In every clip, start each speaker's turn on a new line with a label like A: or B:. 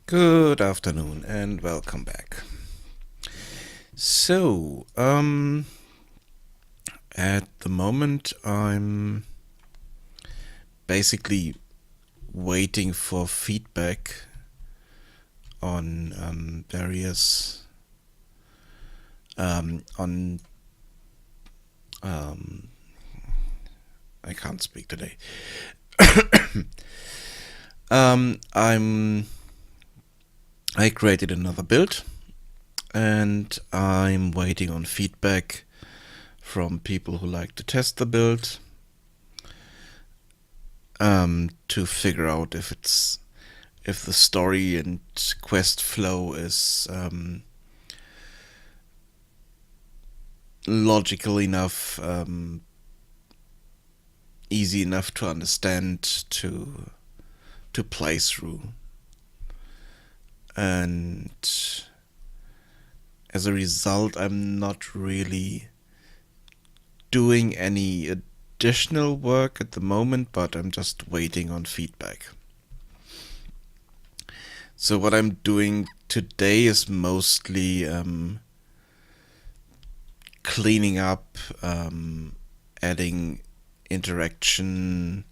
A: Good afternoon and welcome back. So, at the moment I'm basically waiting for feedback on various on I can't speak today. I created another build and I'm waiting on feedback from people who like to test the build to figure out if the story and quest flow is logical enough, easy enough to understand to play through. And as a result, I'm not really doing any additional work at the moment, but I'm just waiting on feedback. So what I'm doing today is mostly cleaning up, adding interaction,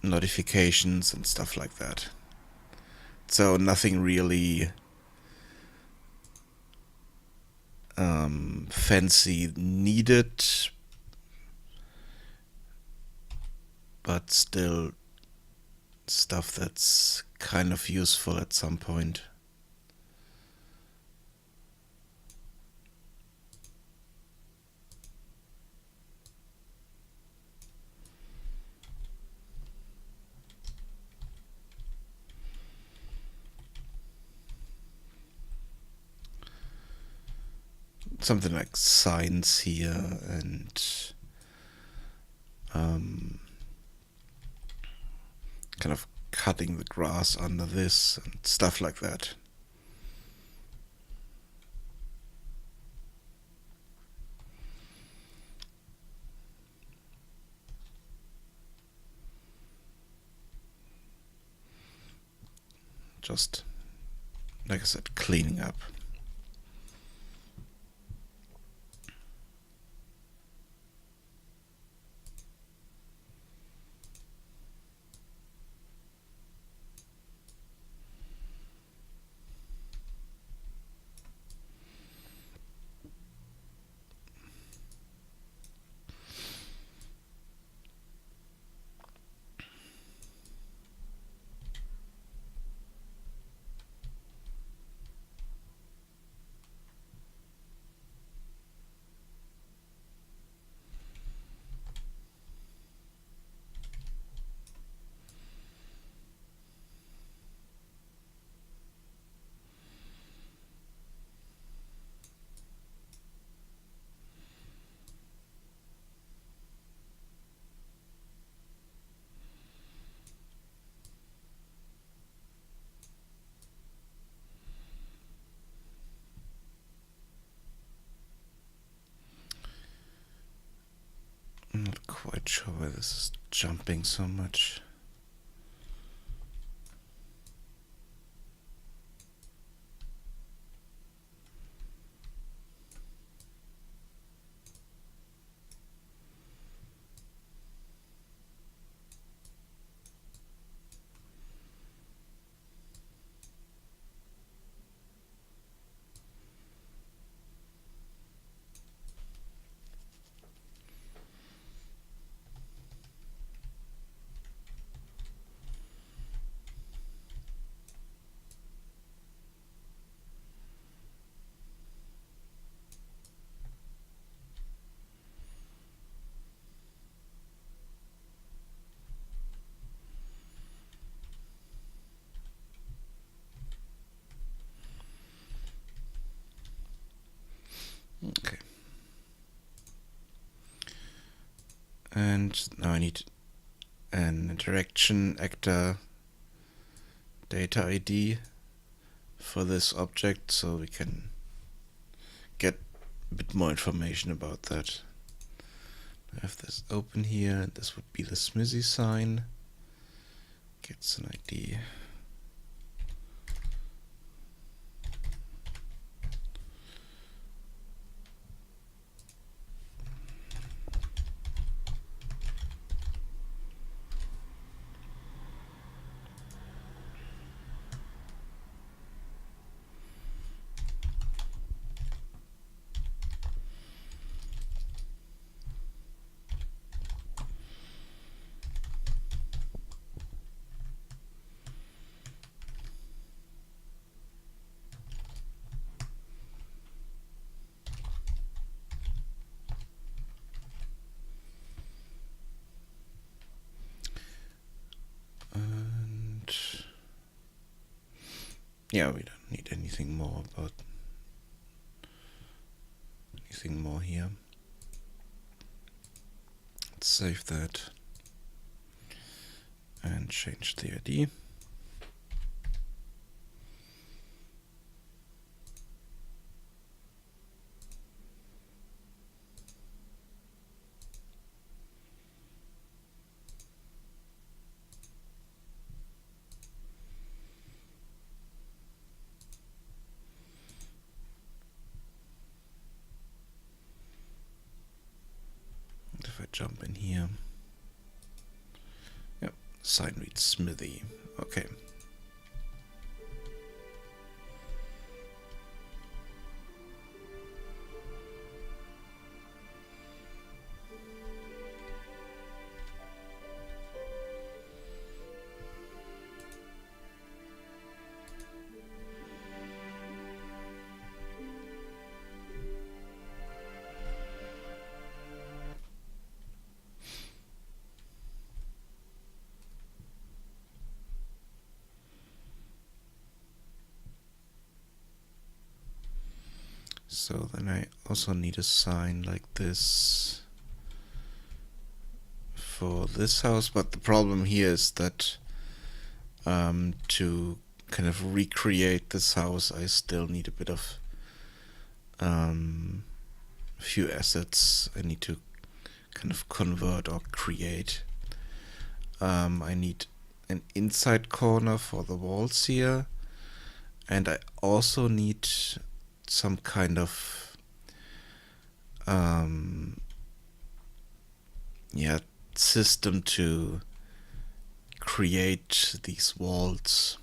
A: notifications and stuff like that. So nothing really fancy needed, but still stuff that's kind of useful at some point. Something like signs here and kind of cutting the grass under this and stuff like that. Just, like I said, cleaning up. I'm not quite sure why this is jumping so much. Okay. And now I need an interaction actor data ID for this object so we can get a bit more information about that. I have this open here, and this would be the Smithy sign. gets an ID. And yeah, we don't need anything more here. Let's save that and change the ID. And if I jump in here, yep, sign reads Smithy. Okay. So then I also need a sign like this for this house, but the problem here is that to kind of recreate this house, I still need a bit of a few assets I need to kind of convert or create. I need an inside corner for the walls here, and I also need some kind of system to create these walls,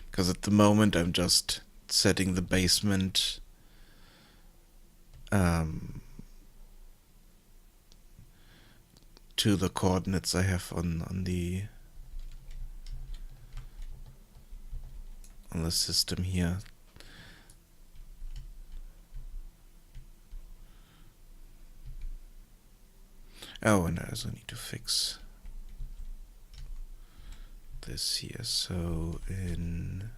A: because at the moment I'm just setting the basement to the coordinates I have on the system here. Oh, and I also need to fix this here. So in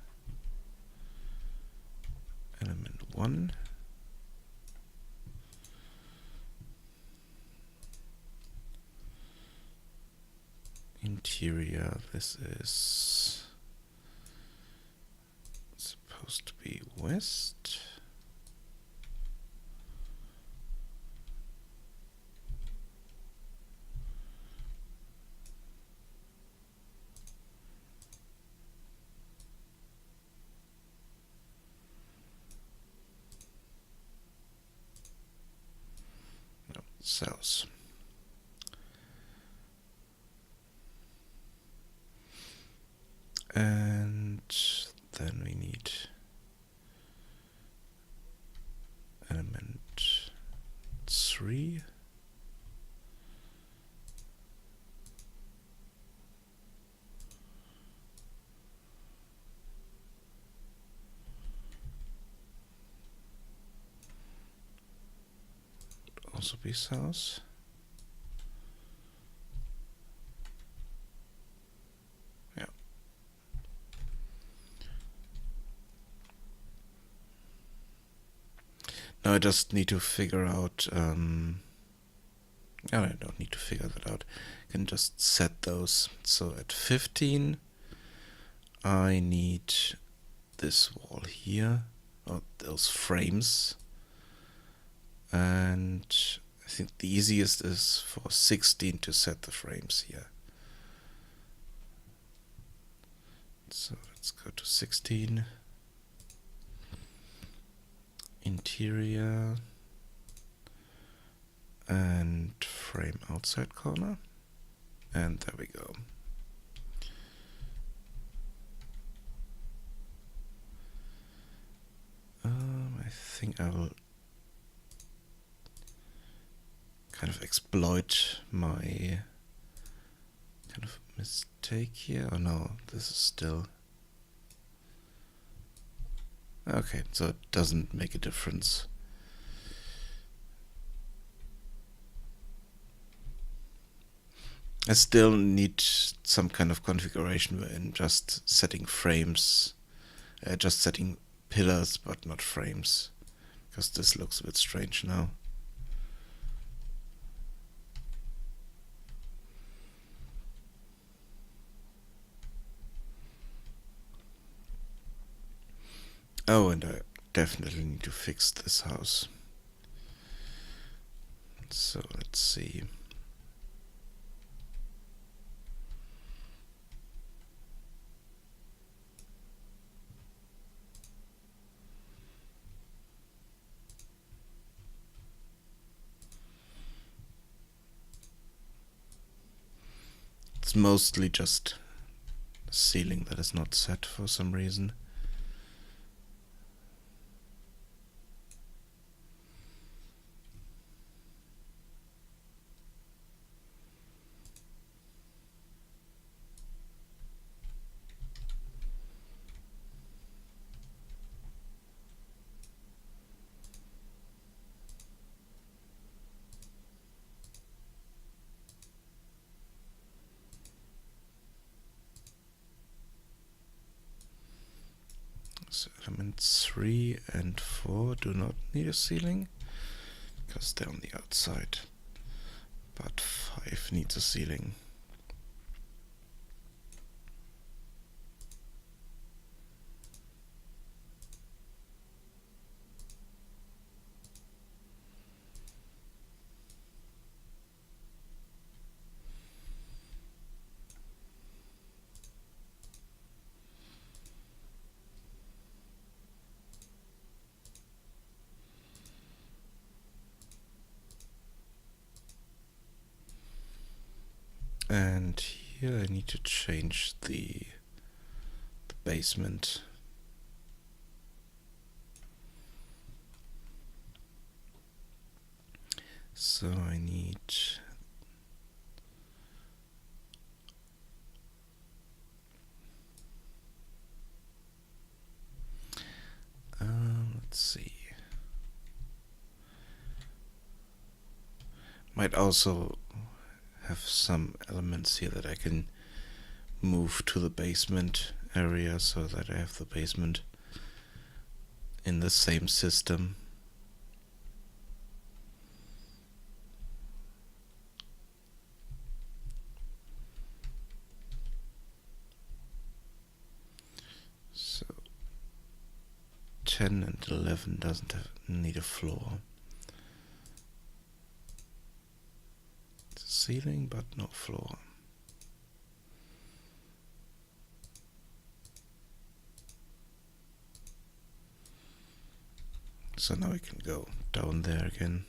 A: element 1, interior, this is supposed to be west. No, south. And then we need element 3. Also be south. Yeah. Now I just need to figure out, no, I don't need to figure that out. I can just set those. So at 15, I need this wall here, or those frames. And I think the easiest is for 16 to set the frames here. So let's go to 16. Interior. And frame outside corner. And there we go. I think I will kind of exploit my kind of mistake here. Oh no, this is still... Okay, so it doesn't make a difference. I still need some kind of configuration wherein just setting frames, just setting pillars but not frames, because this looks a bit strange now. Oh, and I definitely need to fix this house. So let's see. It's mostly just the ceiling that is not set for some reason. So elements 3 and 4 do not need a ceiling because they're on the outside, but 5 needs a ceiling. And here I need to change the basement. So I need let's see. Might also have some elements here that I can move to the basement area so that I have the basement in the same system. So 10 and 11 doesn't need a floor. It's a ceiling but no floor. So now we can go down there again.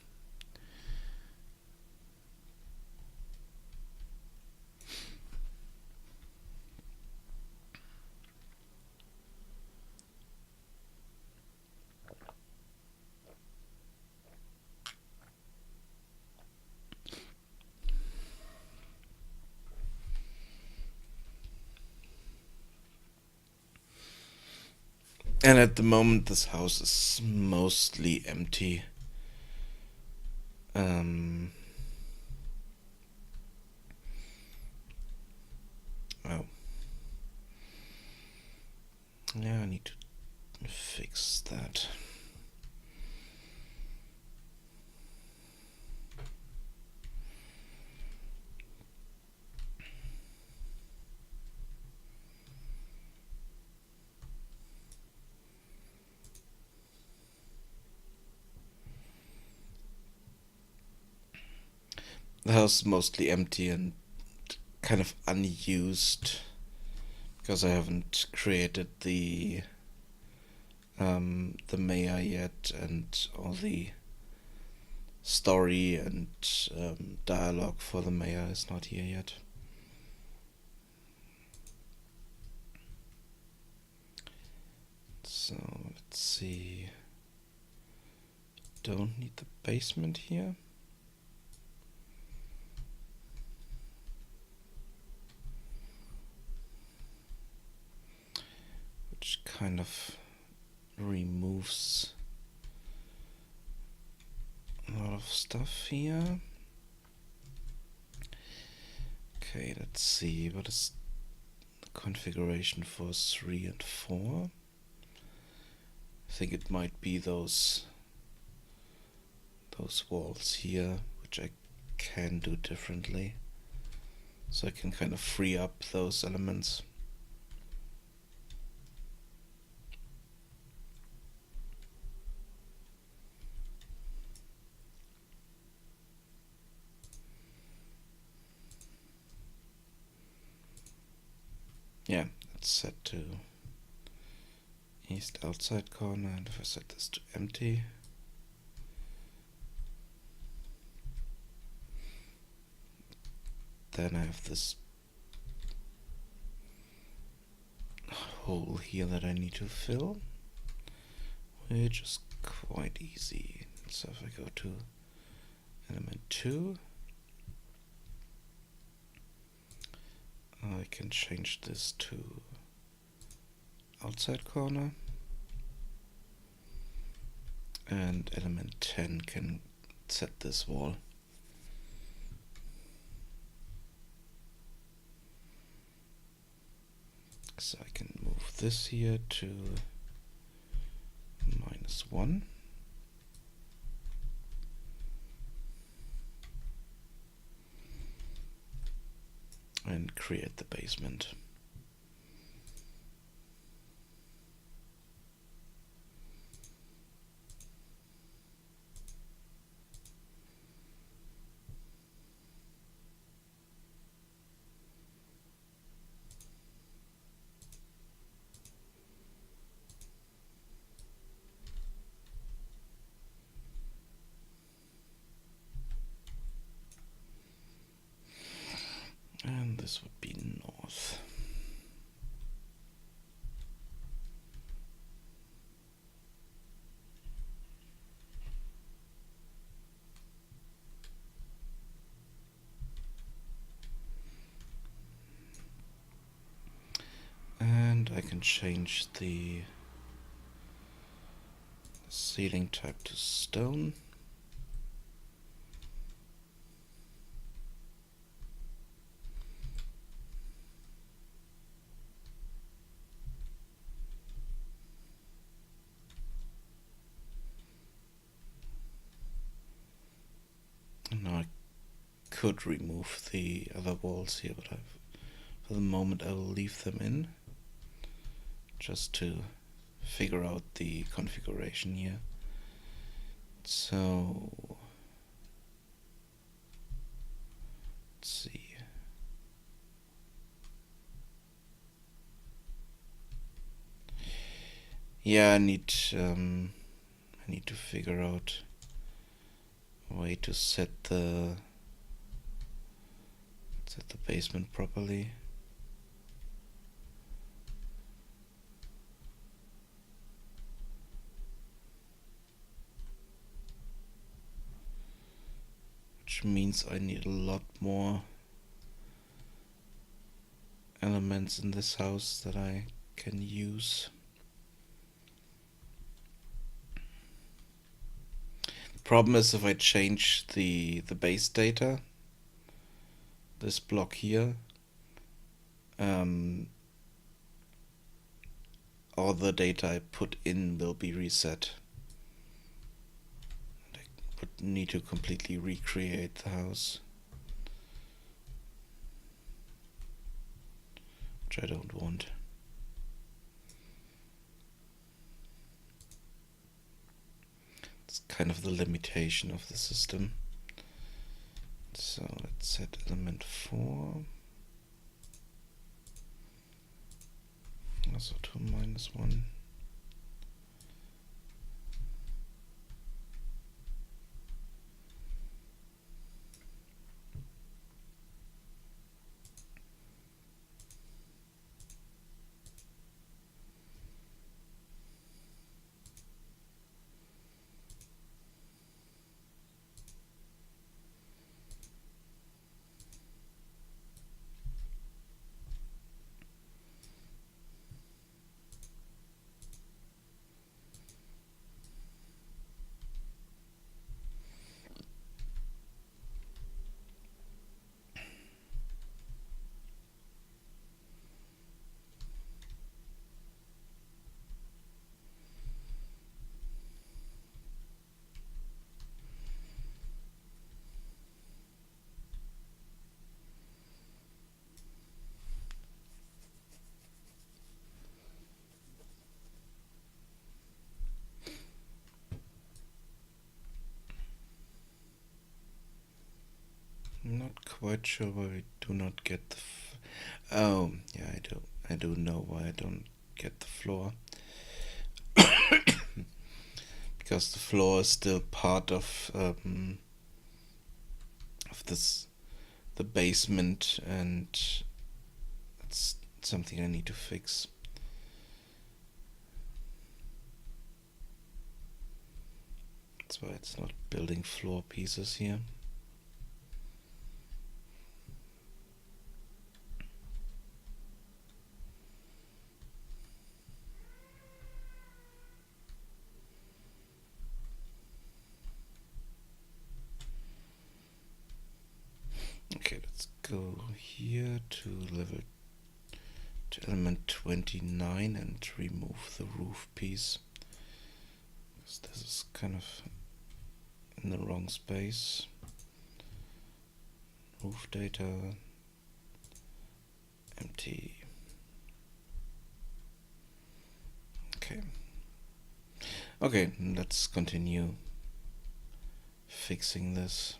A: And at the moment this house is mostly empty. Oh. Yeah, I need to fix that. The house is mostly empty and kind of unused because I haven't created the mayor yet, and all the story and dialogue for the mayor is not here yet. So let's see. Don't need the basement here. Which kind of removes a lot of stuff here. Okay, let's see, what is the configuration for 3 and 4? I think it might be those walls here, which I can do differently. So I can kind of free up those elements. Yeah, let's set to east outside corner, and if I set this to empty, then I have this hole here that I need to fill, which is quite easy. So if I go to element 2, I can change this to outside corner, and element 10 can set this wall. So I can move this here to -1. And create the basement. And this would be north. And I can change the ceiling type to stone. Now I could remove the other walls here, but for the moment I will leave them in, just to figure out the configuration here. So let's see. Yeah, I need to figure out a way to set the basement properly. Which means I need a lot more elements in this house that I can use. The problem is if I change the base data, this block here, all the data I put in will be reset. And I would need to completely recreate the house, which I don't want. It's kind of the limitation of the system. So let's set element 4. -2 -1. I'm not quite sure why we do not get the oh, yeah, I do know why I don't get the floor. Because the floor is still part of this, the basement, and that's something I need to fix. That's why it's not building floor pieces here. Okay, let's go here to element 29 and remove the roof piece, because this is kind of in the wrong space. Roof data, empty. Okay, let's continue fixing this.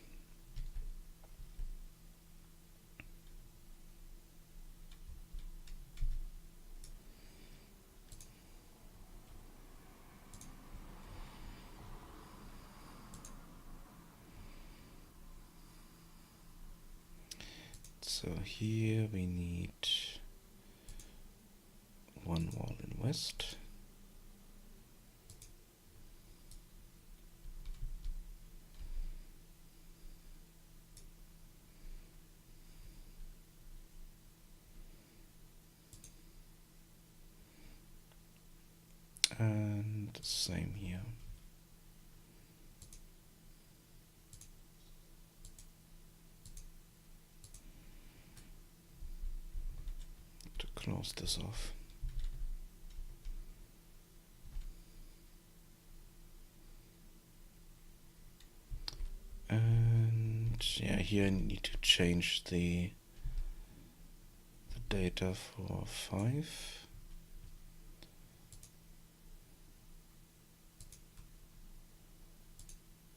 A: So here we need one wall in west. And the same here. To close this off. And yeah, here I need to change the data for 5.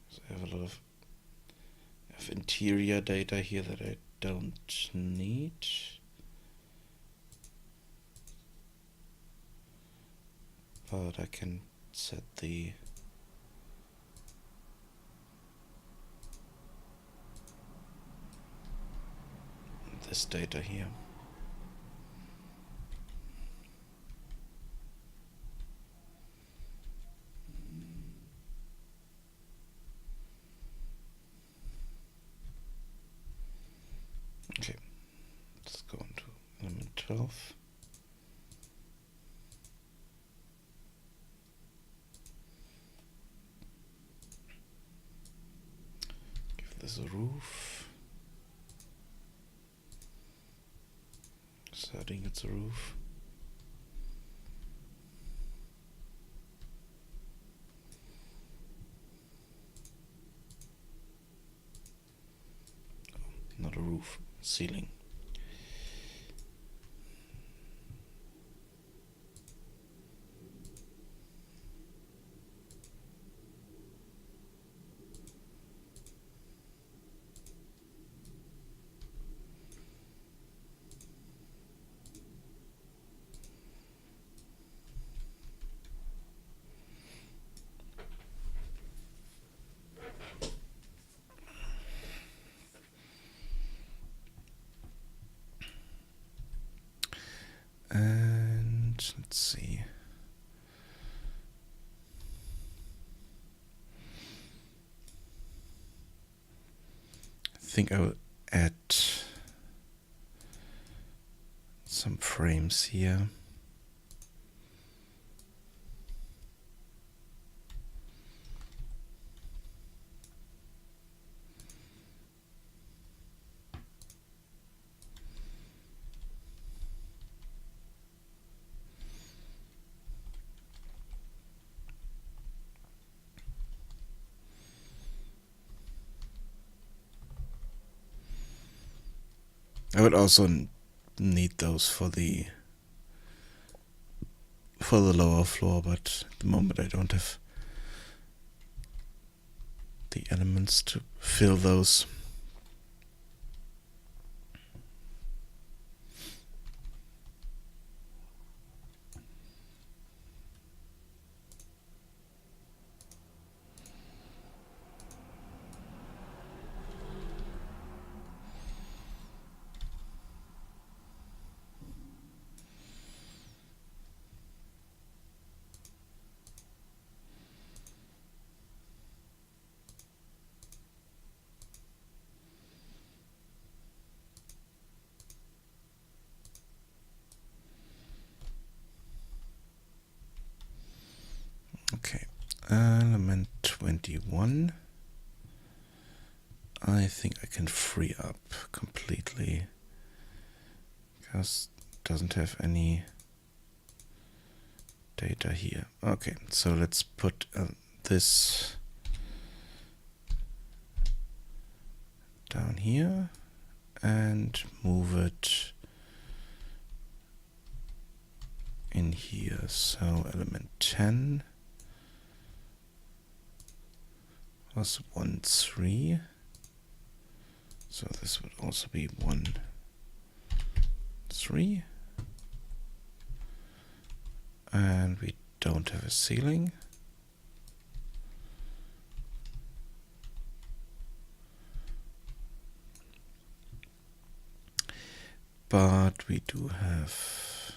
A: So I have a lot of interior data here that I don't need. But I can set this data here. Okay, let's go on to element 12. Give this a roof. Setting it's a roof. Not a roof, ceiling. let's see. I think I will add some frames here. I would also need those for the lower floor, but at the moment I don't have the elements to fill those. Okay, element 21. I think I can free up completely because it doesn't have any data here. Okay, so let's put this down here and move it in here. So element 10 was 1, 3. So this would also be 1, 3. And we don't have a ceiling. But we do have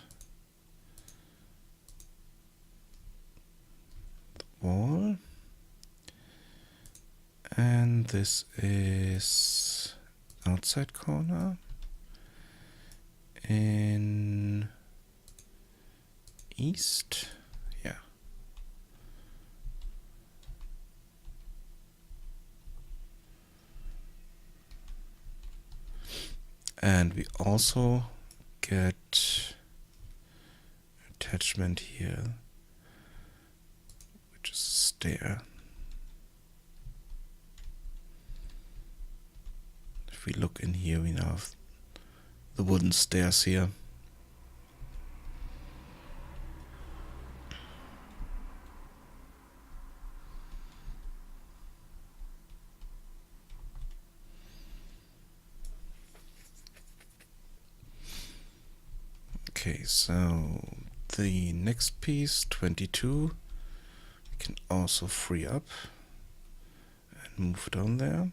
A: the wall. And this is outside corner in east. Yeah. And we also get attachment here, which is a stair. If we look in here, we now have the wooden stairs here. Okay, so the next piece, 22, we can also free up and move down there.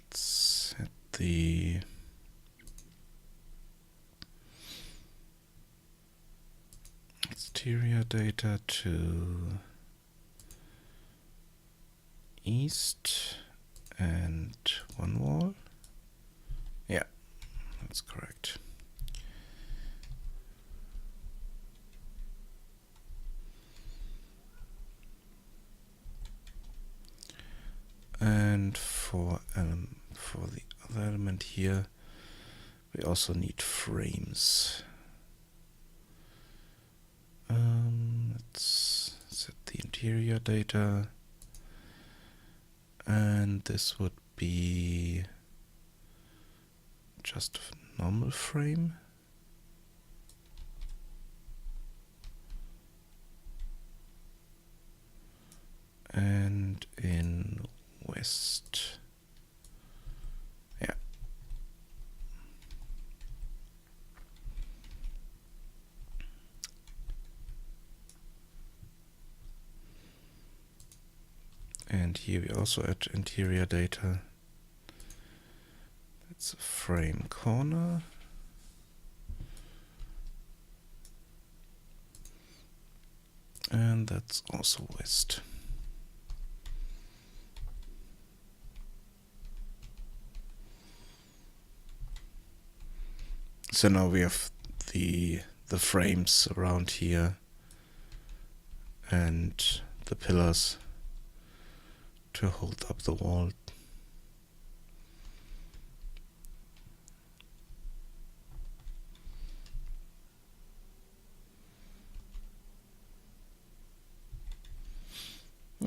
A: Set the exterior data to east and one wall. Yeah, that's correct. And for the other element here, we also need frames. Let's set the the interior data, and this would be just a normal frame. And in west, yeah. And here we also add interior data. It's a frame corner. And that's also west. So now we have the frames around here and the pillars to hold up the wall.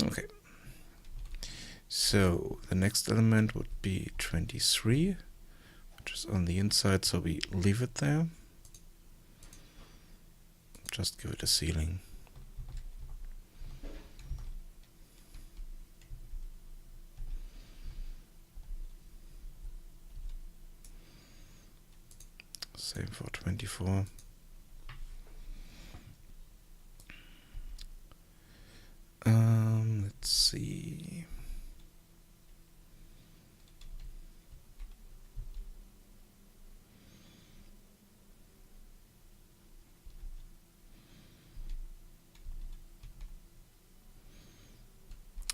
A: Okay. So the next element would be 23, which is on the inside, so we leave it there. Just give it a ceiling. Same for 24. Let's see.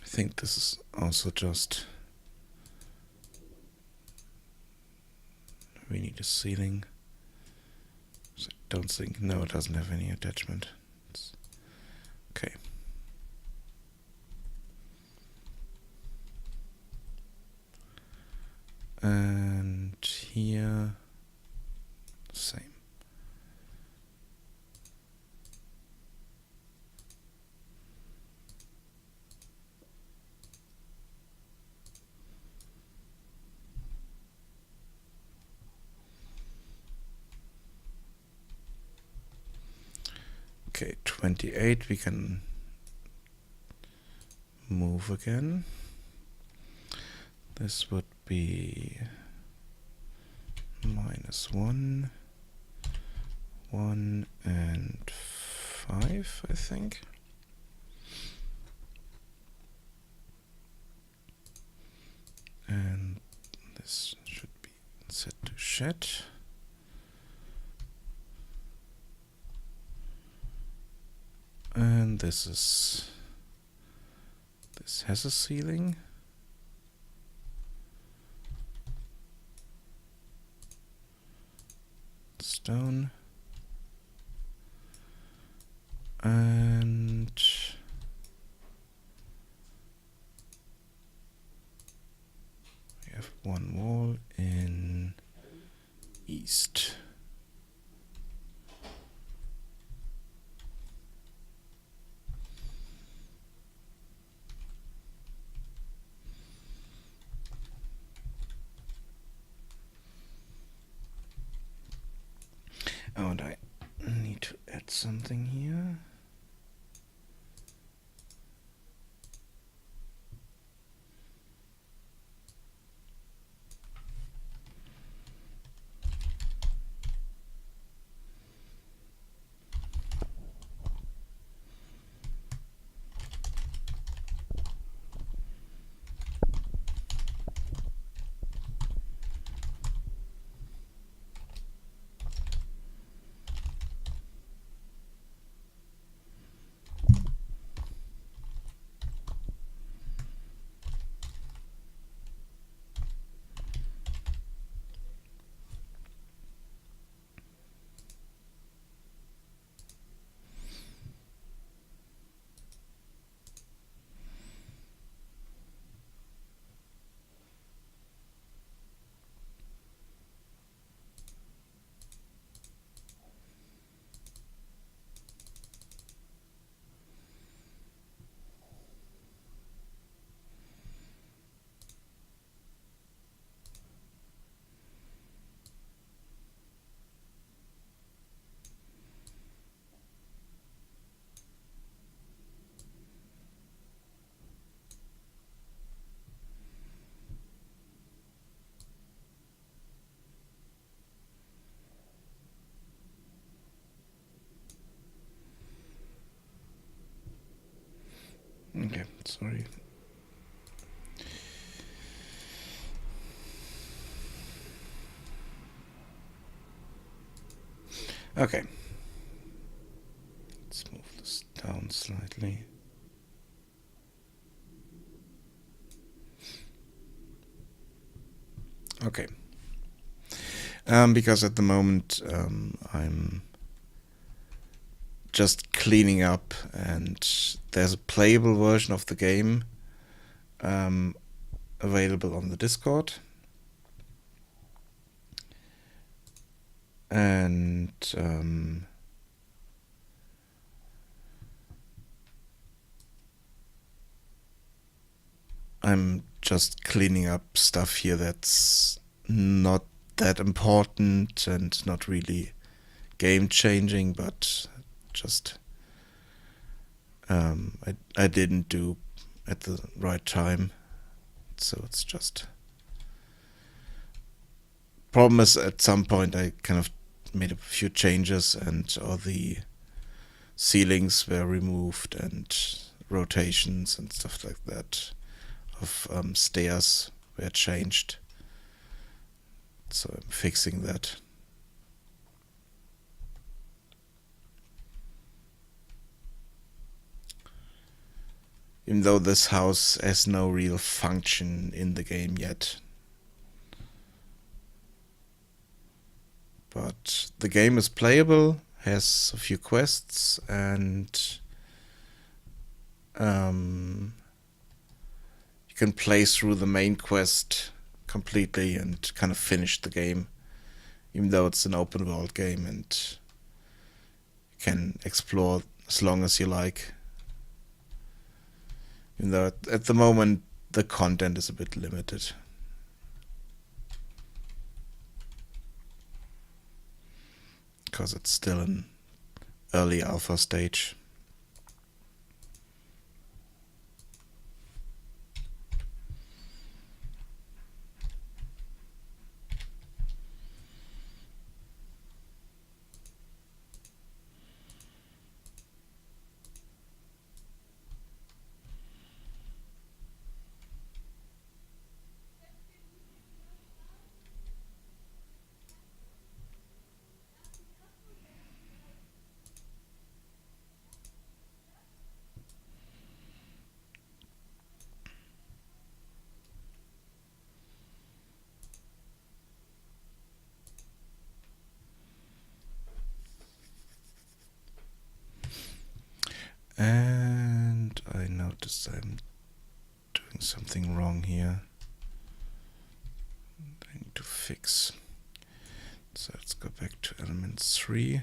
A: I think this is also just, we need a ceiling. So I don't think, no, it doesn't have any attachment. Okay. And here, same. Okay, 28 we can move again. This would be -1, 1, and 5, I think. And this should be set to shed. And this has a ceiling. Stone. And we have one wall in east. Oh, and I need to add something here. Sorry. Okay. Let's move this down slightly. Okay. Because at the moment I'm just cleaning up, and there's a playable version of the game available on the Discord. And I'm just cleaning up stuff here that's not that important and not really game changing, but just I didn't do at the right time, so it's just problem is at some point I kind of made a few changes and all the ceilings were removed and rotations and stuff like that of stairs were changed, so I'm fixing that. Even though this house has no real function in the game yet. But the game is playable, has a few quests, and you can play through the main quest completely and kind of finish the game, even though it's an open world game, and you can explore as long as you like. Even though at the moment the content is a bit limited. Because it's still an early alpha stage. And I noticed I'm doing something wrong here. I need to fix. So let's go back to element 3.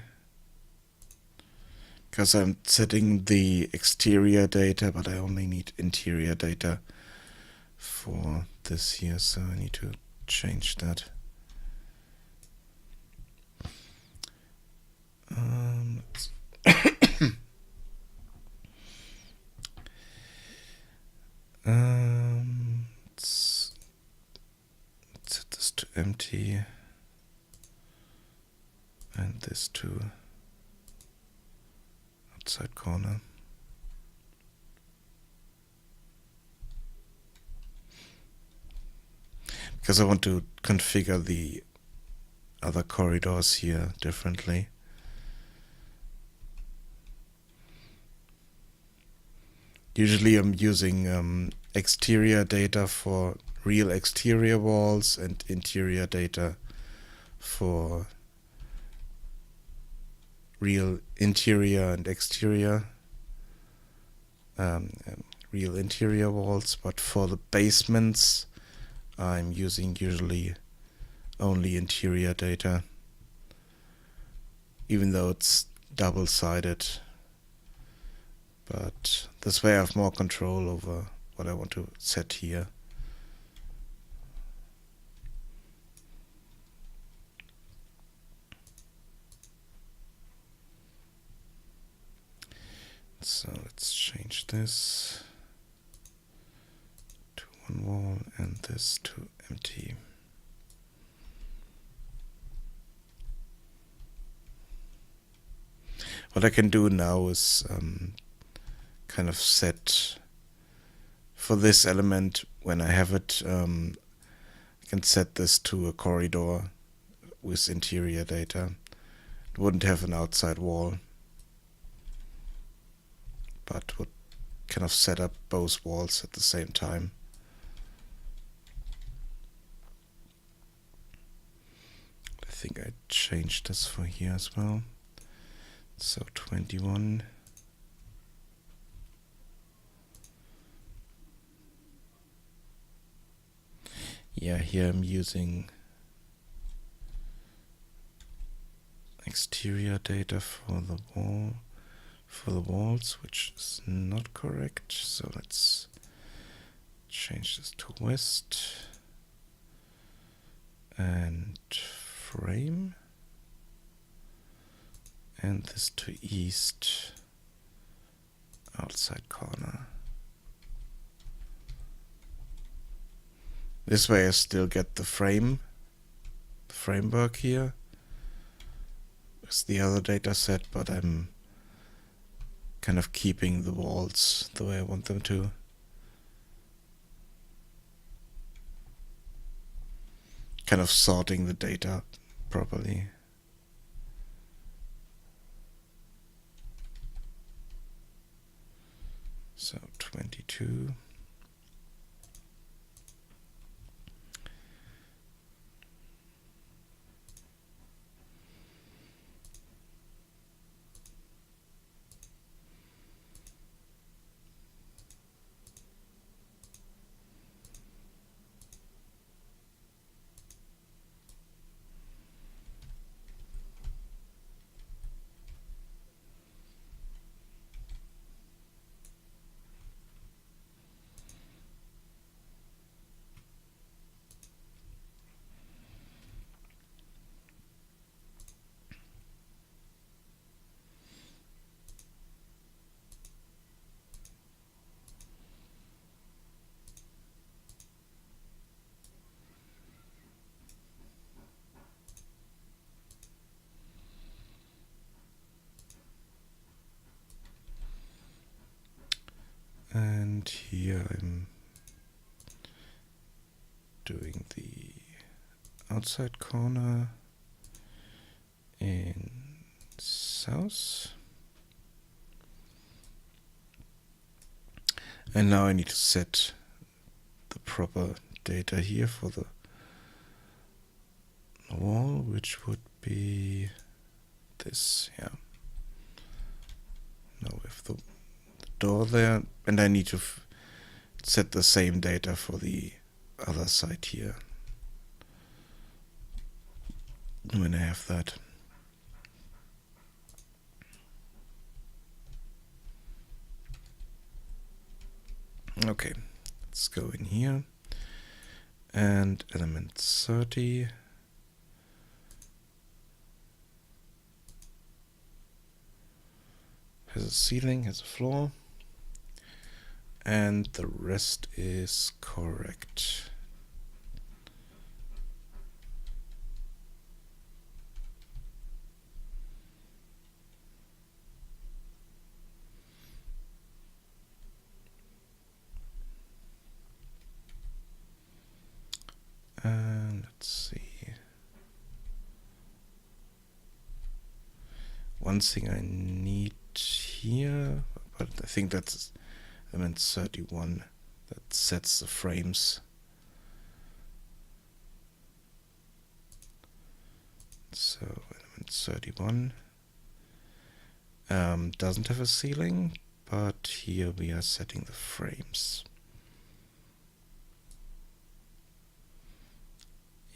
A: Because I'm setting the exterior data, but I only need interior data for this here, so I need to change that. Let's set this to empty and this to outside corner. Because I want to configure the other corridors here differently. Usually I'm using exterior data for real exterior walls and interior data for real interior and exterior, real interior walls, but for the basements I'm using usually only interior data, even though it's double-sided. But this way I have more control over what I want to set here. So let's change this to one wall and this to empty. What I can do now is kind of set for this element, when I have it, I can set this to a corridor with interior data. It wouldn't have an outside wall, but would kind of set up both walls at the same time. I think I changed this for here as well. So 21. Yeah, here I'm using exterior data for the walls, which is not correct. So let's change this to west and frame, and this to east, outside corner. This way I still get the framework here with the other data set, but I'm kind of keeping the walls the way I want them to. Kind of sorting the data properly. So 22. And here I'm doing the outside corner in south. And now I need to set the proper data here for the wall, which would be this, yeah. Now we have the door there, and I need to set the same data for the other side here when I have that. Okay, let's go in here, and element 30. Has a ceiling, has a floor, and the rest is correct. And let's see. One thing I need here, but I think that's element 31 that sets the frames. So element 31 doesn't have a ceiling, but here we are setting the frames.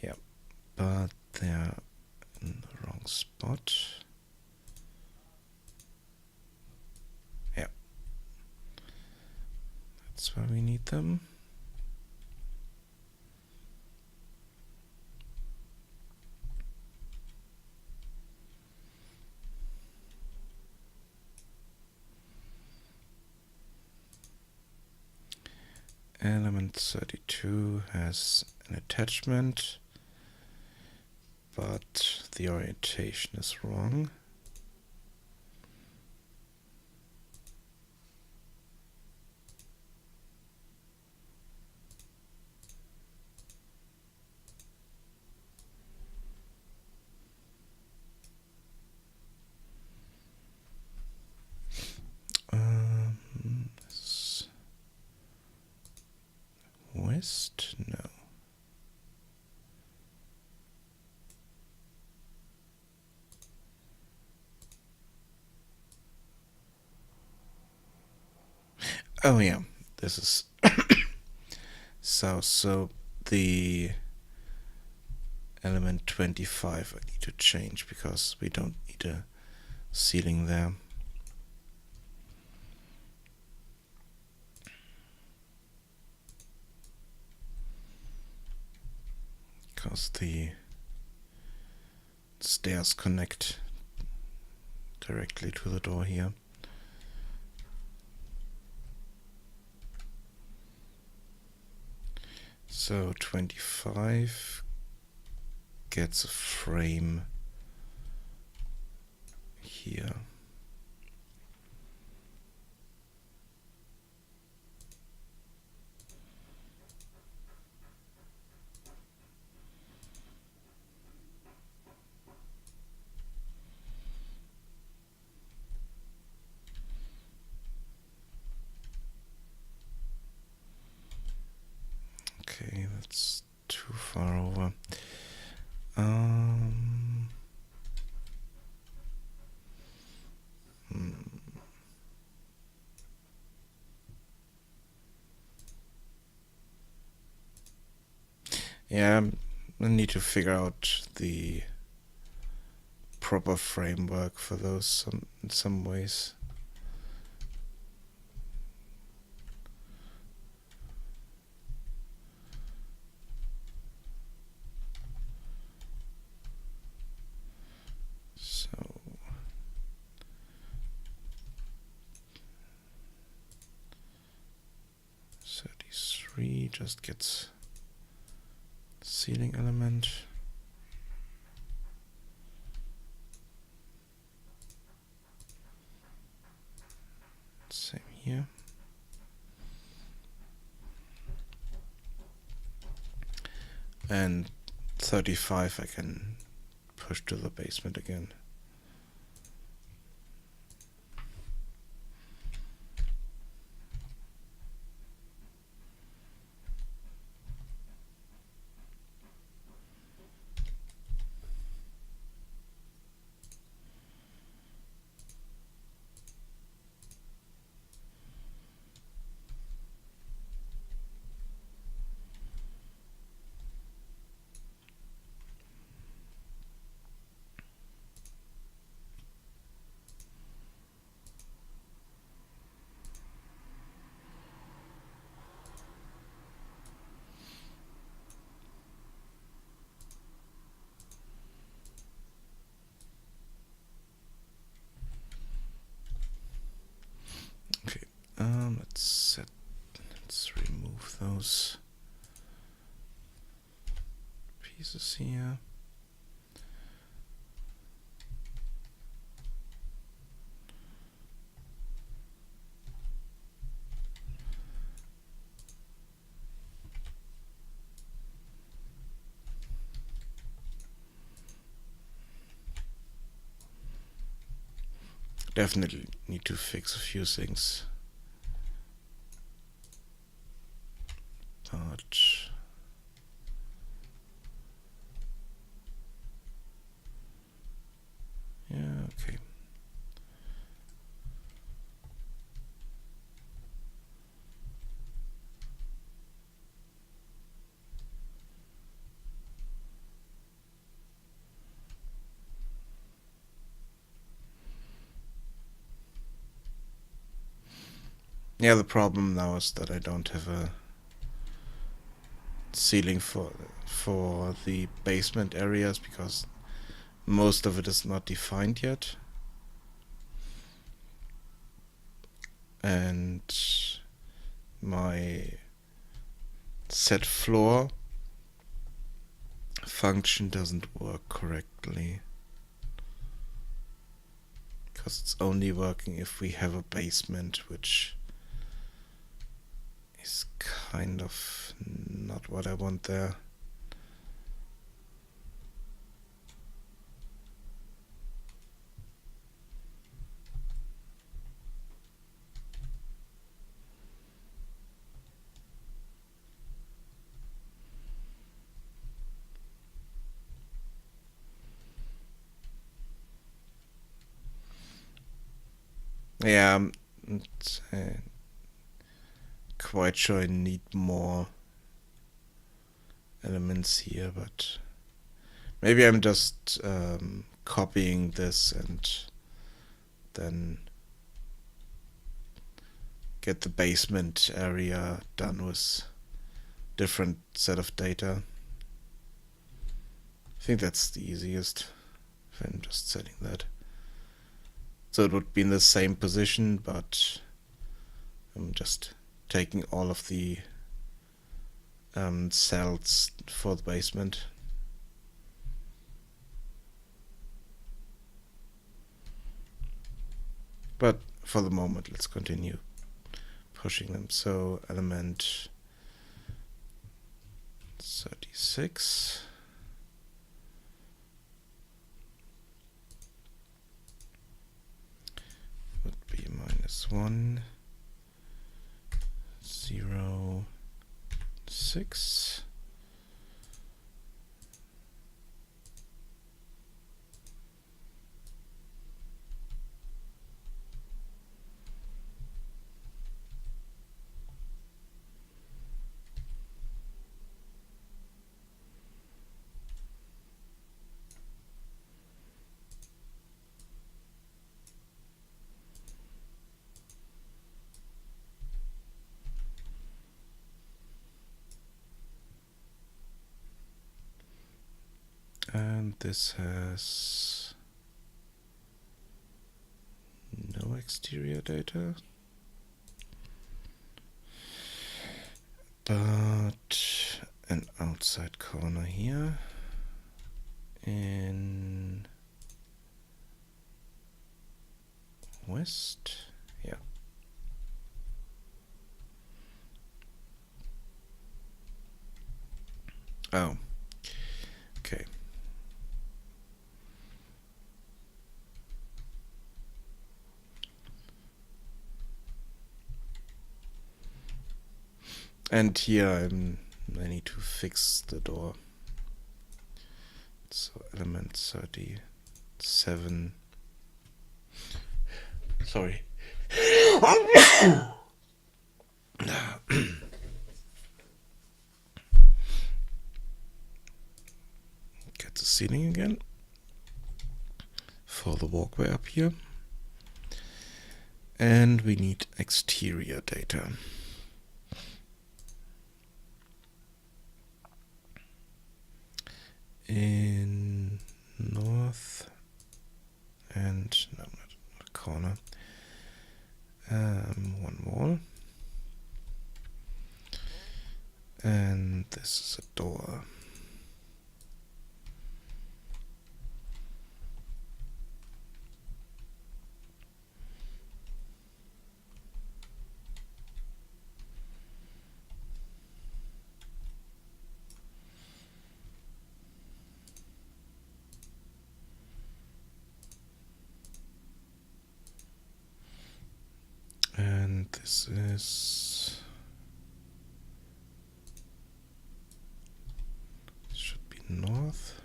A: Yeah, but they're in the wrong spot. Yeah, that's where we need them. Element 32 has an attachment, but the orientation is wrong. Oh yeah, this is so the element 25 I need to change because we don't need a ceiling there. Because the stairs connect directly to the door here. So 25 gets a frame here. Okay, that's too far over. Yeah, I need to figure out the proper framework for those in some ways. So 33 just gets ceiling element. Same here. And 35 I can push to the basement again. Okay, let's remove those pieces here. Definitely need to fix a few things. But yeah, okay. Yeah, the problem now is that I don't have a ceiling for the basement areas because most of it is not defined yet. And my set floor function doesn't work correctly because it's only working if we have a basement, which is kind of not what I want there. Yeah, quite sure I need more elements here, but maybe I'm just copying this and then get the basement area done with different set of data. I think that's the easiest if I'm just setting that. So it would be in the same position, but I'm just taking all of the cells for the basement. But for the moment, let's continue pushing them. So element 36. Would be -1, 0, 6. And this has no exterior data, but an outside corner here in west. Yeah. Oh, okay. And here I need to fix the door. So element 37. Sorry. Get the ceiling again for the walkway up here. And we need exterior data. In north and no, not a corner. One wall. And this is a door. And this should be north.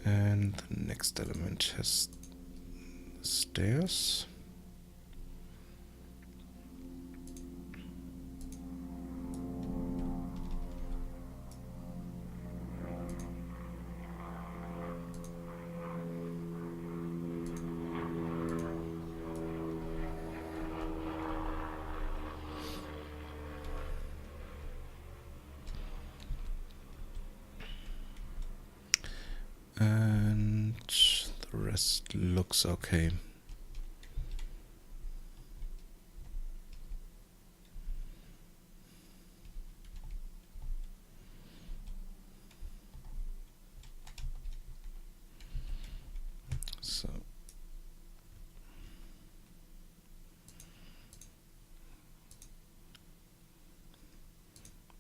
A: And the next element has stairs. And the rest looks okay. So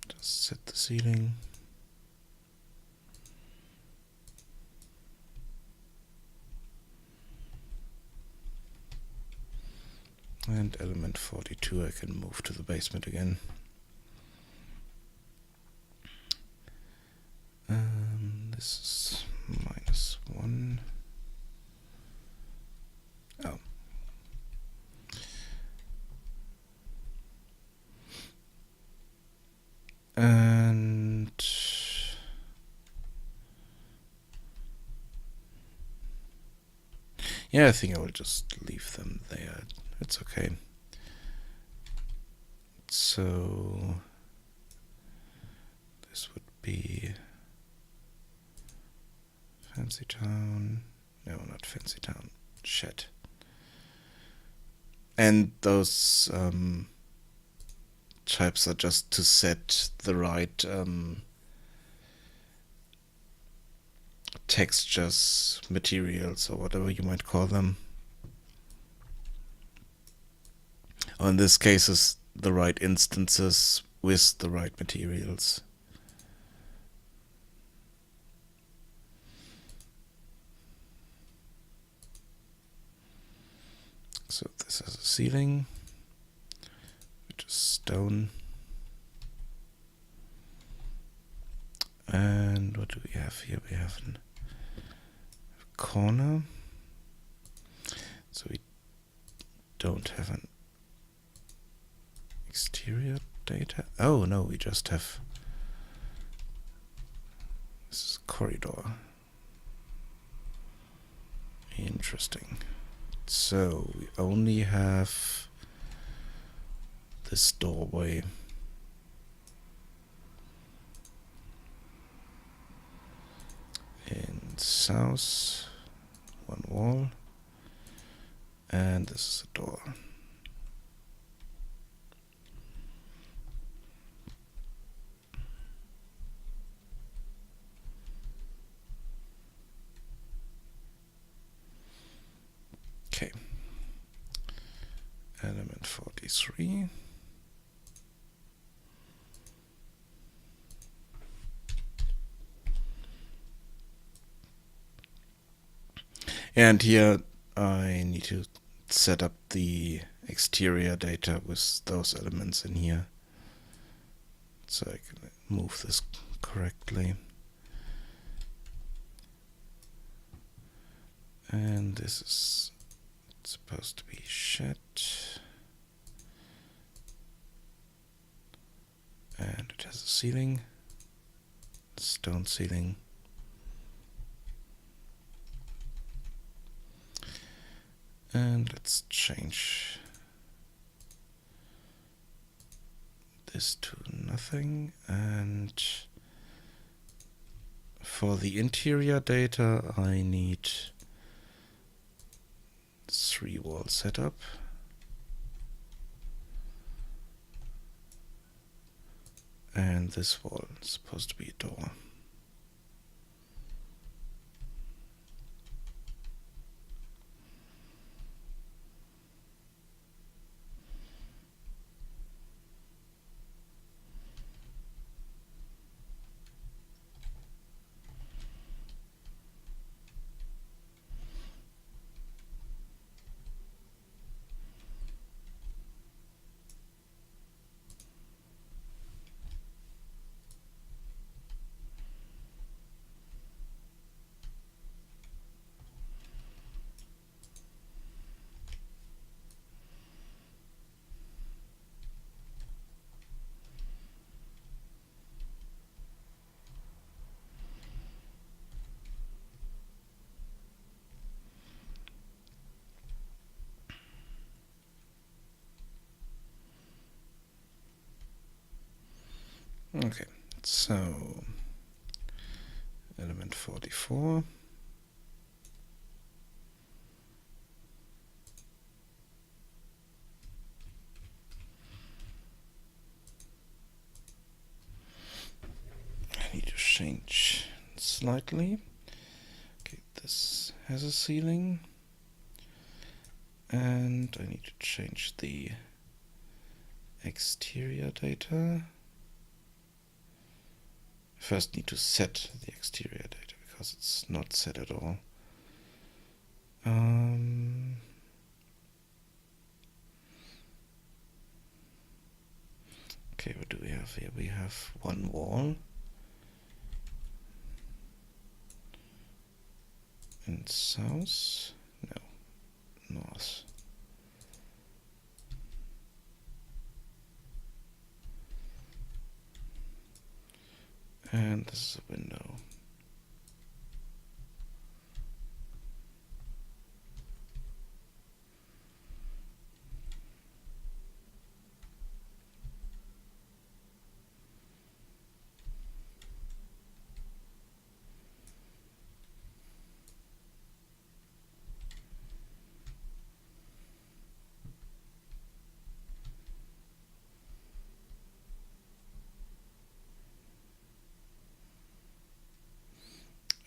A: just set the ceiling. And element 42 I can move to the basement again. This is -1. Yeah, I think I will just leave them there. It's okay. So this would be Fancy Town. No, not Fancy Town. Shit. And those types are just to set the right textures, materials, or whatever you might call them. Or in this case, is the right instances with the right materials. So this has a ceiling, which is stone. And what do we have here? We have a corner. So we don't have an exterior data. Oh no, we just have this is a corridor. Interesting. So we only have this doorway. In south, one wall, and this is a door. Okay. Element 43. And here I need to set up the exterior data with those elements in here, so I can move this correctly. And this is supposed to be shed. And it has a ceiling, stone ceiling. And let's change this to nothing. And for the interior data, I need 3 wall setup. And this wall is supposed to be a door. Okay, so element 44. I need to change slightly. Okay, this has a ceiling. And I need to change the exterior data. First need to set the exterior data because it's not set at all. Okay, what do we have here? We have one wall. And south? No, north. And this is a window.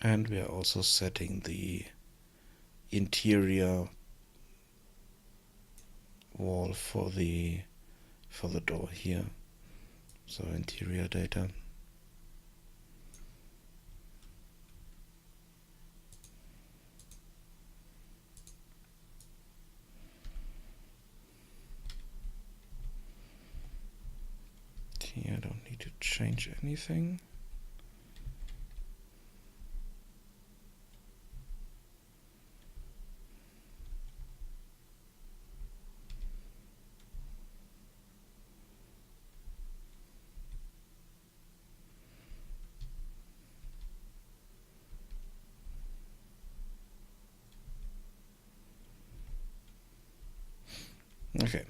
A: And we are also setting the interior wall for the door here. So interior data. Here I don't need to change anything. Okay.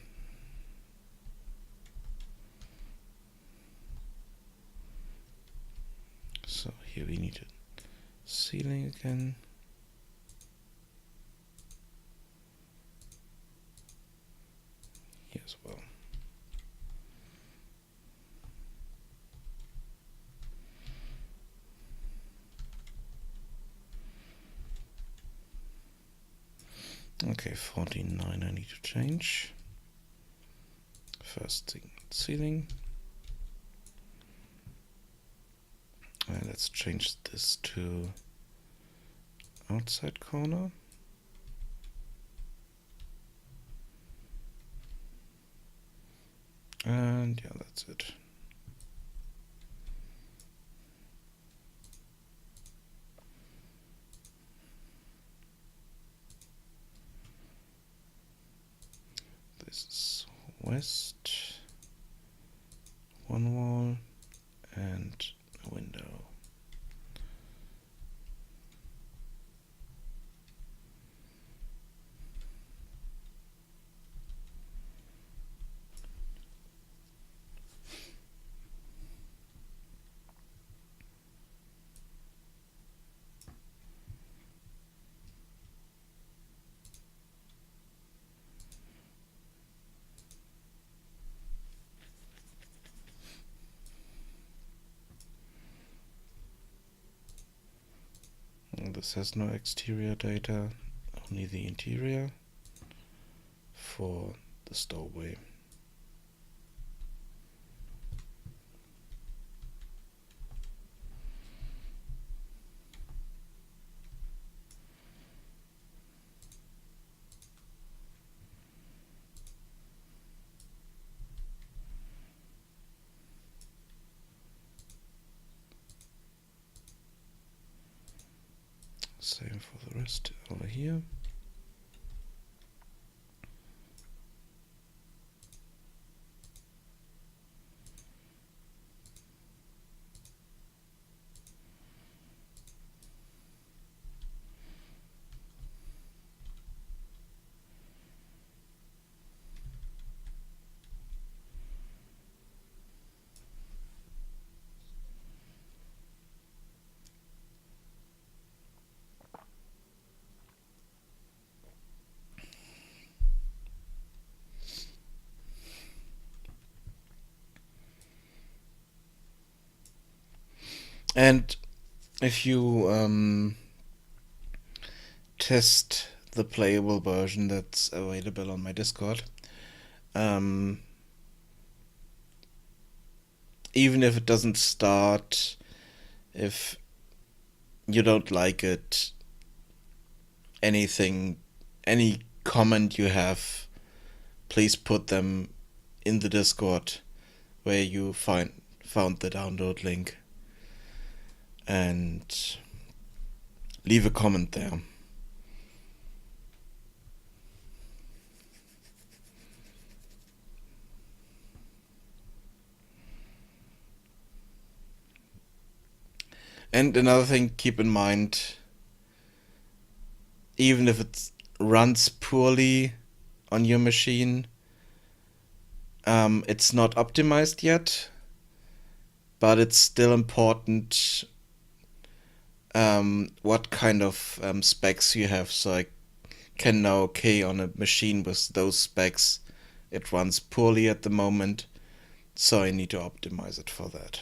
A: So here we need a ceiling again. Here as well. Okay, 49 I need to change. First thing, ceiling. Let's change this to outside corner. And yeah, that's it. This is west, one wall, and a window. This has no exterior data, only the interior for the doorway. Same for the rest over here. And if you test the playable version that's available on my Discord, even if it doesn't start, if you don't like it, any comment you have, please put them in the Discord where you found the download link, and leave a comment there. And another thing, keep in mind, even if it runs poorly on your machine, it's not optimized yet, but it's still important what kind of specs you have, so I can know, okay, on a machine with those specs it runs poorly at the moment, so I need to optimize it for that.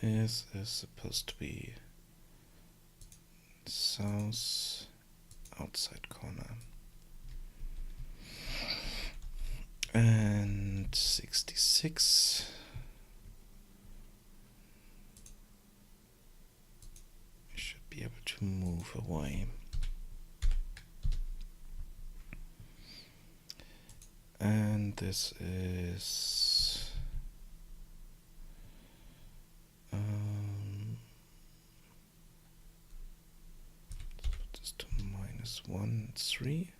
A: This is supposed to be south outside corner. And 66. We should be able to move away. And this is put this to -1, 3.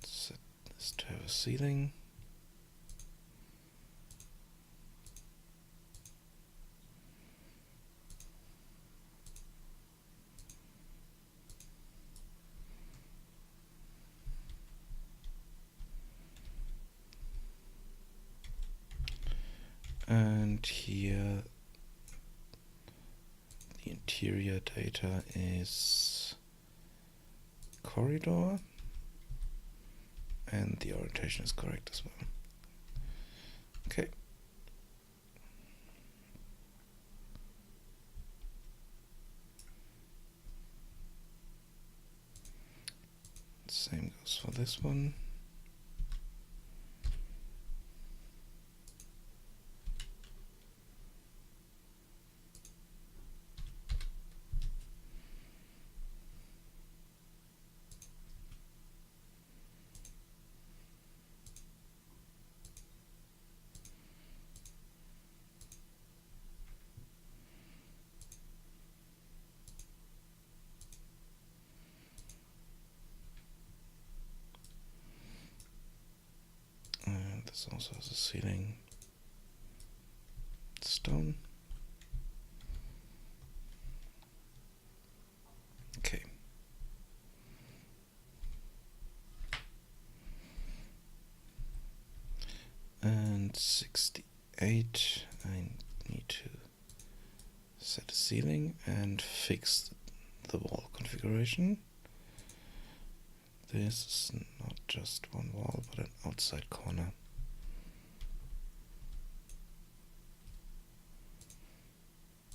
A: Set this to have a ceiling. And here the interior data is corridor, and the orientation is correct as well. Okay. Same goes for this one. And this also has a ceiling. Stone. Okay. And 68, I need to set a ceiling and fix the wall configuration. This is not just one wall, but an outside corner.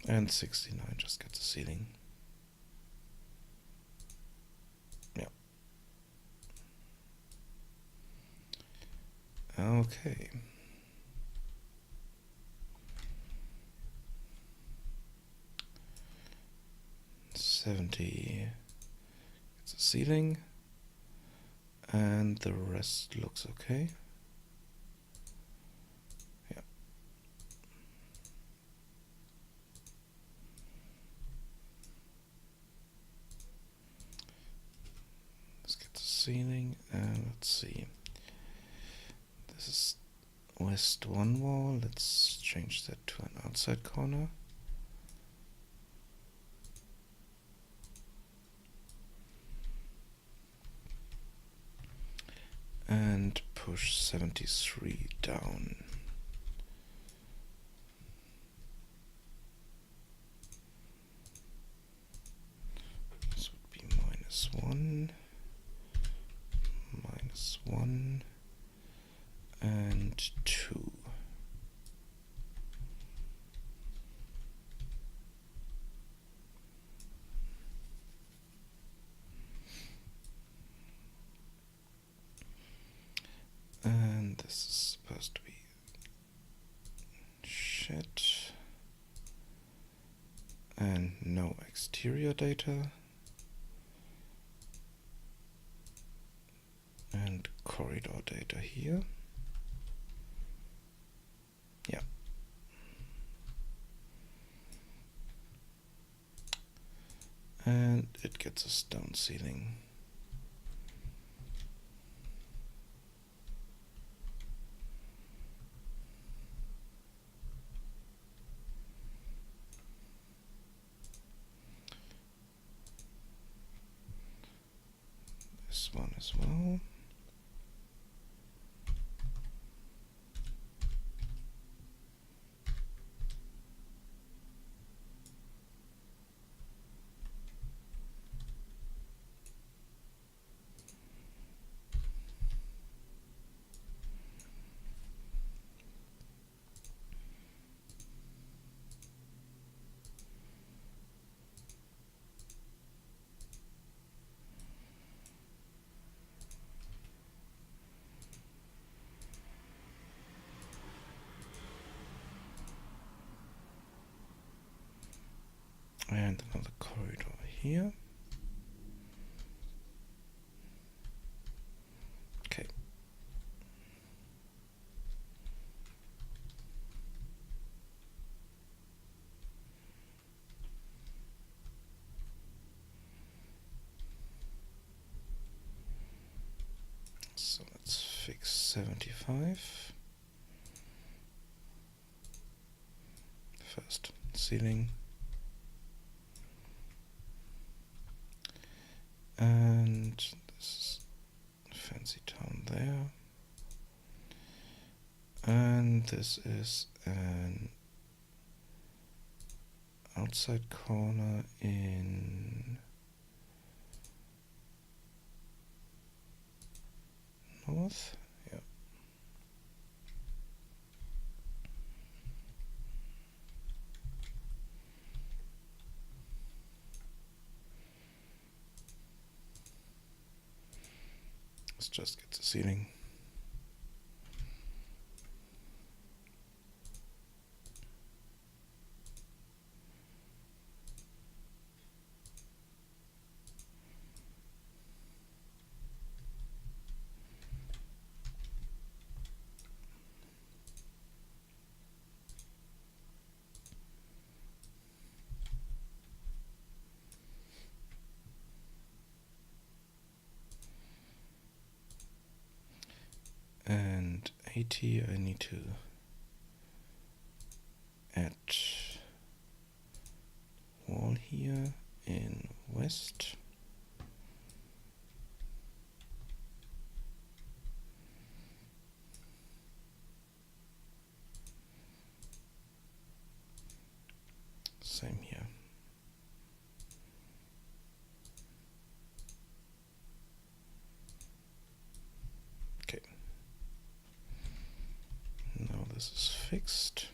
A: And 69 just gets a ceiling. Yeah. Okay. $70 gets a ceiling, and the rest looks okay. Yeah. Let's get the ceiling, and let's see. This is west one wall. Let's change that to an outside corner. And push 73 down. This would be -1, -1, and 2. And this is supposed to be shed and no exterior data, and corridor data here. Yeah. And it gets a stone ceiling. This one as well. And another corridor here. Okay. So let's fix 75. First ceiling. And this fancy town there. And this is an outside corner in north. Yeah. Let's just get the ceiling. And 80, I need to add wall here in west. Same here. Okay. Now this is fixed.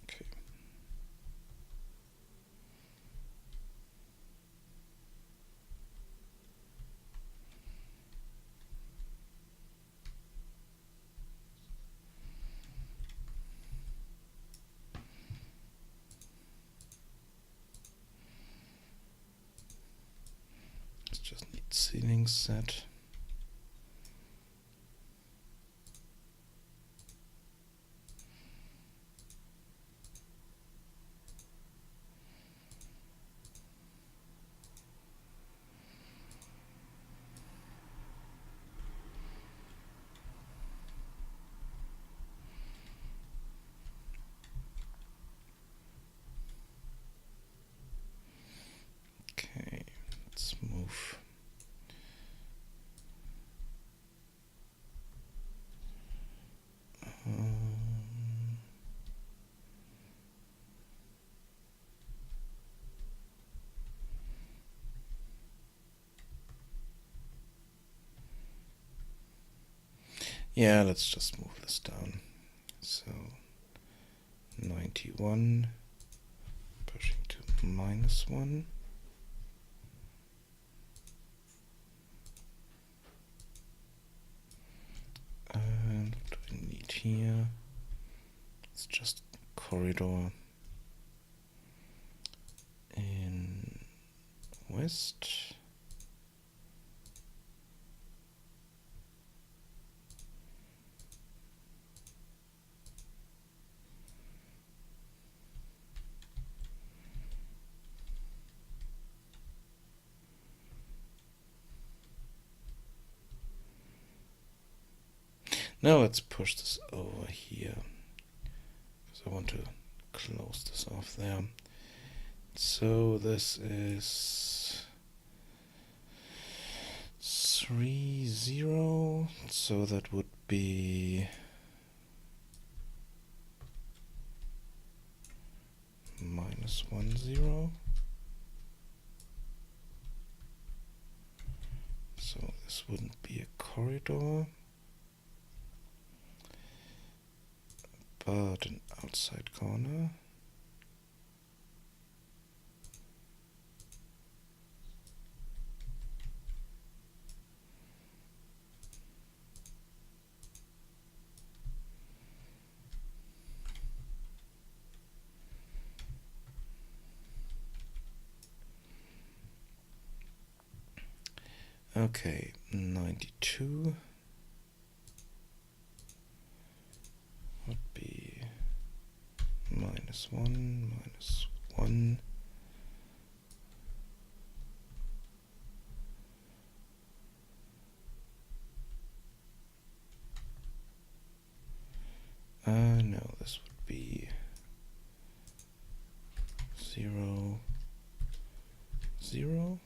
A: Okay. Let's just need ceiling set. Okay, let's move. Yeah, let's just move this down. So 91, pushing to -1. And what do we need here? It's just corridor in west. Now let's push this over here, because I want to close this off there. So this is 3, 0, so that would be -1, 0. So this wouldn't be a corridor, but an outside corner. Okay, 92 would be -1, -1. No, this would be 0, 0.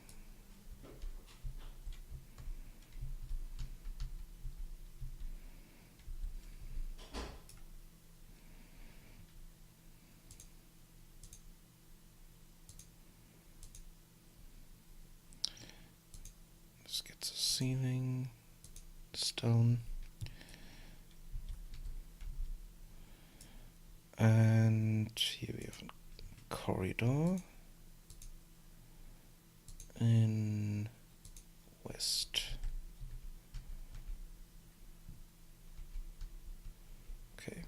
A: This gets a ceiling, stone. And here we have a corridor in west. Okay.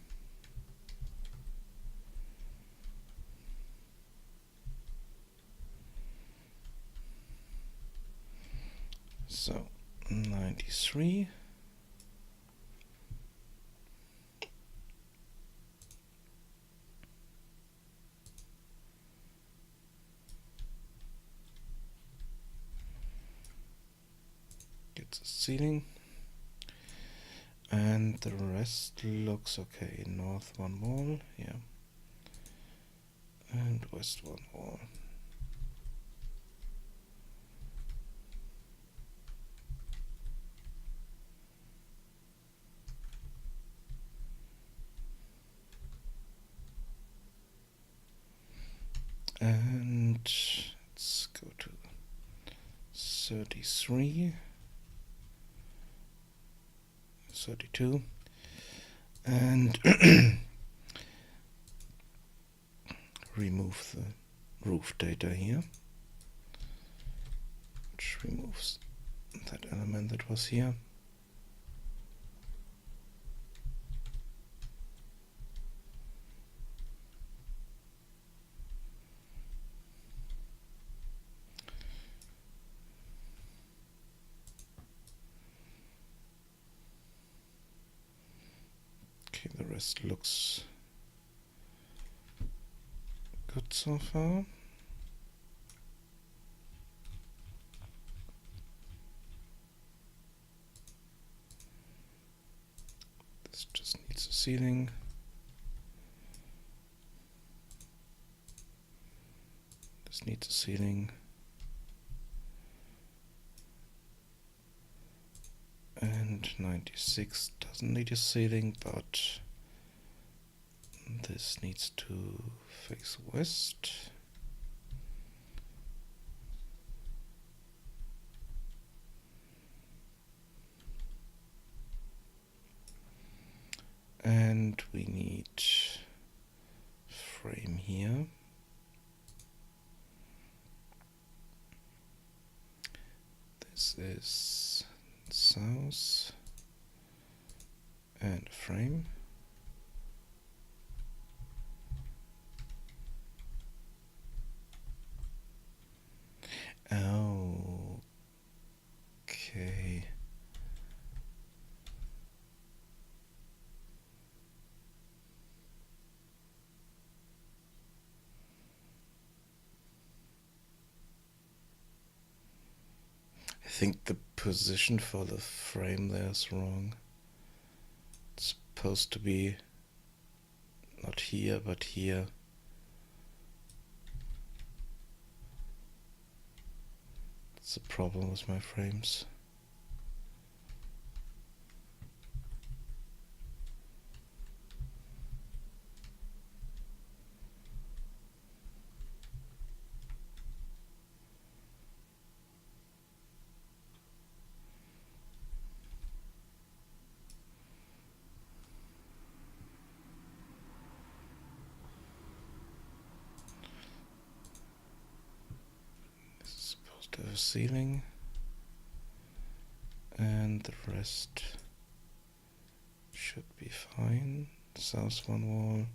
A: So 93. Gets a ceiling. And the rest looks okay. North one wall, yeah. And west one wall. And let's go to 33, 32, and remove the roof data here, which removes that element that was here. Okay, the rest looks good so far. This just needs a ceiling. This needs a ceiling. And 96 doesn't need a ceiling, but this needs to face west. And we need frame here. This is south and frame. Oh, okay. I think the position for the frame there is wrong. supposed to be not here, but here. That's the problem with my frames. To have a ceiling, and the rest should be fine. South one wall,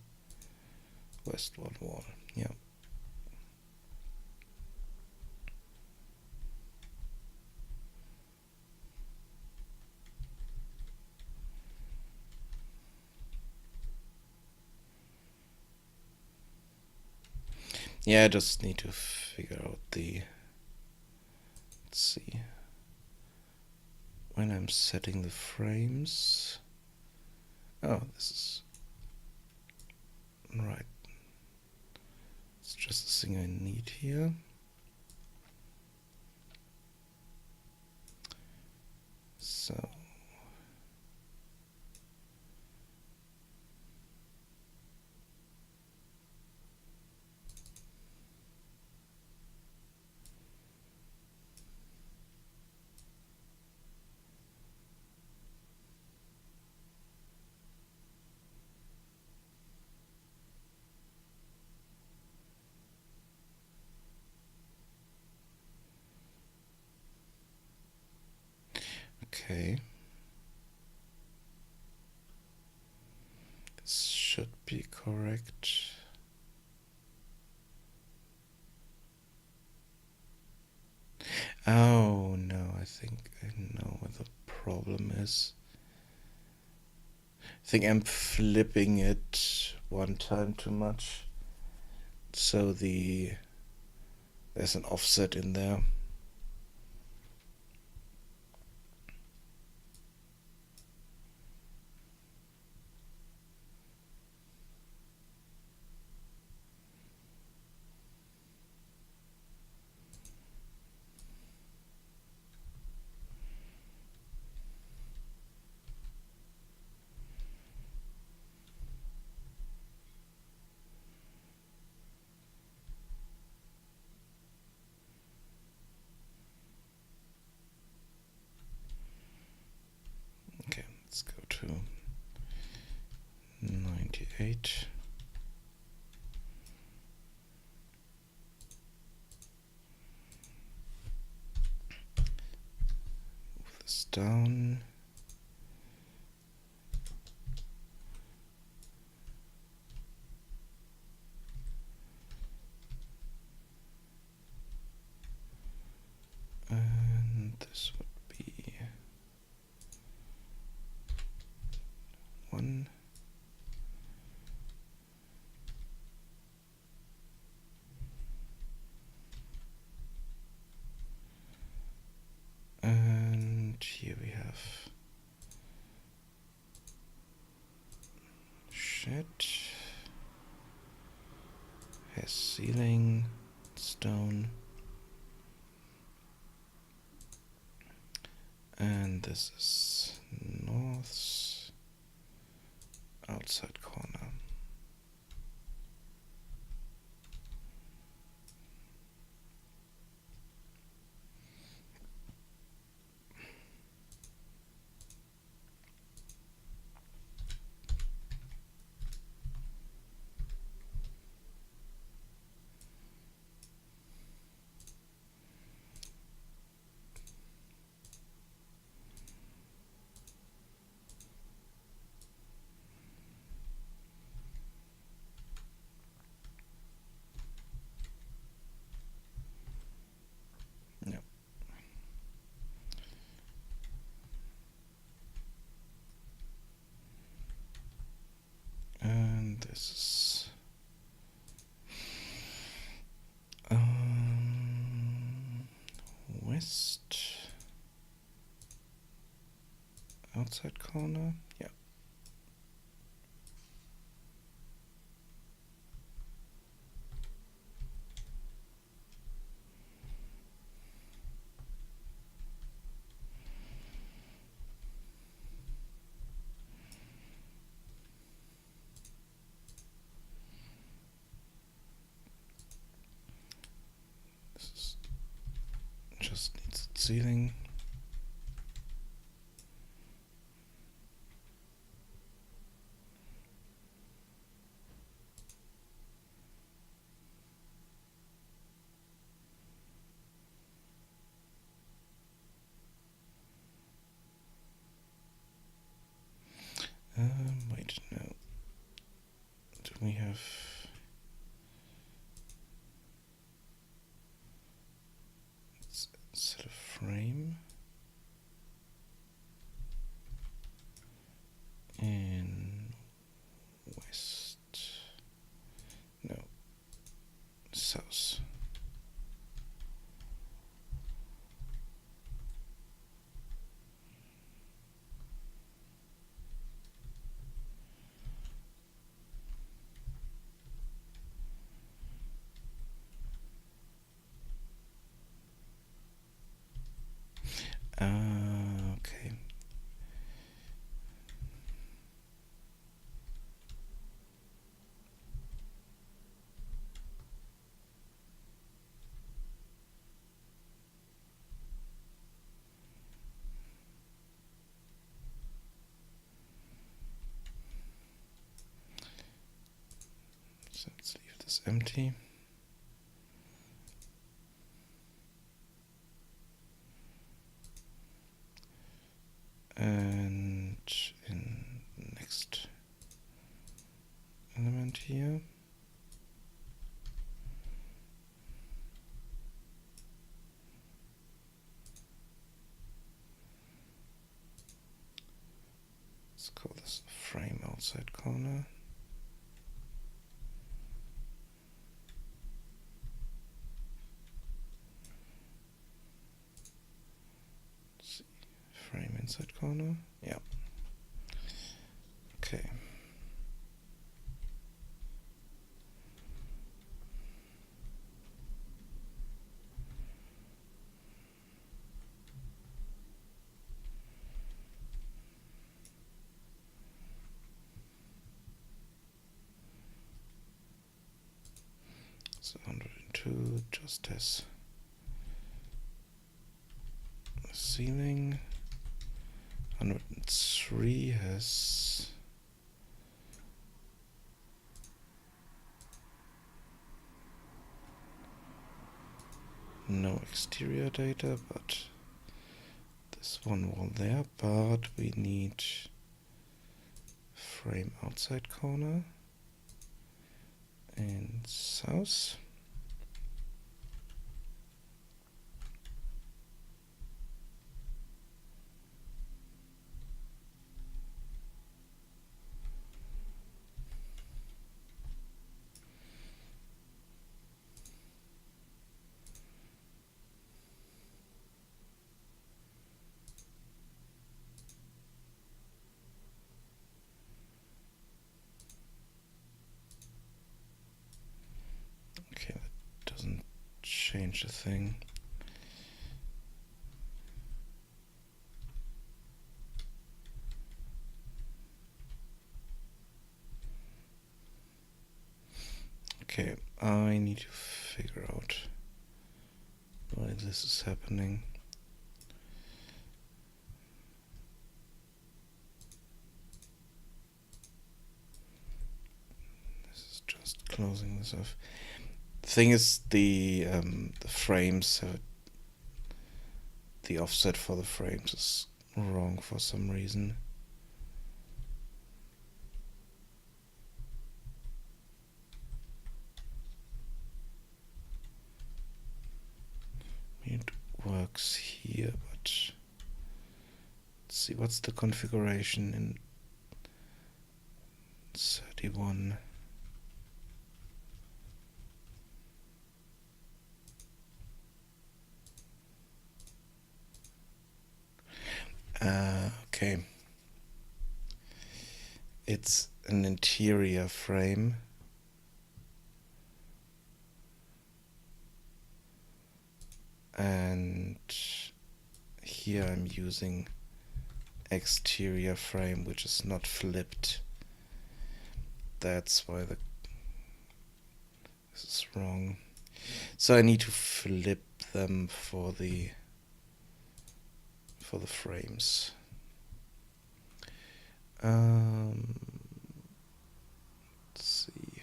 A: west one wall. Yeah. Yeah, I just need to figure out the, let's see, when I'm setting the frames. Oh, this is right. It's just the thing I need here. So okay. This should be correct. Oh no, I think I know what the problem is. I think I'm flipping it one time too much. So there's an offset in there. Okay, let's go to 98. Move this down. And this would be 1. And here we have shed, has ceiling, stone, and this is north, outside corner. Yep. And this is west, outside corner. Yeah. ceiling. Wait, no. Do we have... set a frame? In west... no. South. Okay. So let's leave this empty. And in the next element here, let's call this frame outside corner. Let's see, frame inside corner. Yeah. Okay. So 102 just has a ceiling. 103 has no exterior data, but this one wall there, but we need frame outside corner and south. Okay, that doesn't change a thing. Okay, I need to figure out why this is happening. This is just closing this off. The thing is, the frames have the offset for the frames is wrong for some reason. It works here, but let's see what's the configuration in 31. Okay. It's an interior frame. And here I'm using exterior frame, which is not flipped. That's why this is wrong. So I need to flip them for the for the frames. Let's see.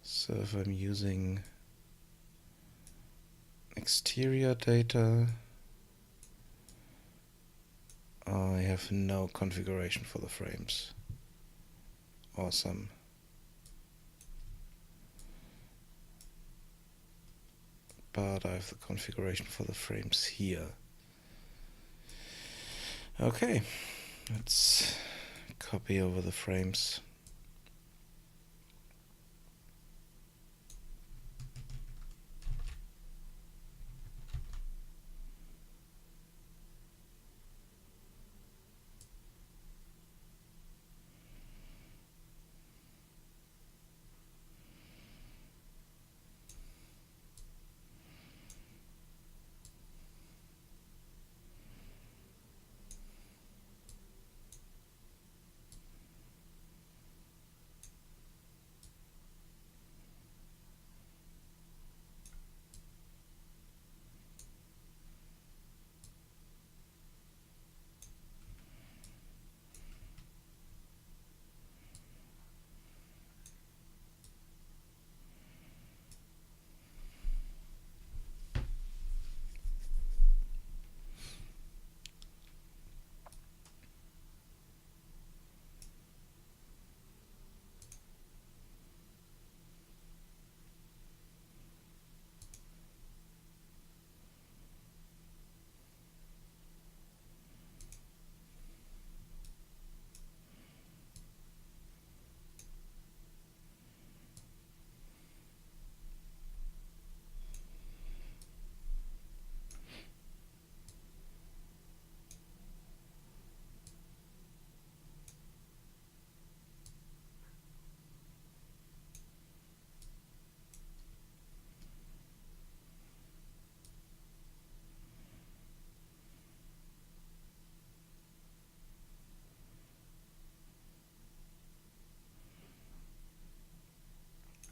A: So if I'm using exterior data, I have no configuration for the frames. Awesome. But I have the configuration for the frames here. Okay, let's copy over the frames.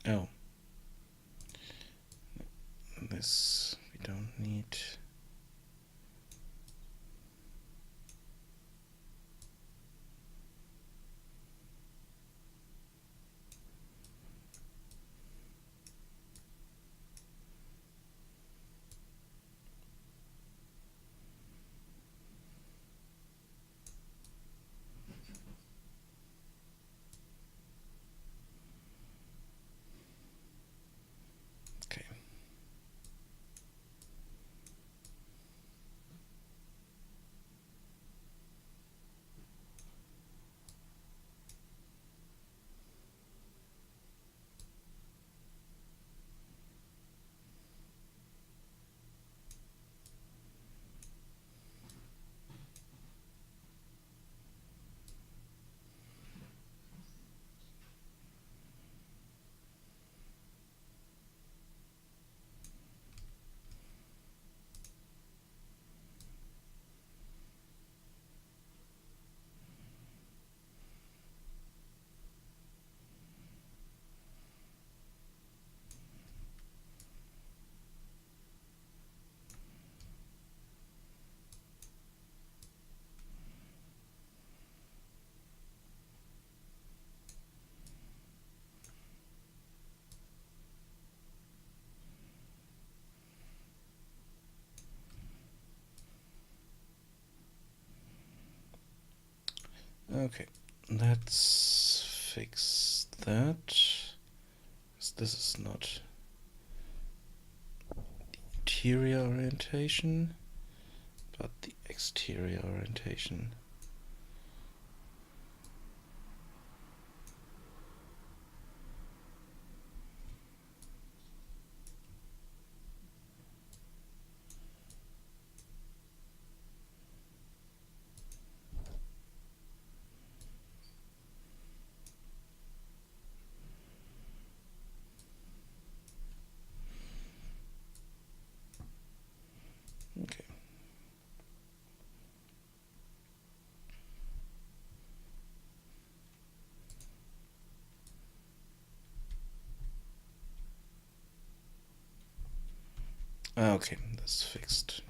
A: Oh, this we don't need. Okay. Okay, let's fix that. This is not the interior orientation, but the exterior orientation. Okay, that's fixed.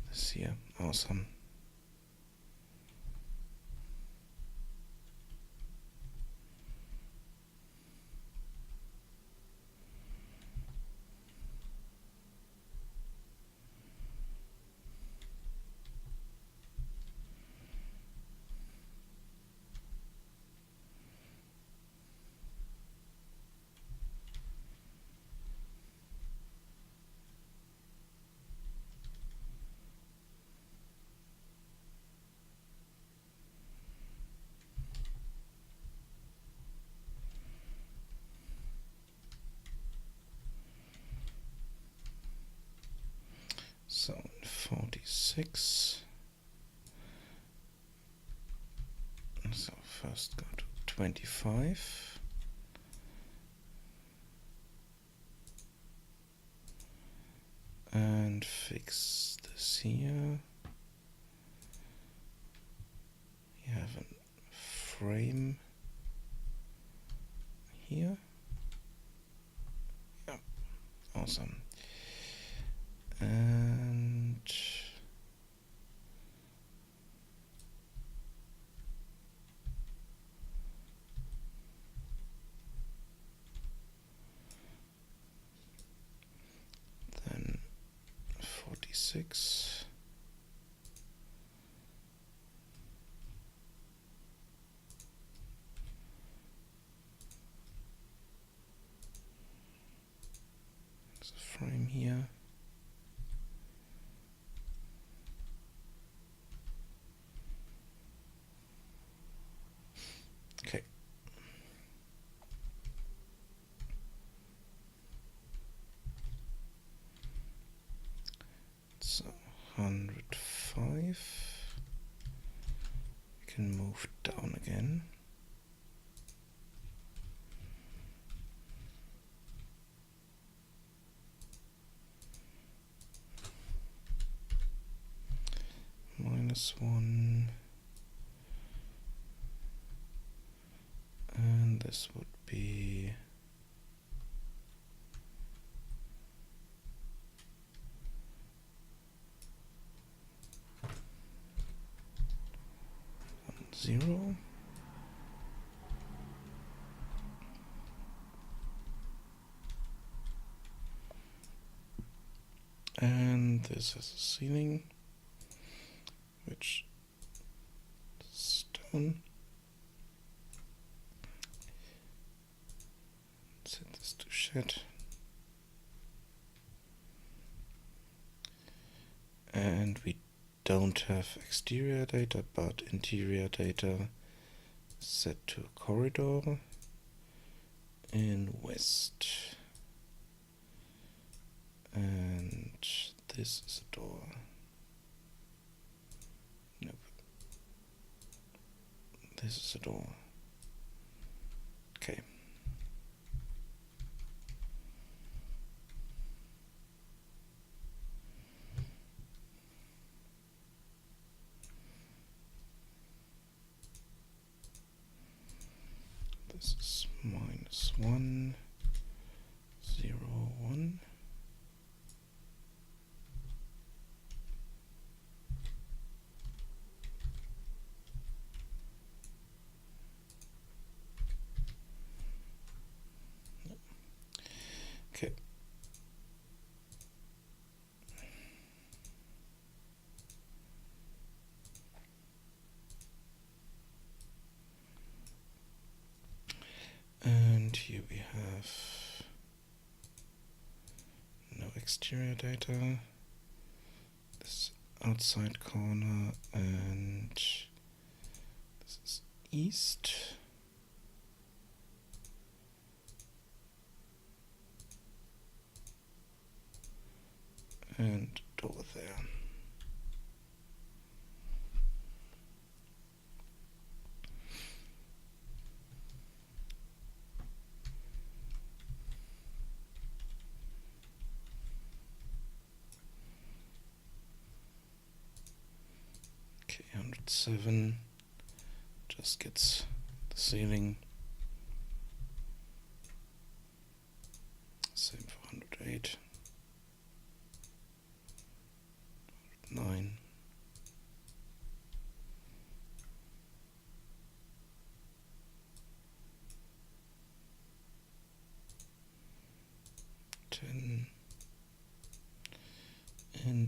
A: This here, awesome. So 46. So first go to 25. And fix this here. You have a frame here. Yeah, awesome. And then 46. There's a frame here. Okay. So 105. We can move down again. -1. And this would be zero. And this has a ceiling, which is stone. Set this to shed. And we don't have exterior data, but interior data set to corridor in west. And this is a door. Nope. This is a door. Okay. This is -1, 0, 1. Okay. And here we have no exterior data. This outside corner, and this is east. And door there. Okay, 107 just gets the ceiling. Same for 108.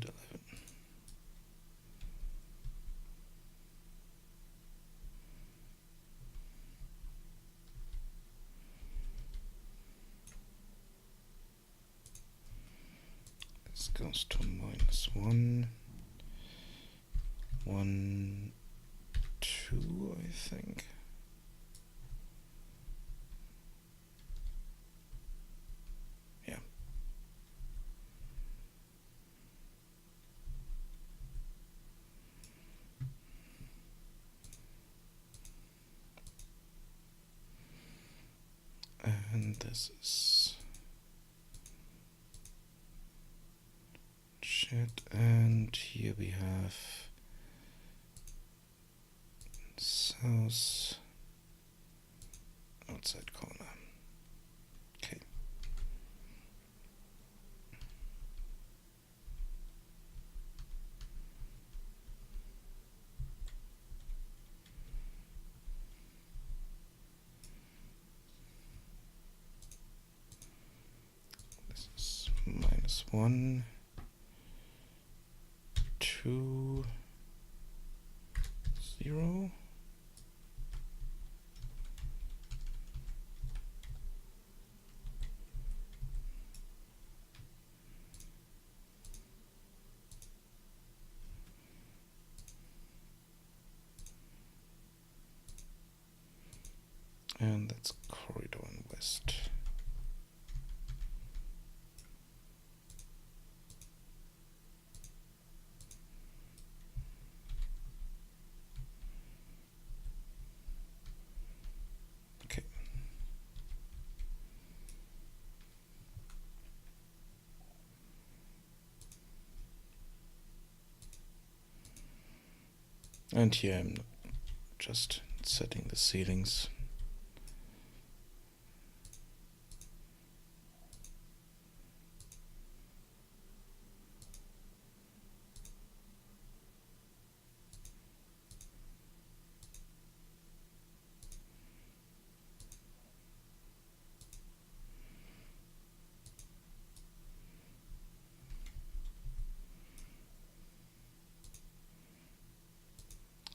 A: and 11. This goes to -1, 1, 2, I think. Yeah. And this is chat, and here we have south outside corner. Okay. This is -1, 2, 0. And that's corridor in west. Okay. And here I'm just setting the ceilings.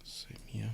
A: Same here.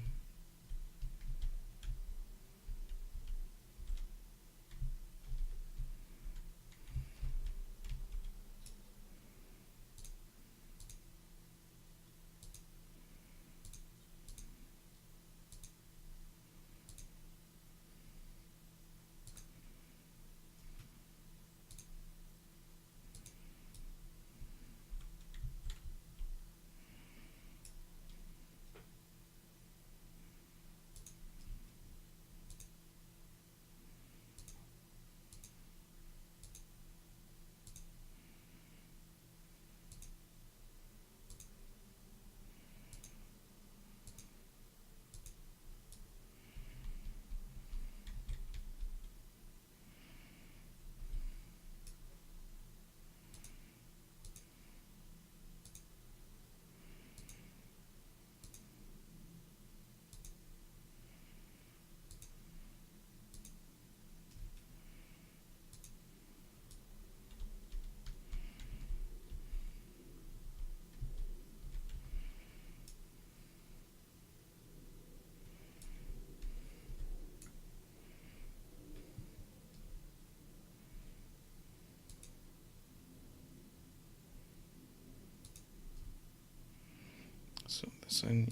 A: So this I need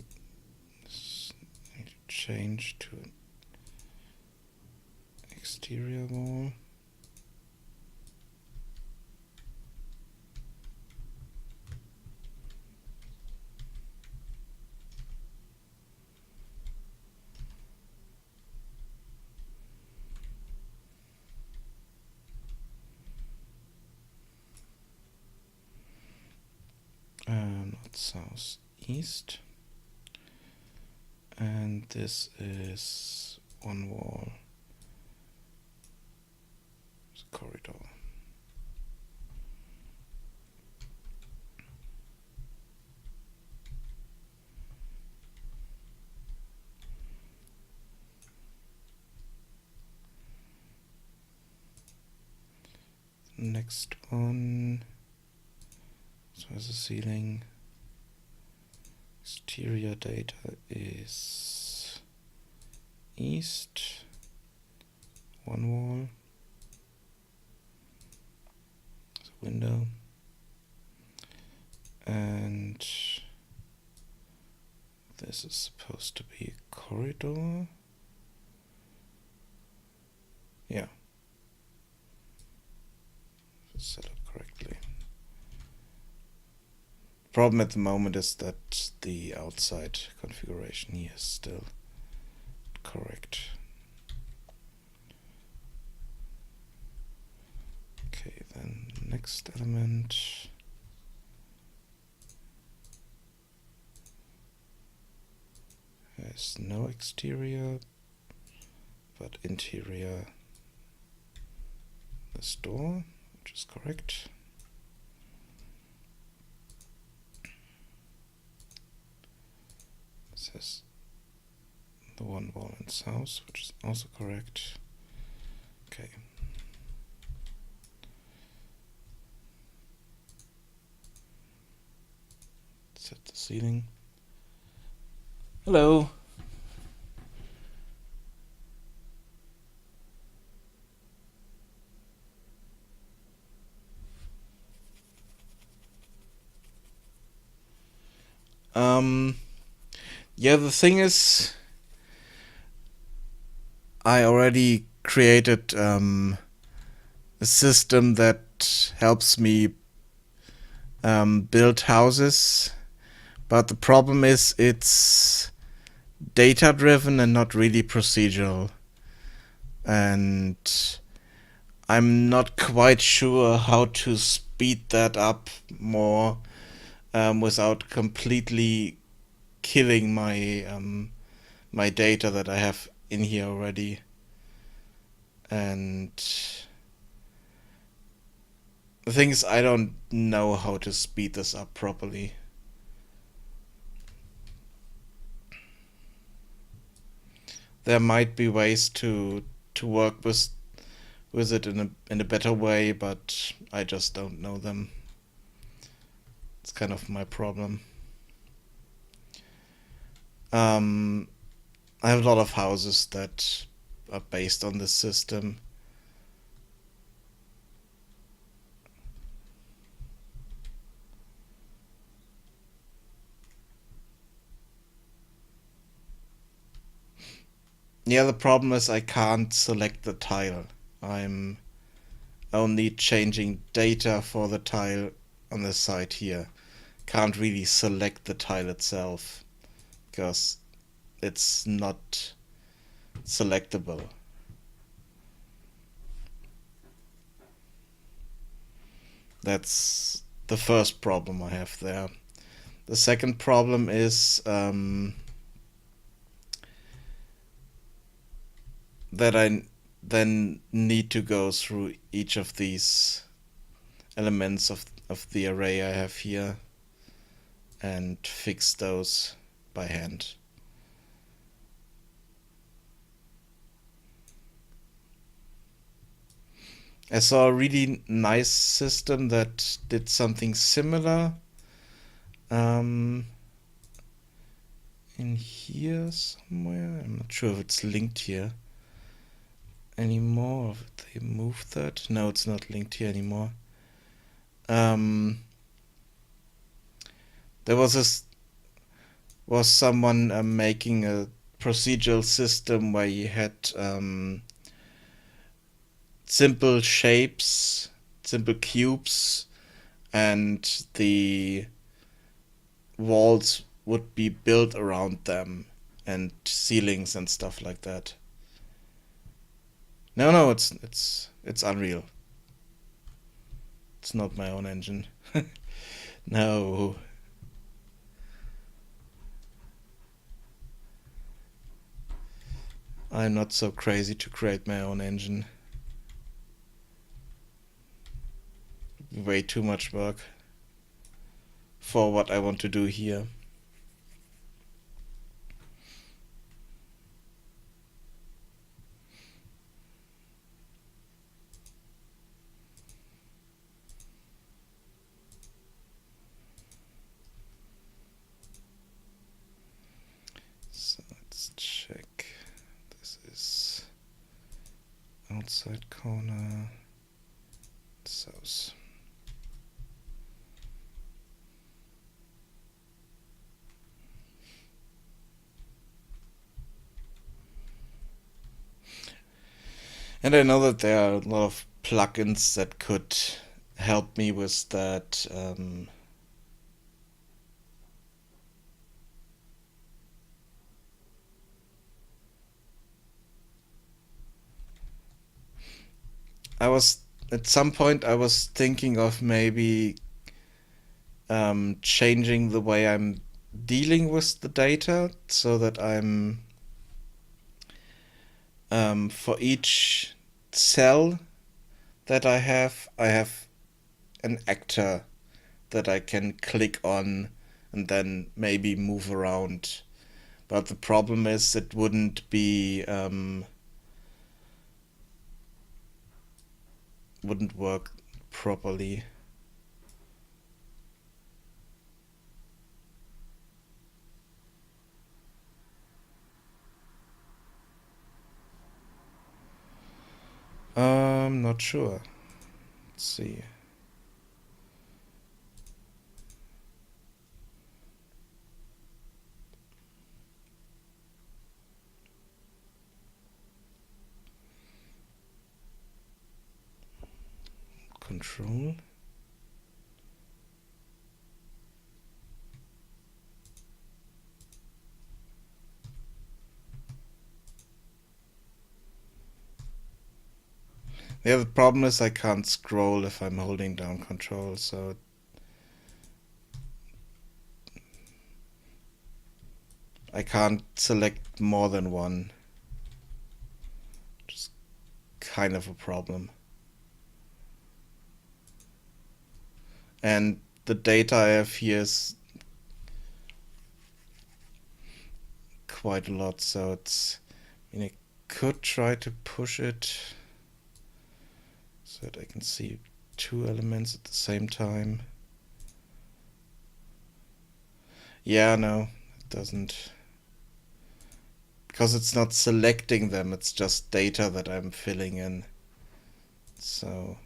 A: to change to an exterior wall. Not southeast. And this is one wall. It's a corridor. Next one So as a ceiling, exterior data is east, one wall, so window, and this is supposed to be a corridor. Yeah, set up correctly. Problem at the moment is that the outside configuration here is still correct. Okay, then next element. Has no exterior, but interior. This door, which is correct. This is the one wall in south, which is also correct. Okay. Set the ceiling. Hello. Yeah, the thing is, I already created a system that helps me build houses, but the problem is it's data driven and not really procedural, and I'm not quite sure how to speed that up more without completely killing my my data that I have in here already. And the thing is, I don't know how to speed this up properly. There might be ways to work with it in a better way, but I just don't know them. It's kind of my problem. I have a lot of houses that are based on this system. Yeah, the problem is I can't select the tile. I'm only changing data for the tile on the side here. Can't really select the tile itself because it's not selectable. That's the first problem I have there. The second problem is that I then need to go through each of these elements of the array I have here and fix those by hand. I saw a really nice system that did something similar in here somewhere. I'm not sure if it's linked here anymore. If they moved that? No, it's not linked here anymore. There was someone making a procedural system where you had simple shapes, simple cubes, and the walls would be built around them, and ceilings and stuff like that. No, it's Unreal. It's not my own engine. No. I'm not so crazy to create my own engine. Way too much work for what I want to do here. Outside corner, south. And I know that there are a lot of plugins that could help me with that. At some point I was thinking of maybe changing the way I'm dealing with the data so that I'm for each cell that I have an actor that I can click on and then maybe move around. But the problem is it wouldn't work properly. Not sure. Let's see. Control. Yeah, the problem is I can't scroll if I'm holding down control, so I can't select more than one. Which is kind of a problem. And the data I have here is quite a lot, so I could try to push it so that I can see two elements at the same time. Yeah, no, it doesn't. Because it's not selecting them, it's just data that I'm filling in. So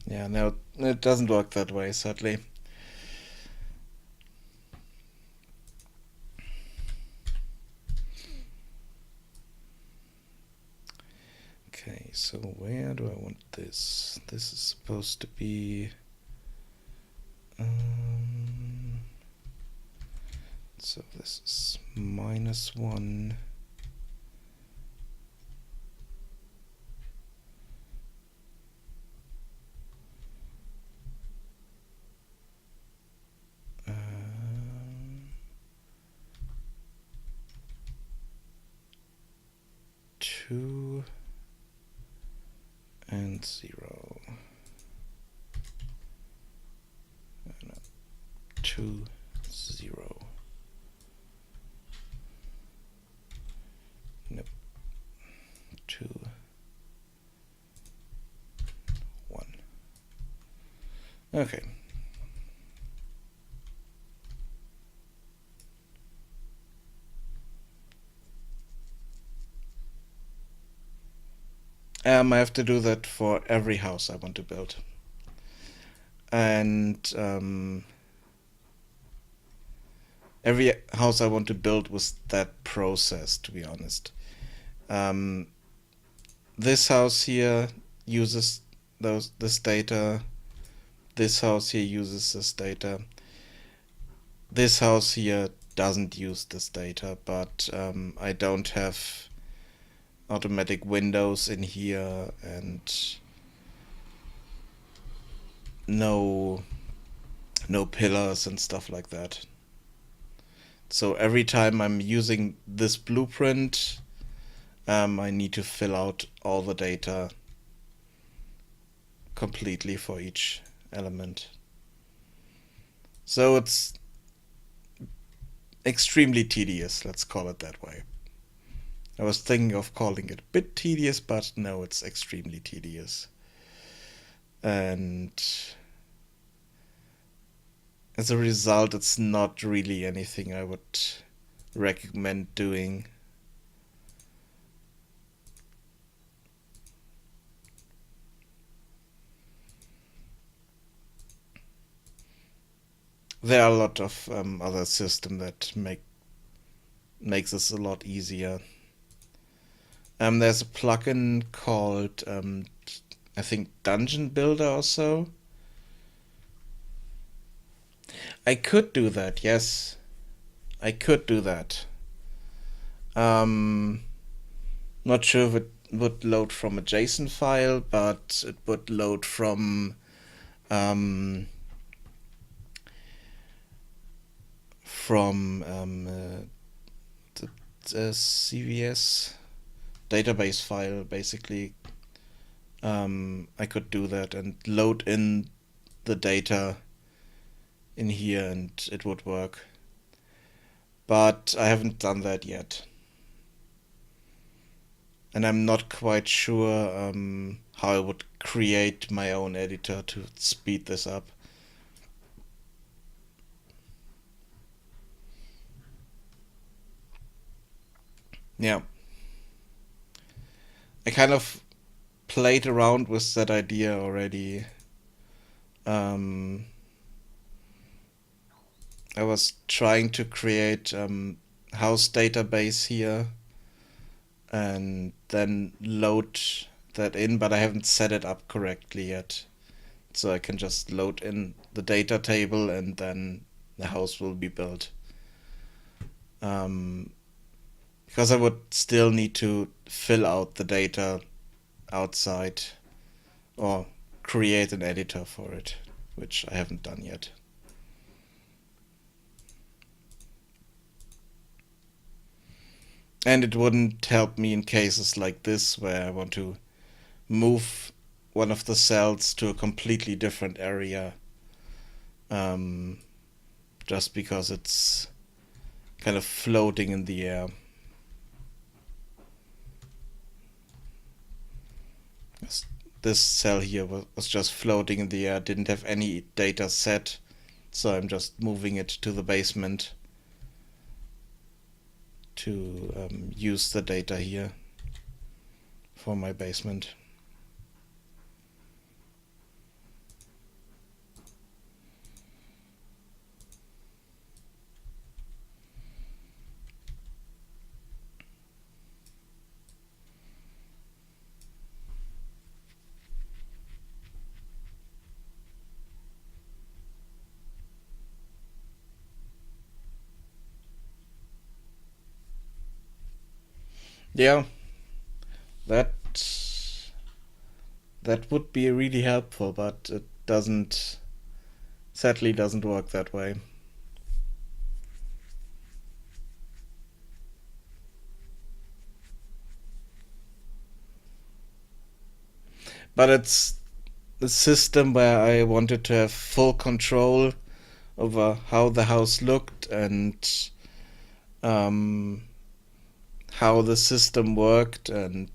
A: yeah, no, it doesn't work that way, sadly. Okay, so where do I want this? This is supposed to be so this is -1. Two and 0. No, 2, 0. Nope. 2, 1. Okay. I have to do that for every house I want to build. And every house I want to build was that process, to be honest. This house here uses this data. This house here uses this data. This house here doesn't use this data, but I don't have automatic windows in here and no pillars and stuff like that. So every time I'm using this blueprint, I need to fill out all the data completely for each element. So it's extremely tedious, let's call it that way. I was thinking of calling it a bit tedious, but no, it's extremely tedious. And as a result, it's not really anything I would recommend doing. There are a lot of other systems that makes this a lot easier. There's a plugin called I think Dungeon Builder or so. I could do that, yes. I could do that. Not sure if it would load from a JSON file, but it would load from um, the CVS database file, basically. I could do that and load in the data in here and it would work. But I haven't done that yet. And I'm not quite sure how I would create my own editor to speed this up. Yeah. I kind of played around with that idea already. I was trying to create house database here and then load that in, but I haven't set it up correctly yet. So I can just load in the data table and then the house will be built. Because I would still need to fill out the data outside or create an editor for it, which I haven't done yet. And it wouldn't help me in cases like this where I want to move one of the cells to a completely different area, just because it's kind of floating in the air. This cell here was just floating in the air, didn't have any data set, so I'm just moving it to the basement to use the data here for my basement. Yeah, that that would be really helpful, but it sadly doesn't work that way. But it's the system where I wanted to have full control over how the house looked and um, how the system worked, and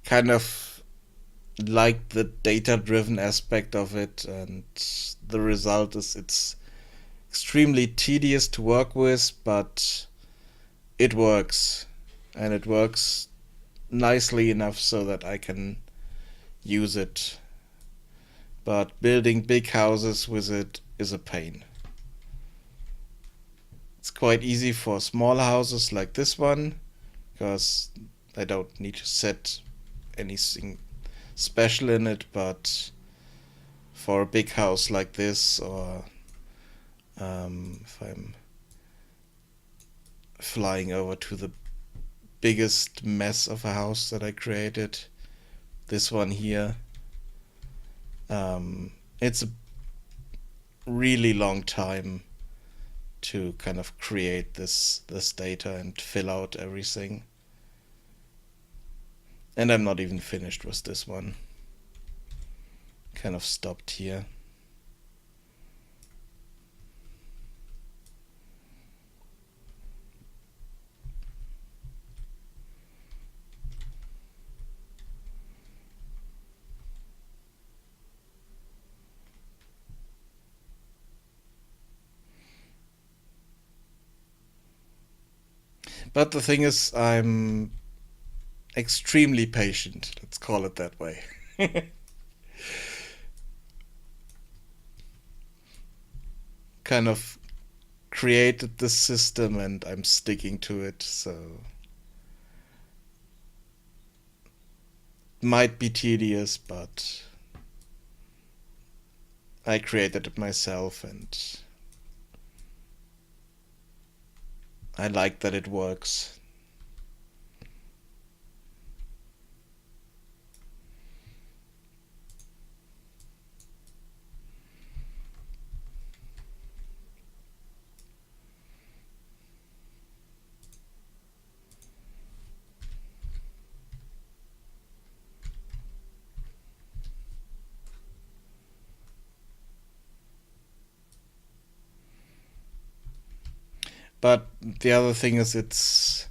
A: kind of like the data-driven aspect of it. And the result is it's extremely tedious to work with, but it works, and it works nicely enough so that I can use it. But building big houses with it is a pain. It's quite easy for small houses like this one, because I don't need to set anything special in it, but for a big house like this, or if I'm flying over to the biggest mess of a house that I created, this one here, it's a really long time to kind of create this data and fill out everything. And I'm not even finished with this one. Kind of stopped here. But the thing is, I'm extremely patient. Let's call it that way. Kind of created this system and I'm sticking to it, so might be tedious, but I created it myself and I like that it works. But the other thing is it's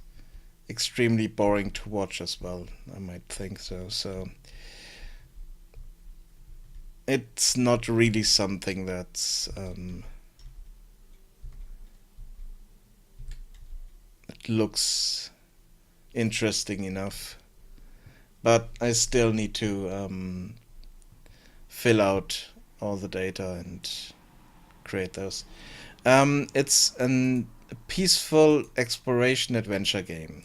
A: extremely boring to watch as well. I might think so. So it's not really something that looks interesting enough. But I still need to fill out all the data and create those. It's a peaceful exploration adventure game.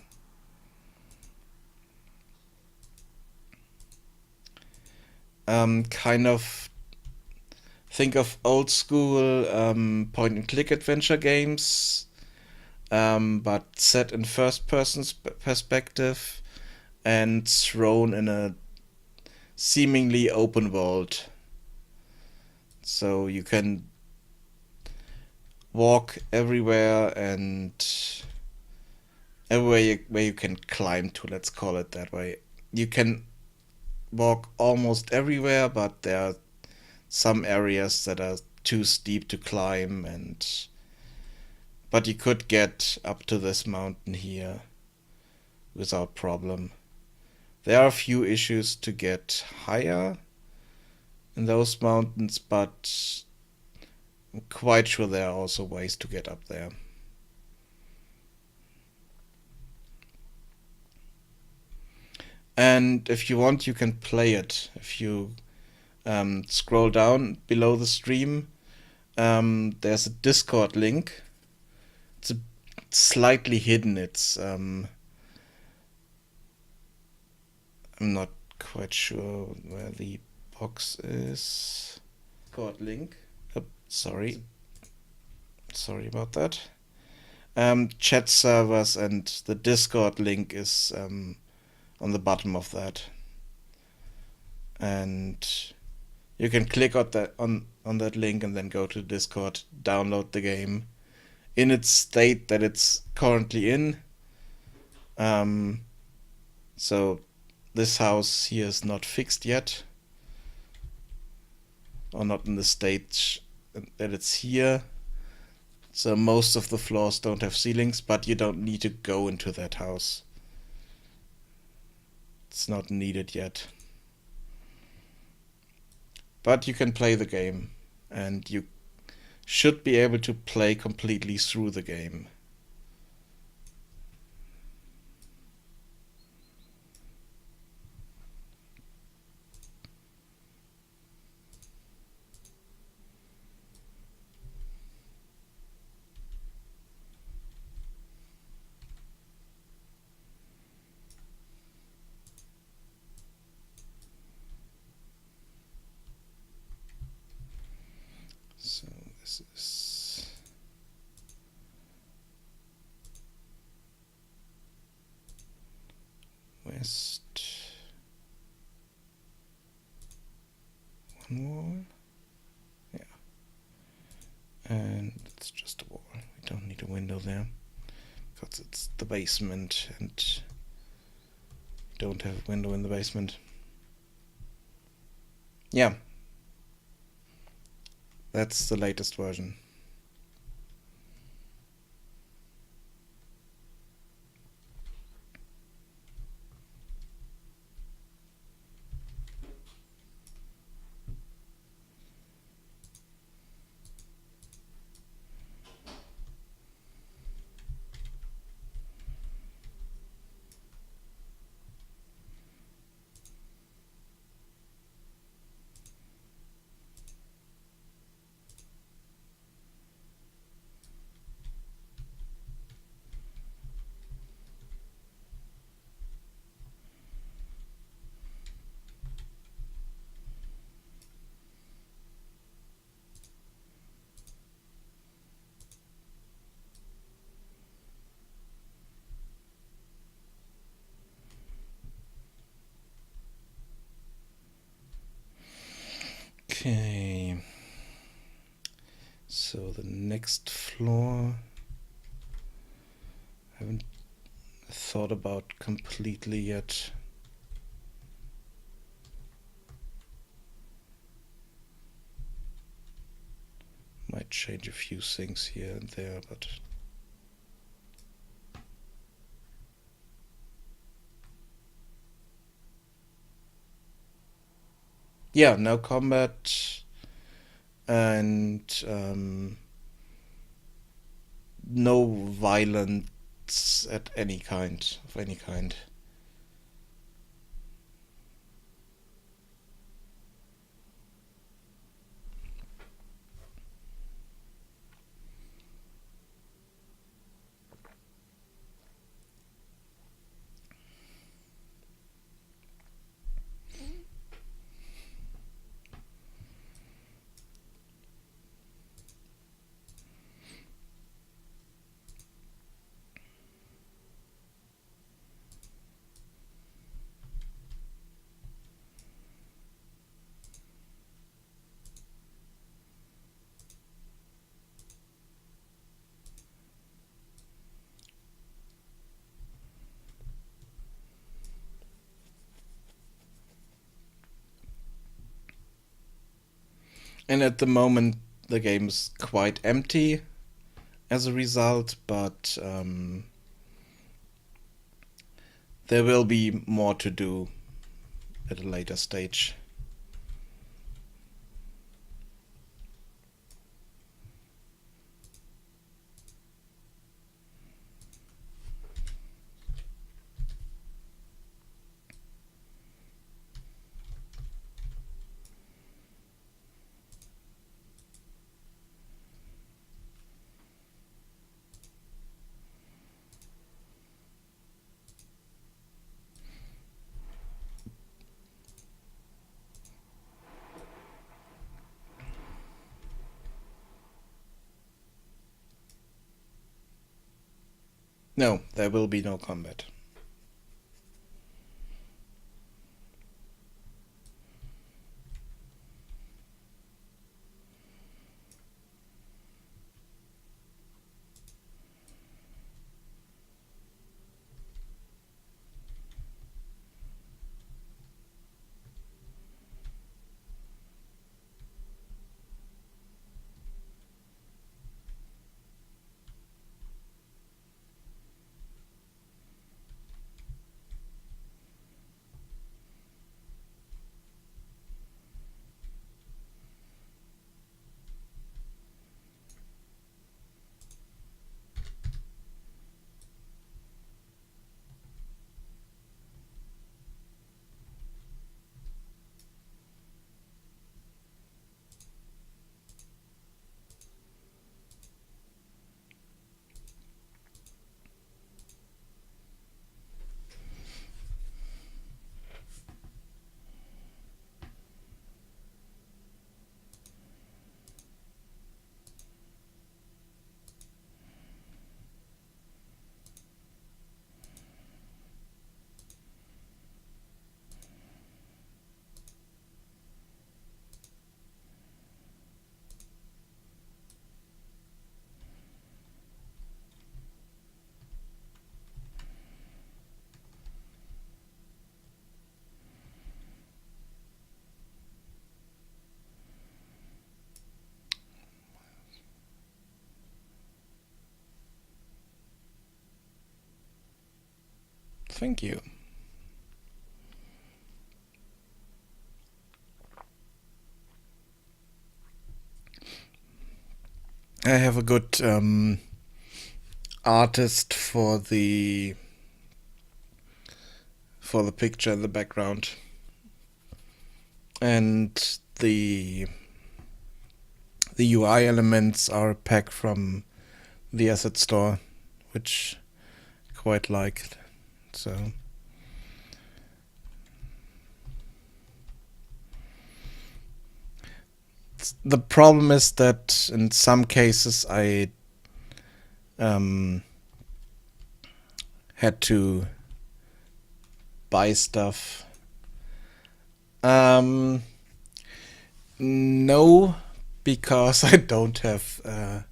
A: Kind of think of old school point and click adventure games, but set in first person perspective and thrown in a seemingly open world. So you can walk everywhere and everywhere where you can climb to, let's call it that way. You can walk almost everywhere, but there are some areas that are too steep to climb, and but you could get up to this mountain here without problem. There are a few issues to get higher in those mountains, but I'm quite sure there are also ways to get up there. And if you want, you can play it. If you scroll down below the stream, there's a Discord link. It's slightly hidden. I'm not quite sure where the box is. Discord link. Oh, sorry about that. Chat servers and the Discord link is on the bottom of that, and you can click on that link and then go to Discord, download the game in its state that it's currently in. So this house here is not fixed yet, or not in the state that it's here. So most of the floors don't have ceilings, but you don't need to go into that house. It's not needed yet. But you can play the game, and you should be able to play completely through the game. So this is west one wall. Yeah. And it's just a wall. We don't need a window there because it's the basement and don't have a window in the basement. Yeah. That's the latest version. Okay. So the next floor I haven't thought about completely yet. Might change a few things here and there, but yeah, no combat and no violence at any kind of any kind. And at the moment, the game's quite empty as a result, but there will be more to do at a later stage. No, there will be no combat. Thank you. I have a good artist for the picture in the background, and the UI elements are a pack from the asset store, which I quite liked. So the problem is that in some cases I had to buy stuff. No, because I don't have the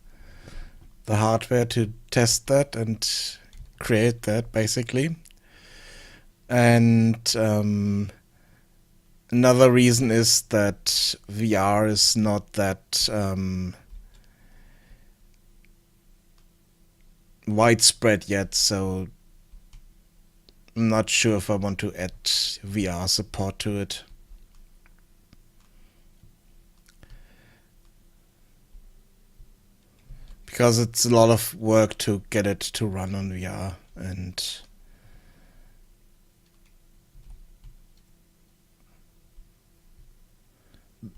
A: hardware to test that and create that, basically. And another reason is that VR is not that widespread yet, so I'm not sure if I want to add VR support to it. Because it's a lot of work to get it to run on VR, and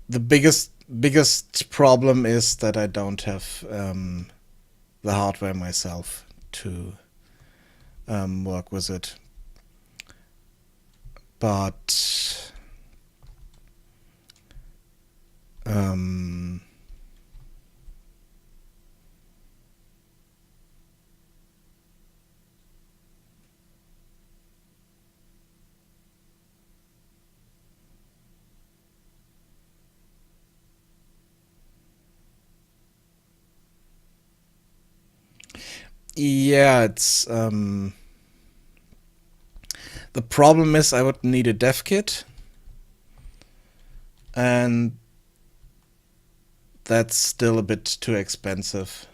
A: the biggest problem is that I don't have the hardware myself to work with it. But yeah, it's the problem is I would need a dev kit, and that's still a bit too expensive.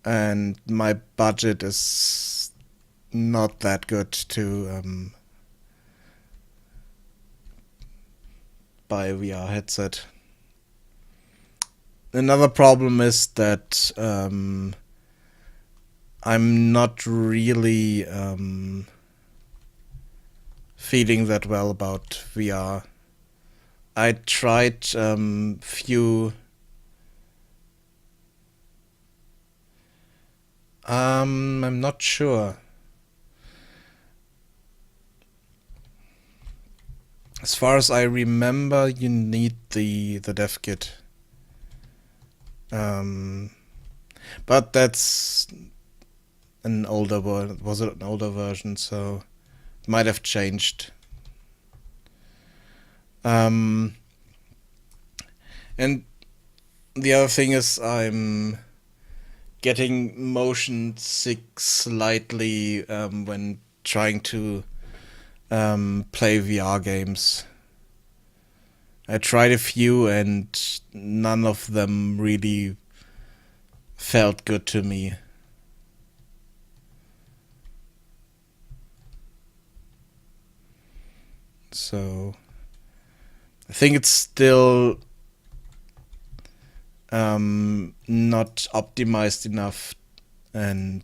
A: And my budget is not that good to buy a VR headset. Another problem is that I'm not really feeling that well about VR. I tried few. I'm not sure. As far as I remember, you need the dev kit. But that's an older version, so it might have changed. And the other thing is I'm getting motion sick slightly when trying to play VR games. I tried a few and none of them really felt good to me. So I think it's still not optimized enough and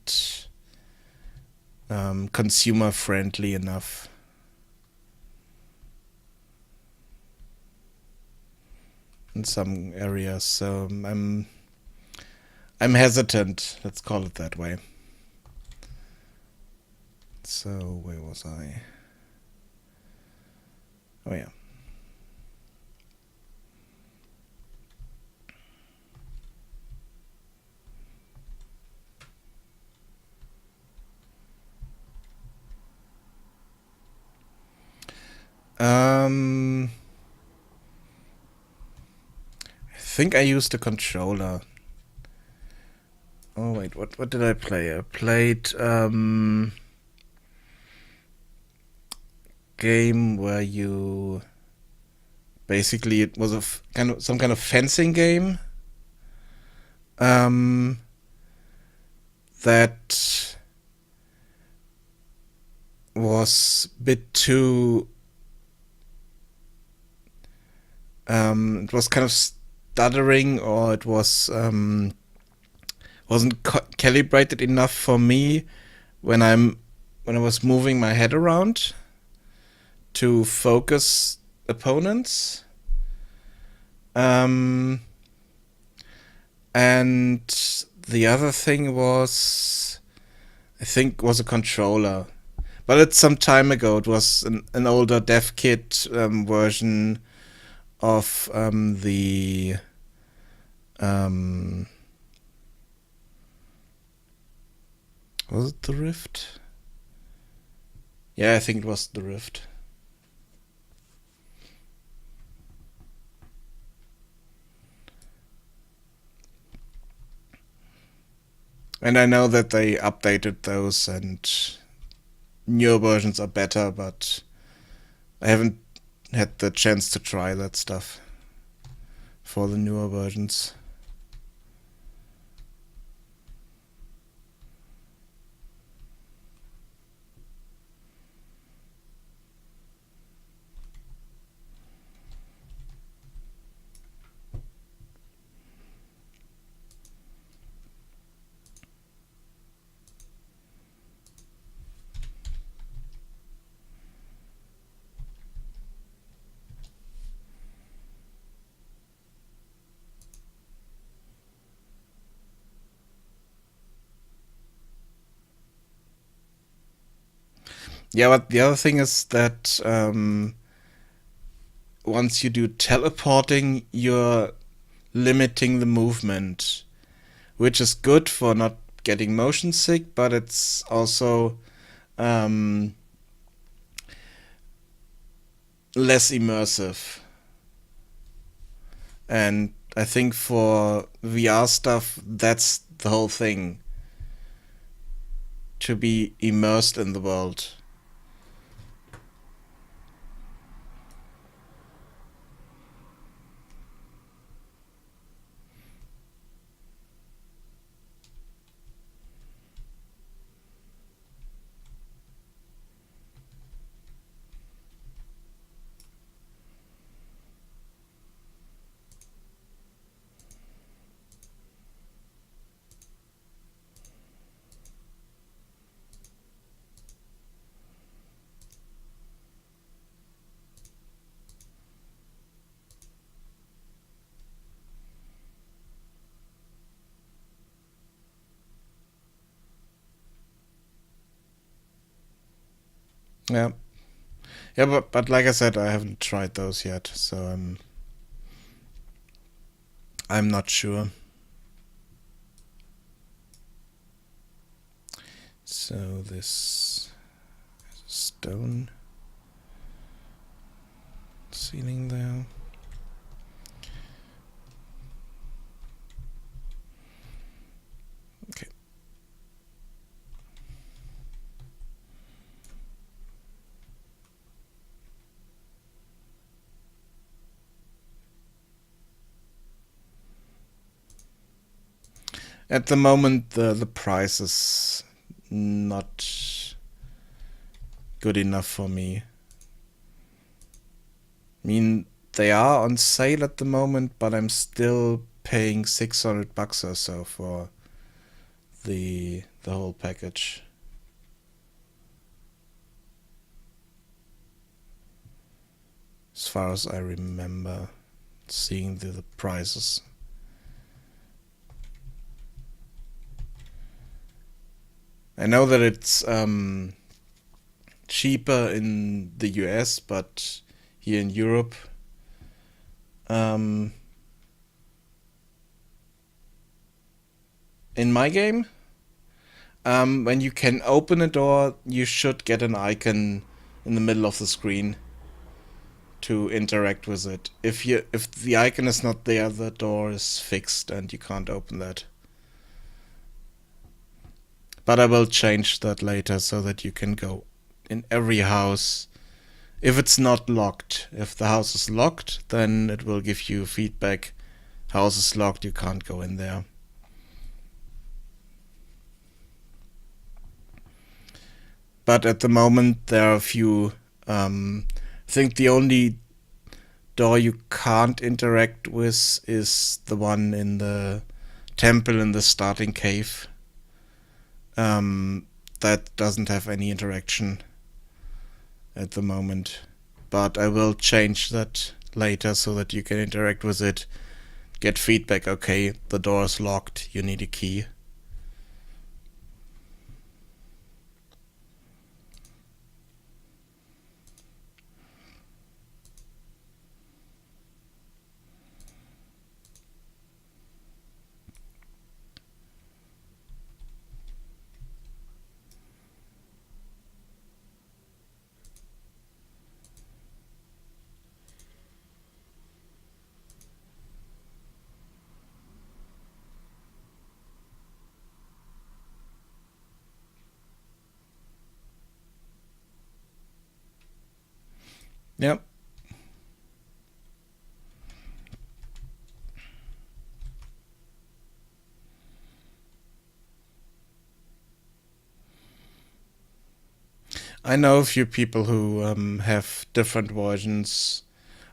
A: consumer friendly enough. In some areas, so I'm hesitant. Let's call it that way. So where was I? Oh yeah. I think I used a controller. Oh wait, what did I play? I played game where you basically it was some kind of fencing game. That was a bit too. It was kind of stuttering, or it was wasn't calibrated enough for me when I was moving my head around to focus opponents. And the other thing was, I think, was a controller. But it's some time ago. It was an older dev kit version of the was it the Rift? Yeah, I think it was the Rift. And I know that they updated those and newer versions are better, but I haven't had the chance to try that stuff for the newer versions. Yeah, but the other thing is that once you do teleporting, you're limiting the movement, which is good for not getting motion sick, but it's also less immersive. And I think for VR stuff, that's the whole thing. To be immersed in the world. Yeah. Yeah, but like I said, I haven't tried those yet, so I'm not sure. So this stone ceiling there. Okay. At the moment, the price is not good enough for me. I mean, they are on sale at the moment, but I'm still paying $600 or so for the whole package. As far as I remember seeing the prices. I know that it's cheaper in the US, but here in Europe, in my game, when you can open a door, you should get an icon in the middle of the screen to interact with it. If the icon is not there, the door is fixed and you can't open that. But I will change that later so that you can go in every house if it's not locked. If the house is locked, then it will give you feedback. House is locked, you can't go in there. But at the moment, there are a few. I think the only door you can't interact with is the one in the temple in the starting cave. That doesn't have any interaction at the moment. But I will change that later so that you can interact with it, get feedback. Okay, the door is locked, you need a key. Yep. I know a few people who have different versions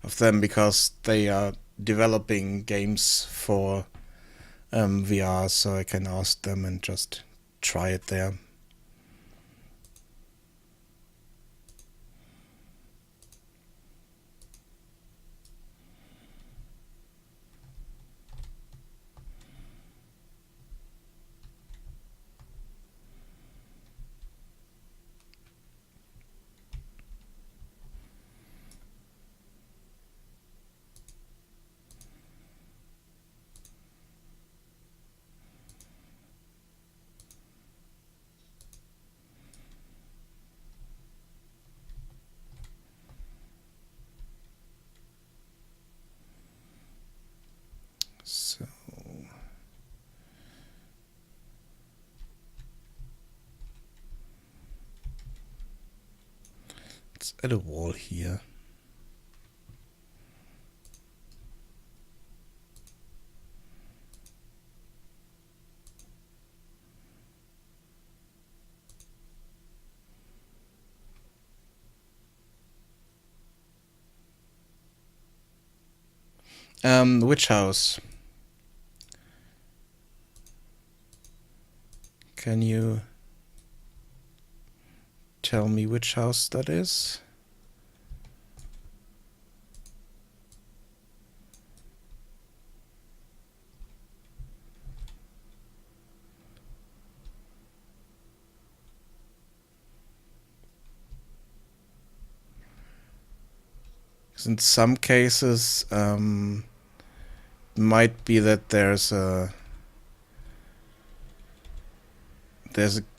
A: of them because they are developing games for VR, so I can ask them and just try it there. So let's add a wall here. Which house? Can you tell me which house that is? In some cases, might be that there's a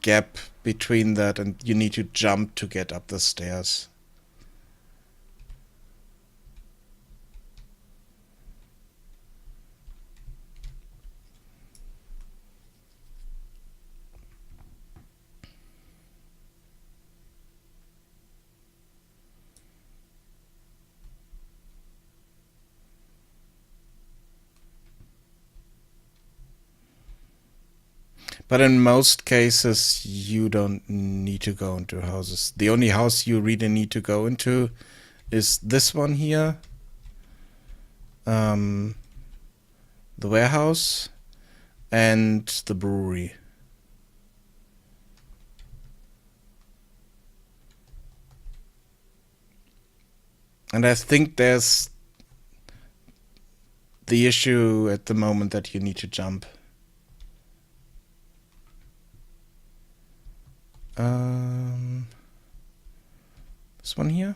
A: gap between that and you need to jump to get up the stairs. But in most cases, you don't need to go into houses. The only house you really need to go into is this one here. The warehouse and the brewery. And I think there's the issue at the moment that you need to jump. This one here?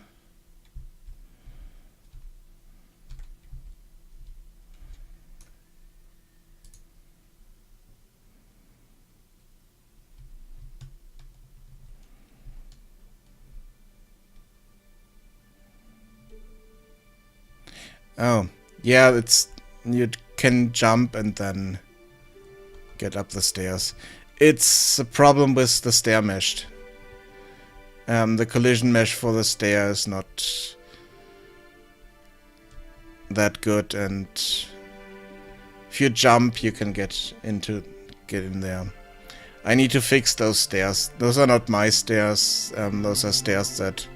A: Oh, yeah, you can jump and then get up the stairs. It's a problem with the stair mesh. The collision mesh for the stair is not that good, and if you jump, you can get in there. I need to fix those stairs. Those are not my stairs. Those are stairs that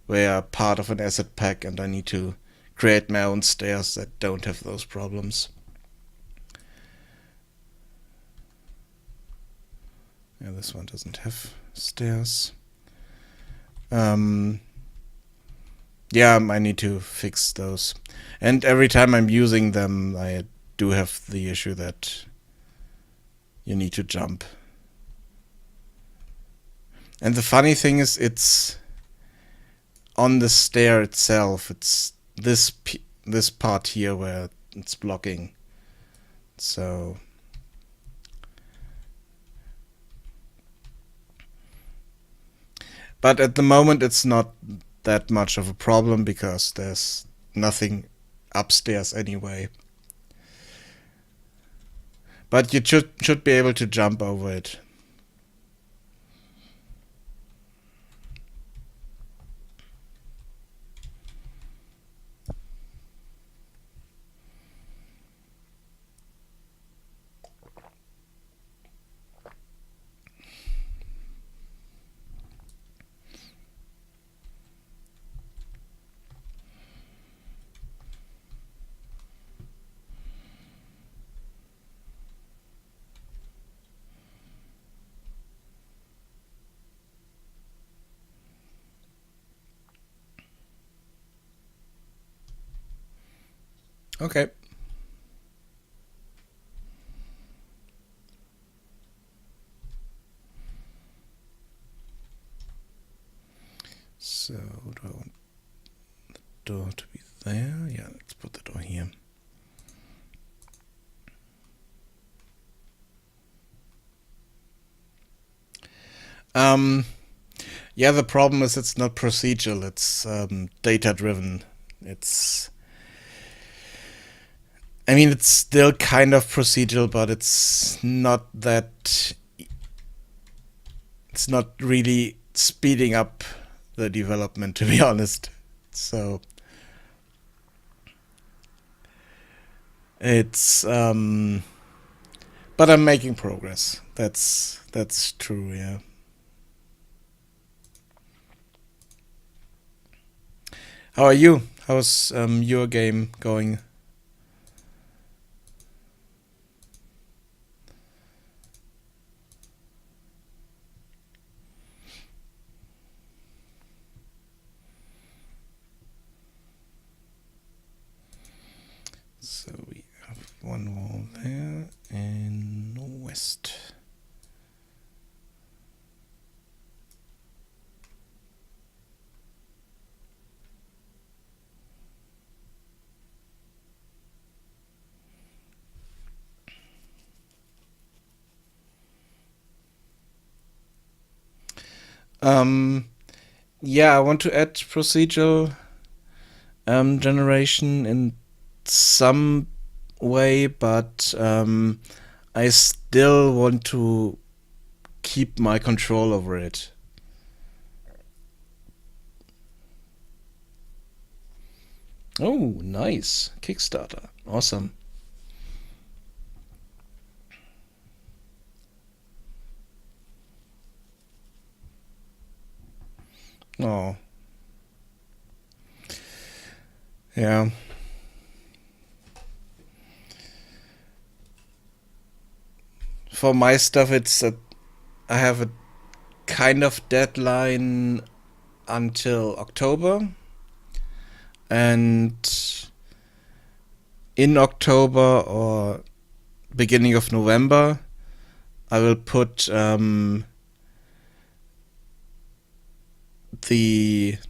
A: were part of an asset pack, and I need to create my own stairs that don't have those problems. Yeah, this one doesn't have stairs. Yeah, I need to fix those. And every time I'm using them, I do have the issue that you need to jump. And the funny thing is, it's on the stair itself. It's this part here where it's blocking. So but at the moment it's not that much of a problem because there's nothing upstairs anyway. But you should be able to jump over it. Okay. So do I want the door to be there? Yeah, let's put the door here. Yeah, the problem is it's not procedural, it's data driven. I mean, it's still kind of procedural, but it's not really speeding up the development, to be honest. So it's but I'm making progress. That's true, yeah. How are you? How's your game going? So we have one wall there and west. Yeah, I want to add procedural generation in some way, but I still want to keep my control over it. Oh, nice. Kickstarter. Awesome. Oh. Yeah. For my stuff, I have a kind of deadline until October, and in October or beginning of November, I will put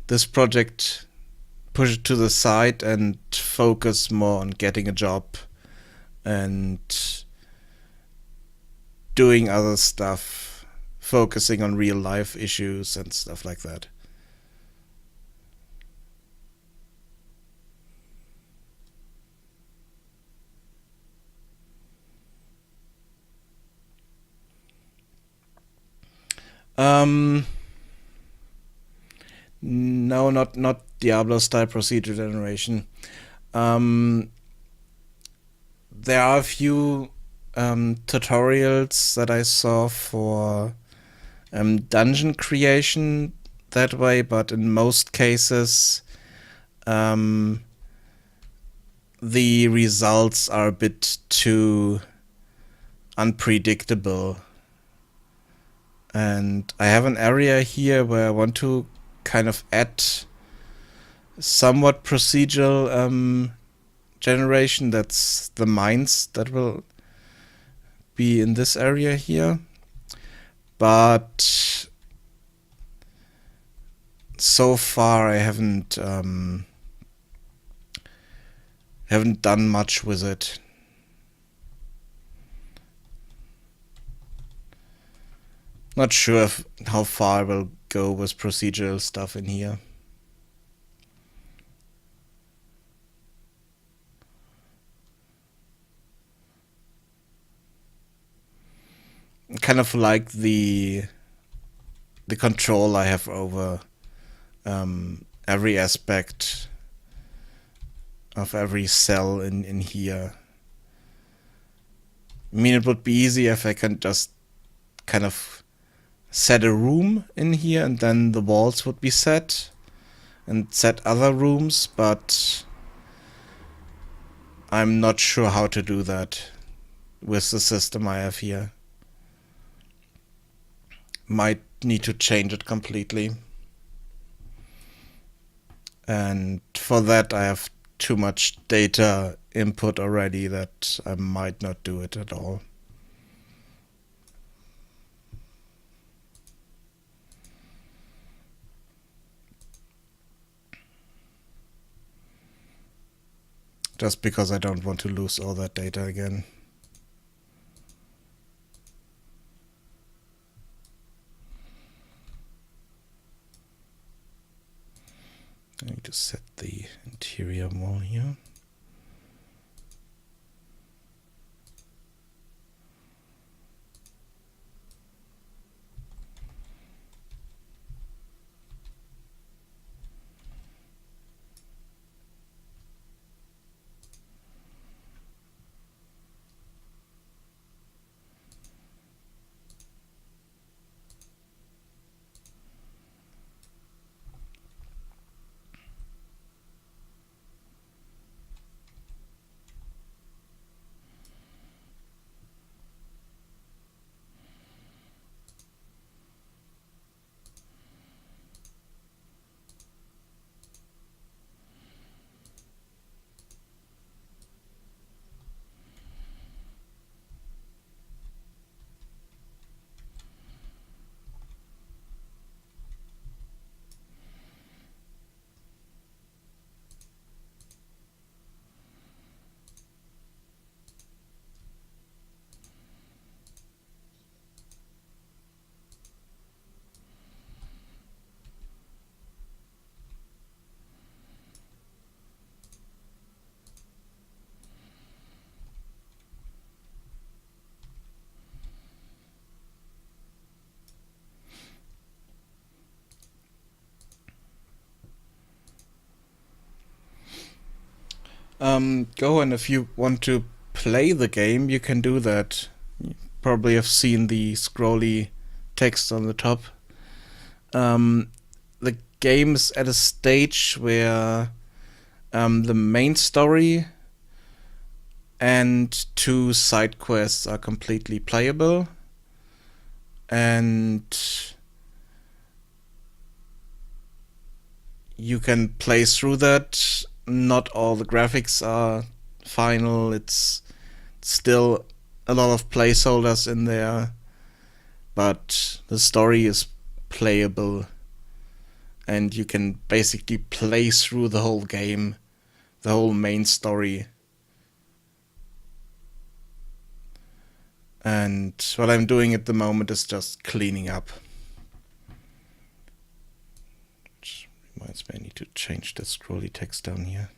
A: this project, push it to the side and focus more on getting a job and doing other stuff, focusing on real life issues and stuff like that. No, not Diablo style procedure generation. Um, there are a few tutorials that I saw for dungeon creation that way, but in most cases, the results are a bit too unpredictable. And I have an area here where I want to kind of add somewhat procedural generation. That's the mines that will be in this area here. But so far I haven't done much with it. Not sure how far I will go with procedural stuff in here. Kind of like the control I have over every aspect of every cell in here. I mean, it would be easy if I can just kind of set a room in here and then the walls would be set and set other rooms, but I'm not sure how to do that with the system I have here. Might need to change it completely. And for that I have too much data input already that I might not do it at all. Just because I don't want to lose all that data again. I need to set the interior wall here. Go, and if you want to play the game, you can do that. You probably have seen the scrolly text on the top. The game's at a stage where the main story and 2 side quests are completely playable, and you can play through that. Not all the graphics are final. It's still a lot of placeholders in there, but the story is playable, and you can basically play through the whole game, the whole main story. And what I'm doing at the moment is just cleaning up. Which reminds me, I need to change the scrolly text down here.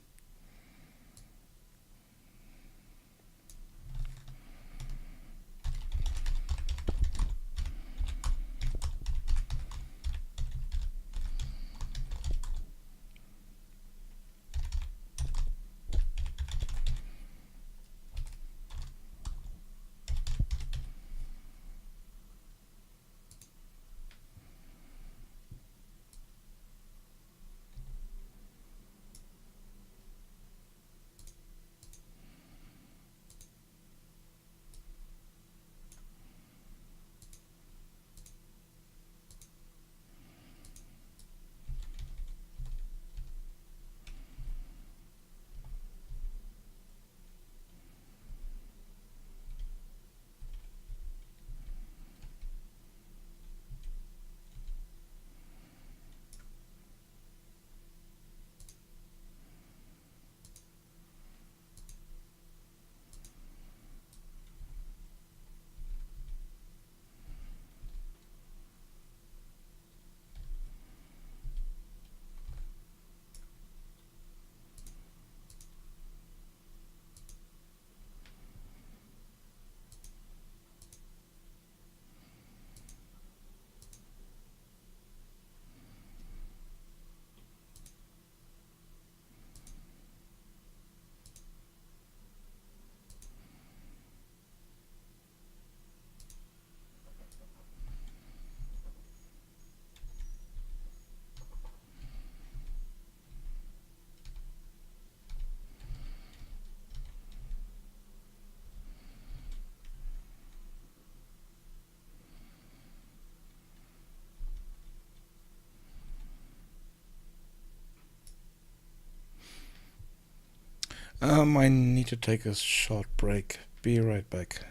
A: I need to take a short break. Be right back.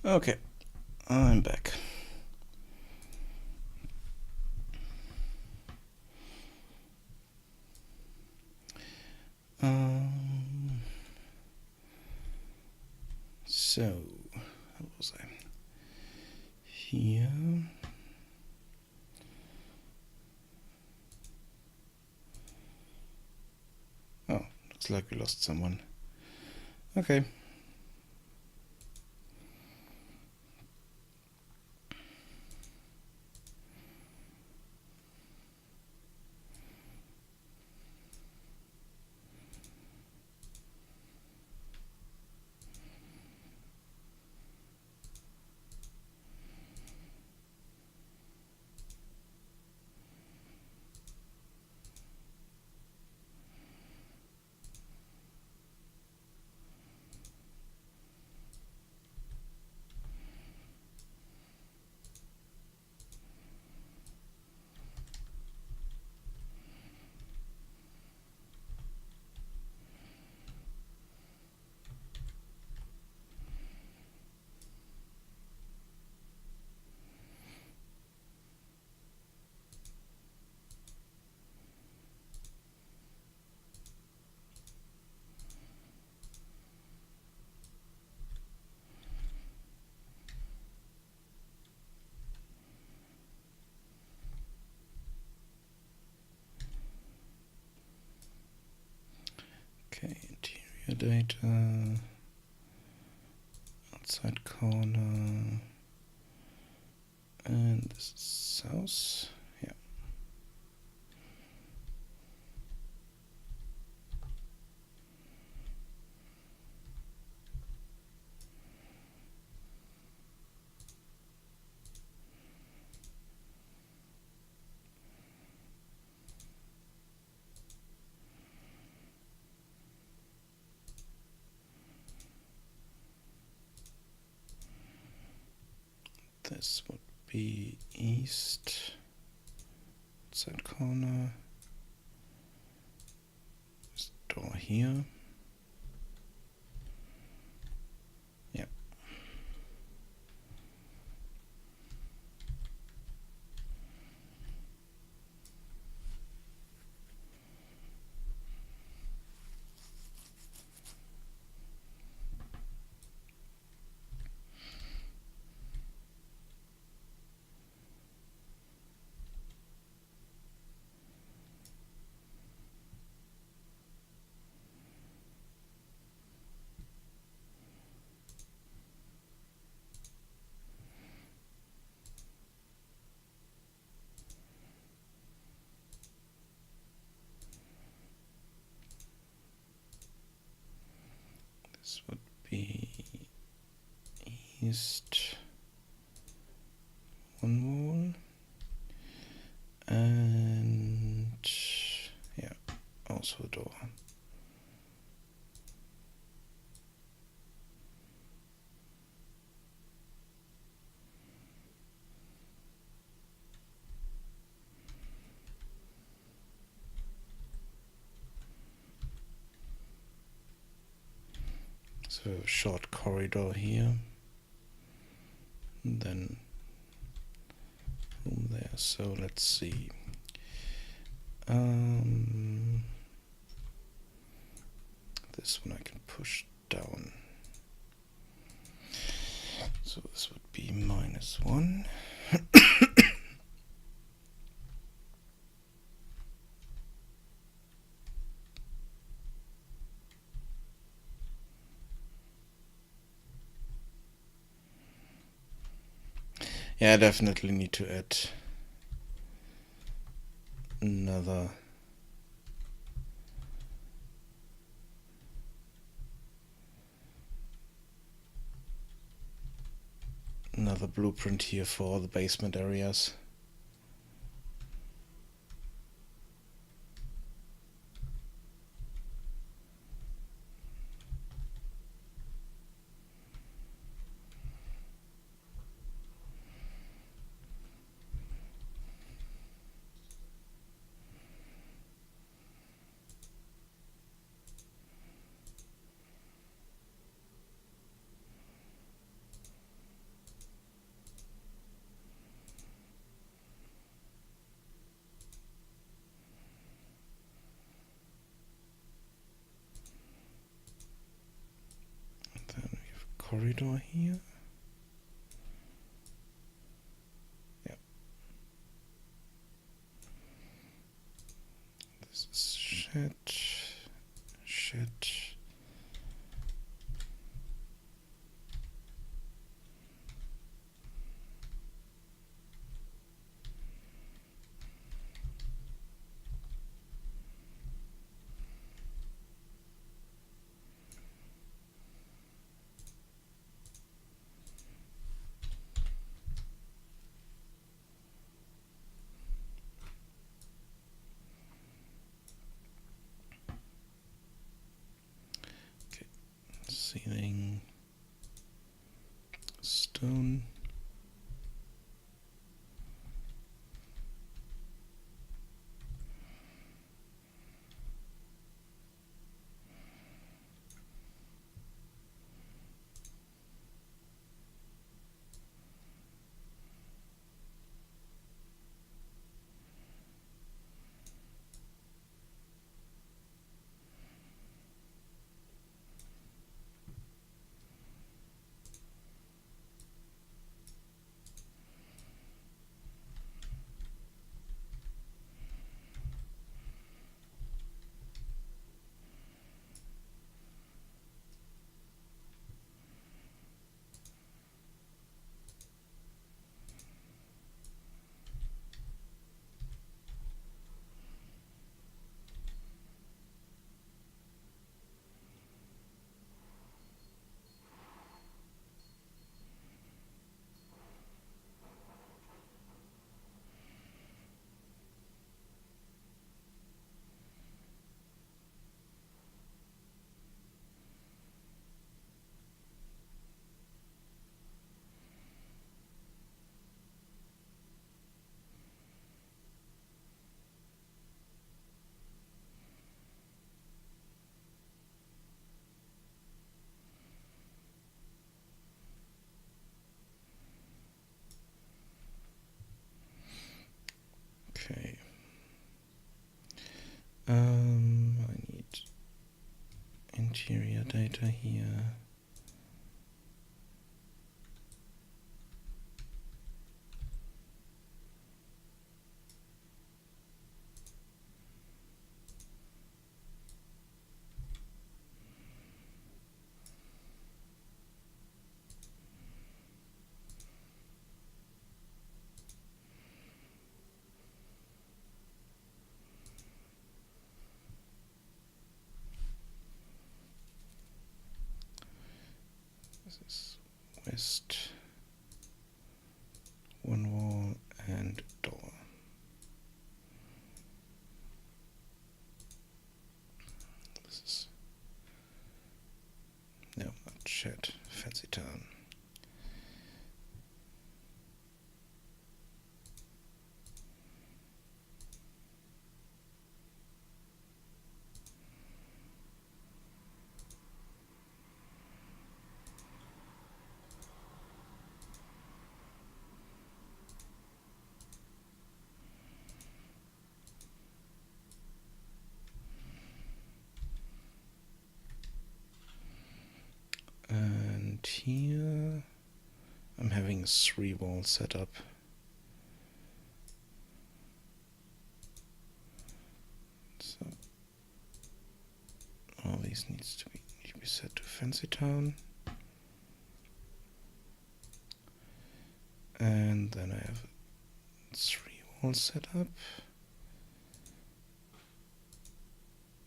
A: Okay, I'm back. So, how was I? Here. Oh, looks like we lost someone. Okay. Okay, interior data, outside corner, and this is south. Yeah. This would be east, side corner, this door here. Yeah. This would be east one wall, and yeah, also a door. So a short corridor here, and then room there. So let's see. This one I can push down. So this would be -1. Yeah, I definitely need to add another blueprint here for the basement areas. Then we have a corridor here. Yeah. This is shed. Ceiling, stone. Okay. I need interior data here. This is west, one wall and door. This is no, not shed, fancy town. And here I'm having a 3-wall setup. So all these need to be set to fancy town. And then I have a 3-wall setup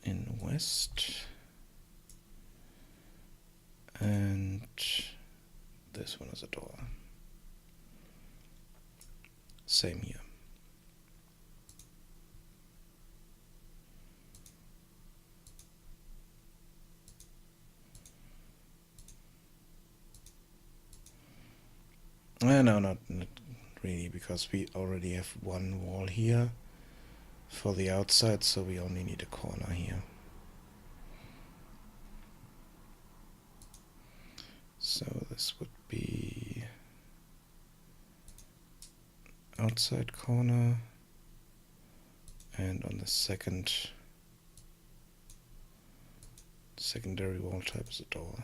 A: in west. And this one is a door. Same here. No, not really, because we already have one wall here for the outside, so we only need a corner here. So this would be outside corner, and on the secondary wall type is a door.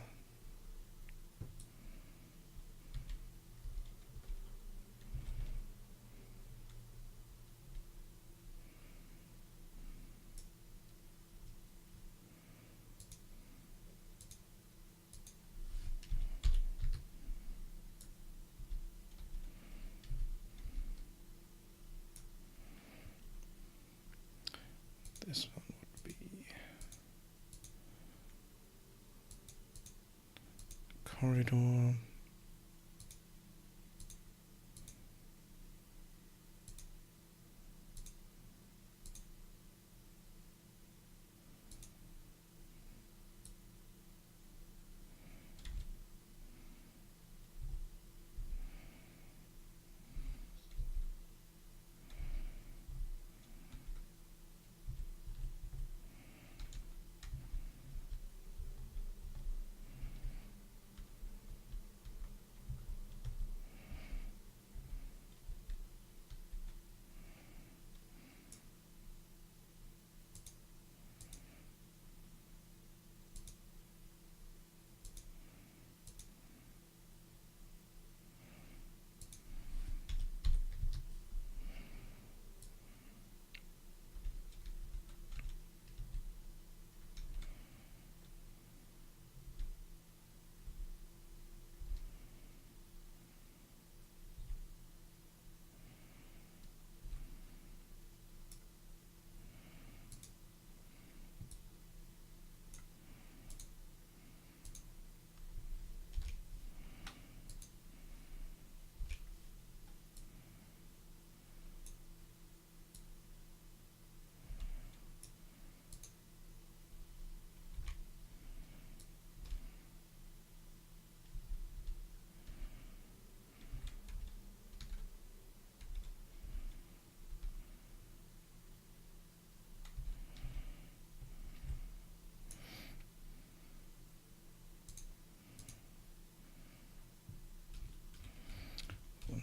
A: This one would be corridor.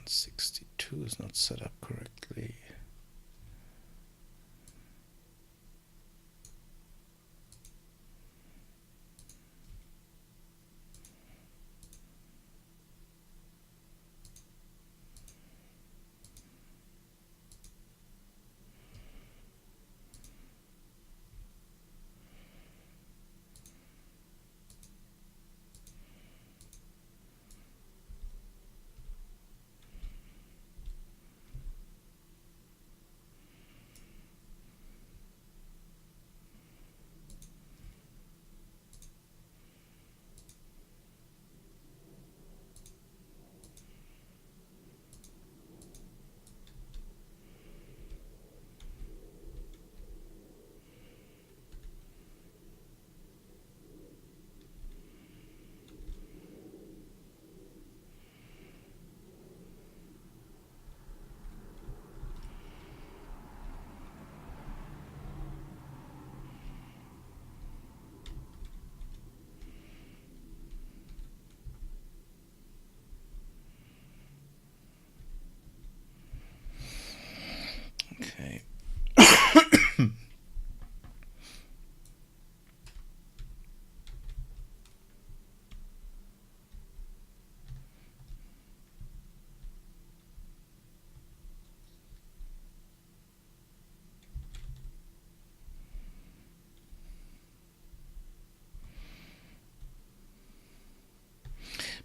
A: .62 is not set up correctly.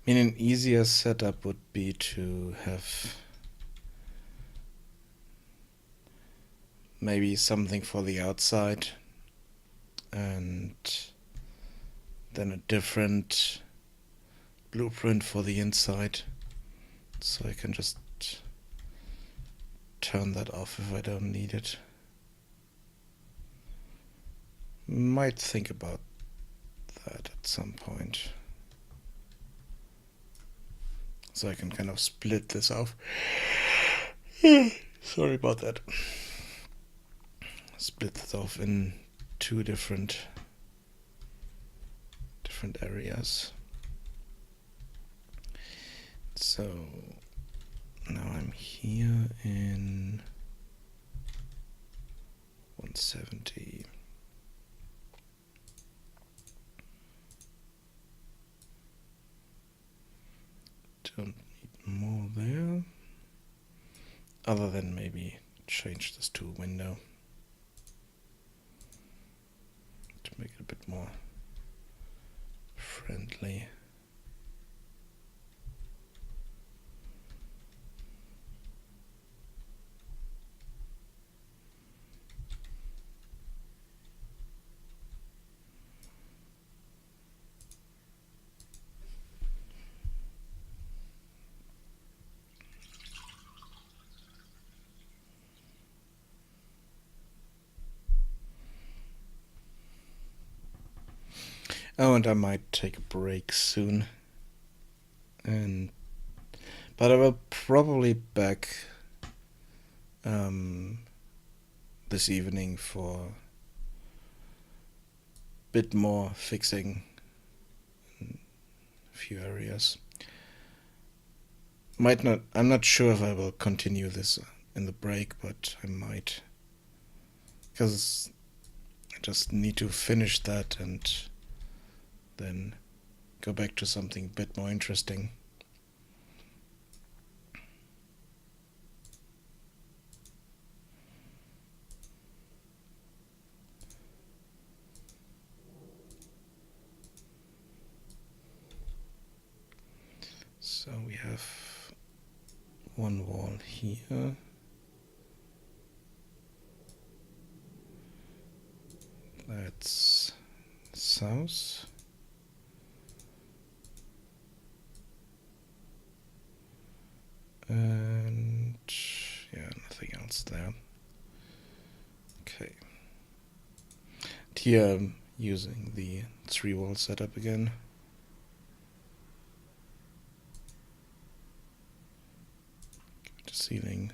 A: mean, an easier setup would be to have maybe something for the outside and then a different blueprint for the inside. So I can just turn that off if I don't need it. Might think about that at some point. So I can kind of split this off. Sorry about that. Split this off in two different areas. So now I'm here in 170. Don't need more there. Other than maybe change this to a window to make it a bit more friendly. Oh, and I might take a break soon. But I will probably back this evening for a bit more fixing in a few areas. I'm not sure if I will continue this in the break, but I might, because I just need to finish that and then go back to something a bit more interesting. So we have one wall here. That's south. And yeah, nothing else there. Okay. Here I'm using the 3-wall setup again. Give it a ceiling.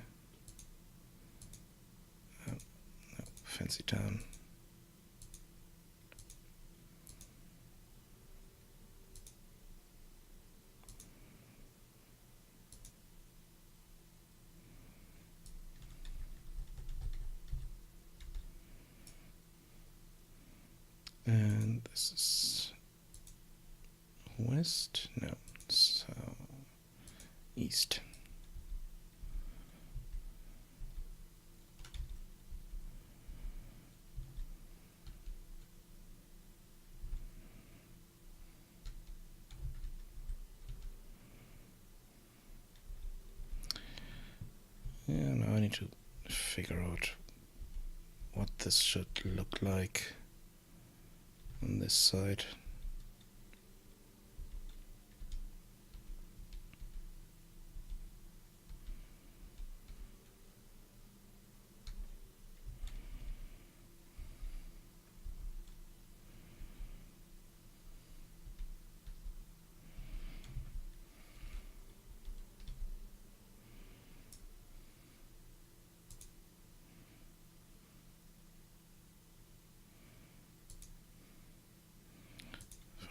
A: Oh, no, fancy town. And this is west? No, so east. Yeah, now I need to figure out what this should look like on this side.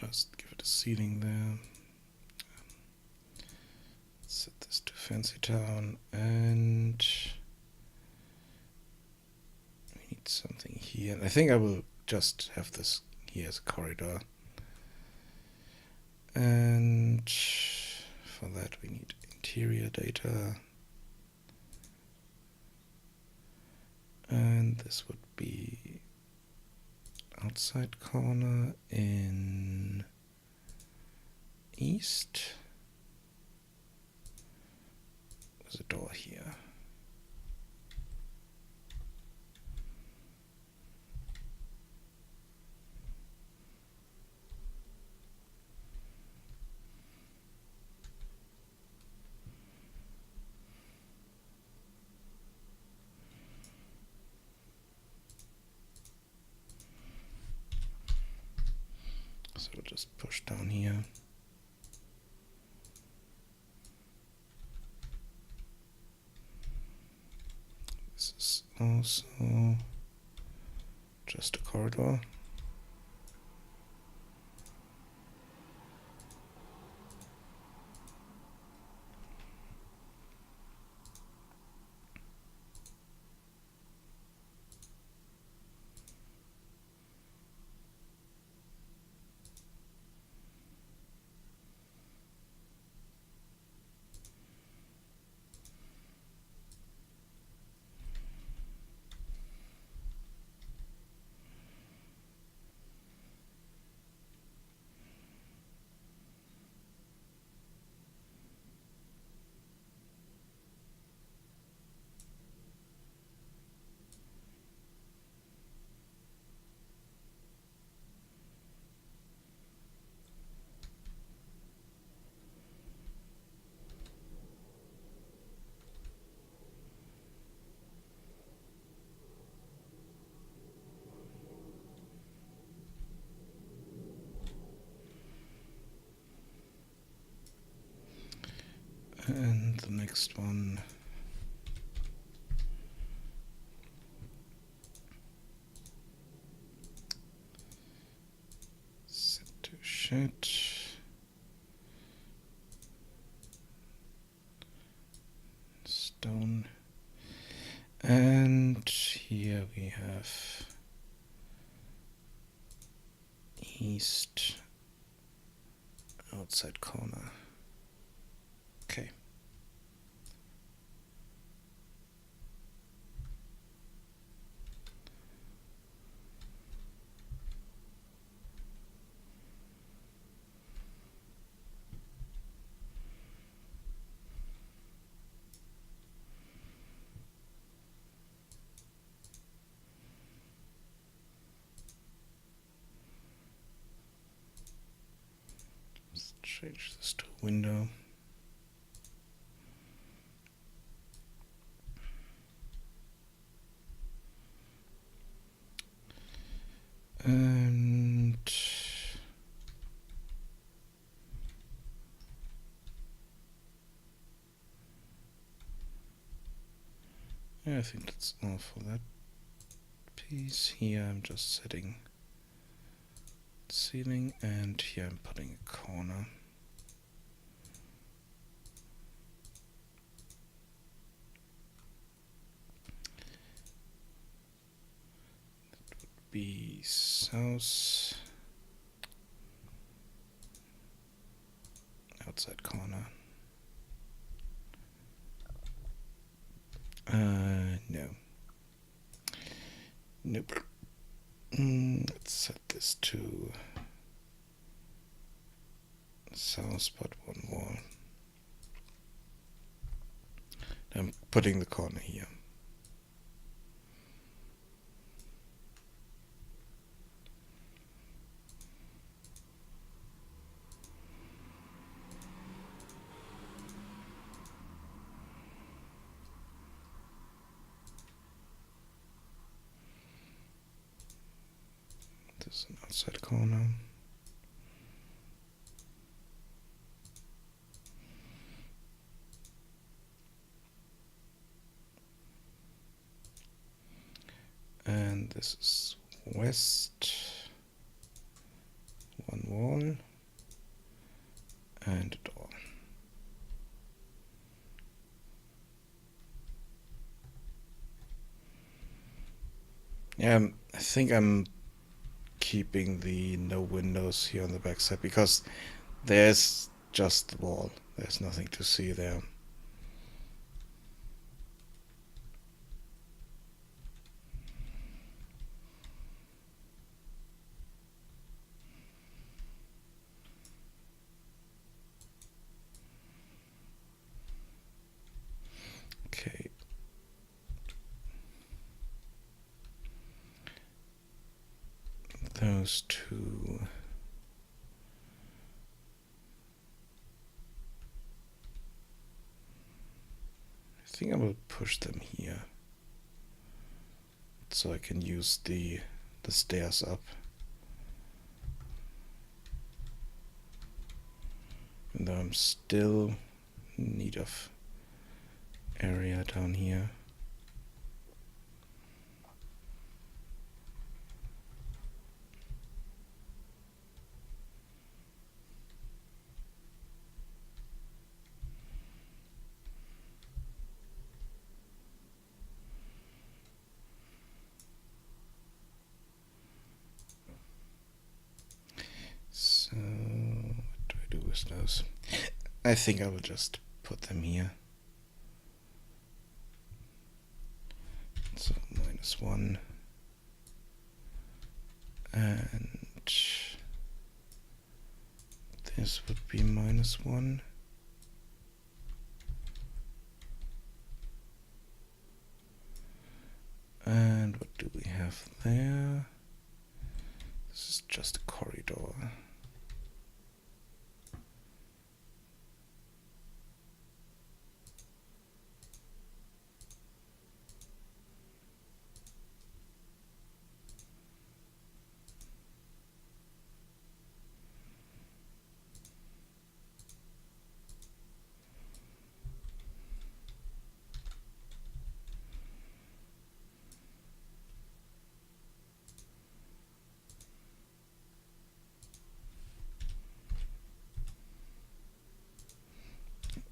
A: First, give it a ceiling there. Set this to Fancy Town, and we need something here. I think I will just have this here as a corridor. And for that we need interior data. And this would be outside corner in east. a door here. So we'll just push down here. This is also just a corridor. And the next one set to shed. Stone. And here we have east outside corner. Okay. Let's change this to a window. And yeah, I think that's all for that piece. Here I'm just setting ceiling, and here I'm putting a corner. That would be south outside corner. No. Nope. Let's set this to south, but one wall. I'm putting the corner here. This is an outside corner. And this is west, one wall, and a door. Yeah, I think I'm keeping the no windows here on the back side because there's just the wall. There's nothing to see there. those two. I think I will push them here, so I can use the stairs up. And though I'm still in need of area down here. So what do I do with those? I think I will just put them here. So -1. And this would be -1. And what do we have there? This is just a corridor.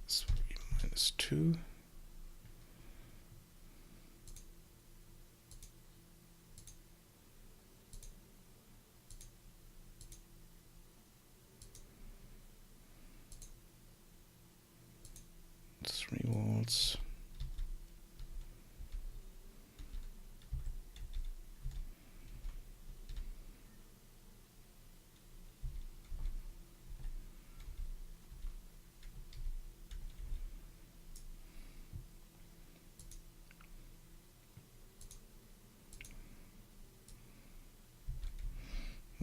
A: This would be -2. Three walls.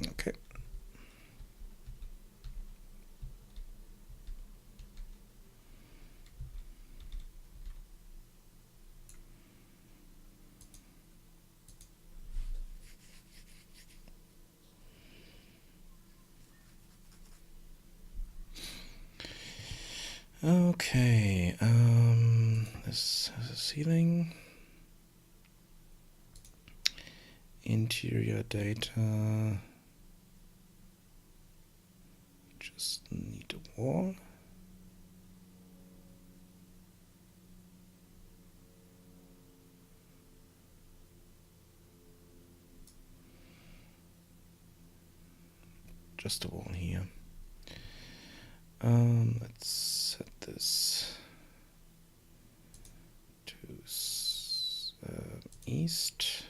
A: Okay. Okay, this has a ceiling. Interior data. Just need a wall. Just a wall here. Let's set this to east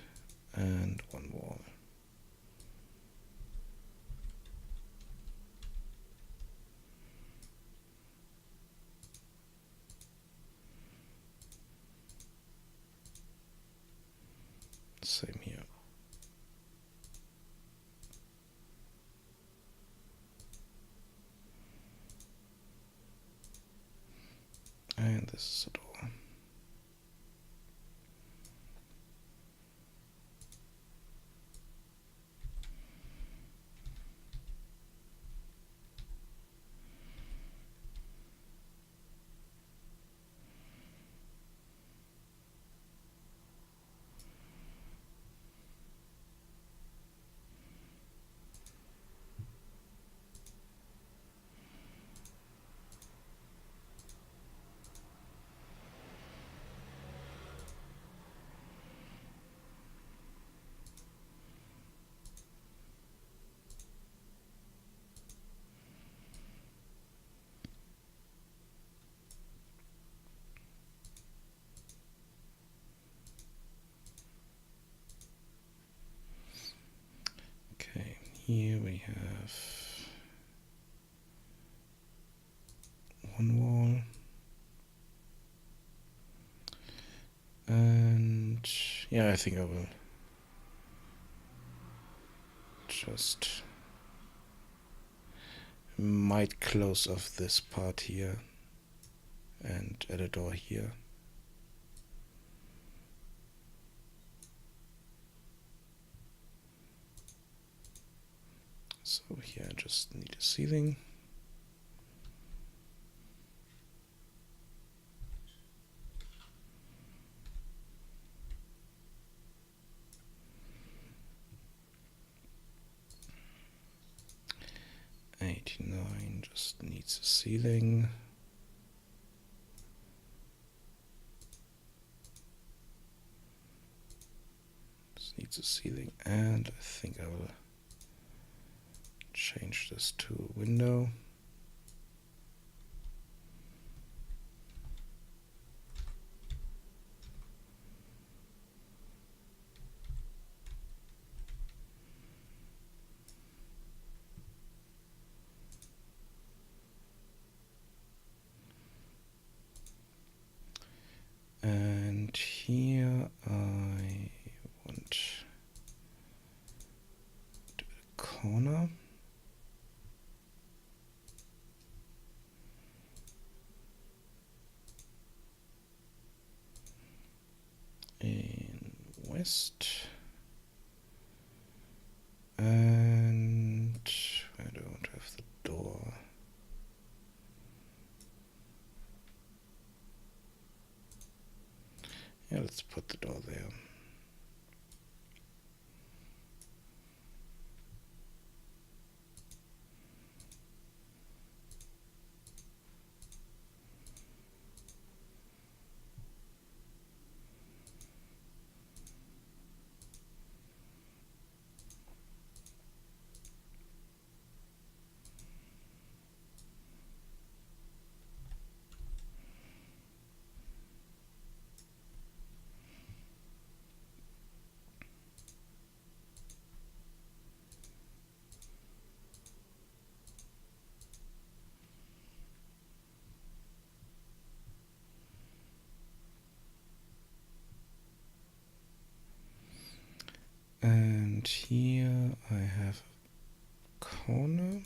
A: and one wall. Same here. And this is a door. Okay, here we have one wall. And yeah, I think I will just might close off this part here and add a door here. So here I just need a ceiling. '89 just needs a ceiling. Just needs a ceiling, and I think I will change this to a window. And here I want a corner. In west. And I don't have the door. Yeah, let's put the door there. And here I have a corner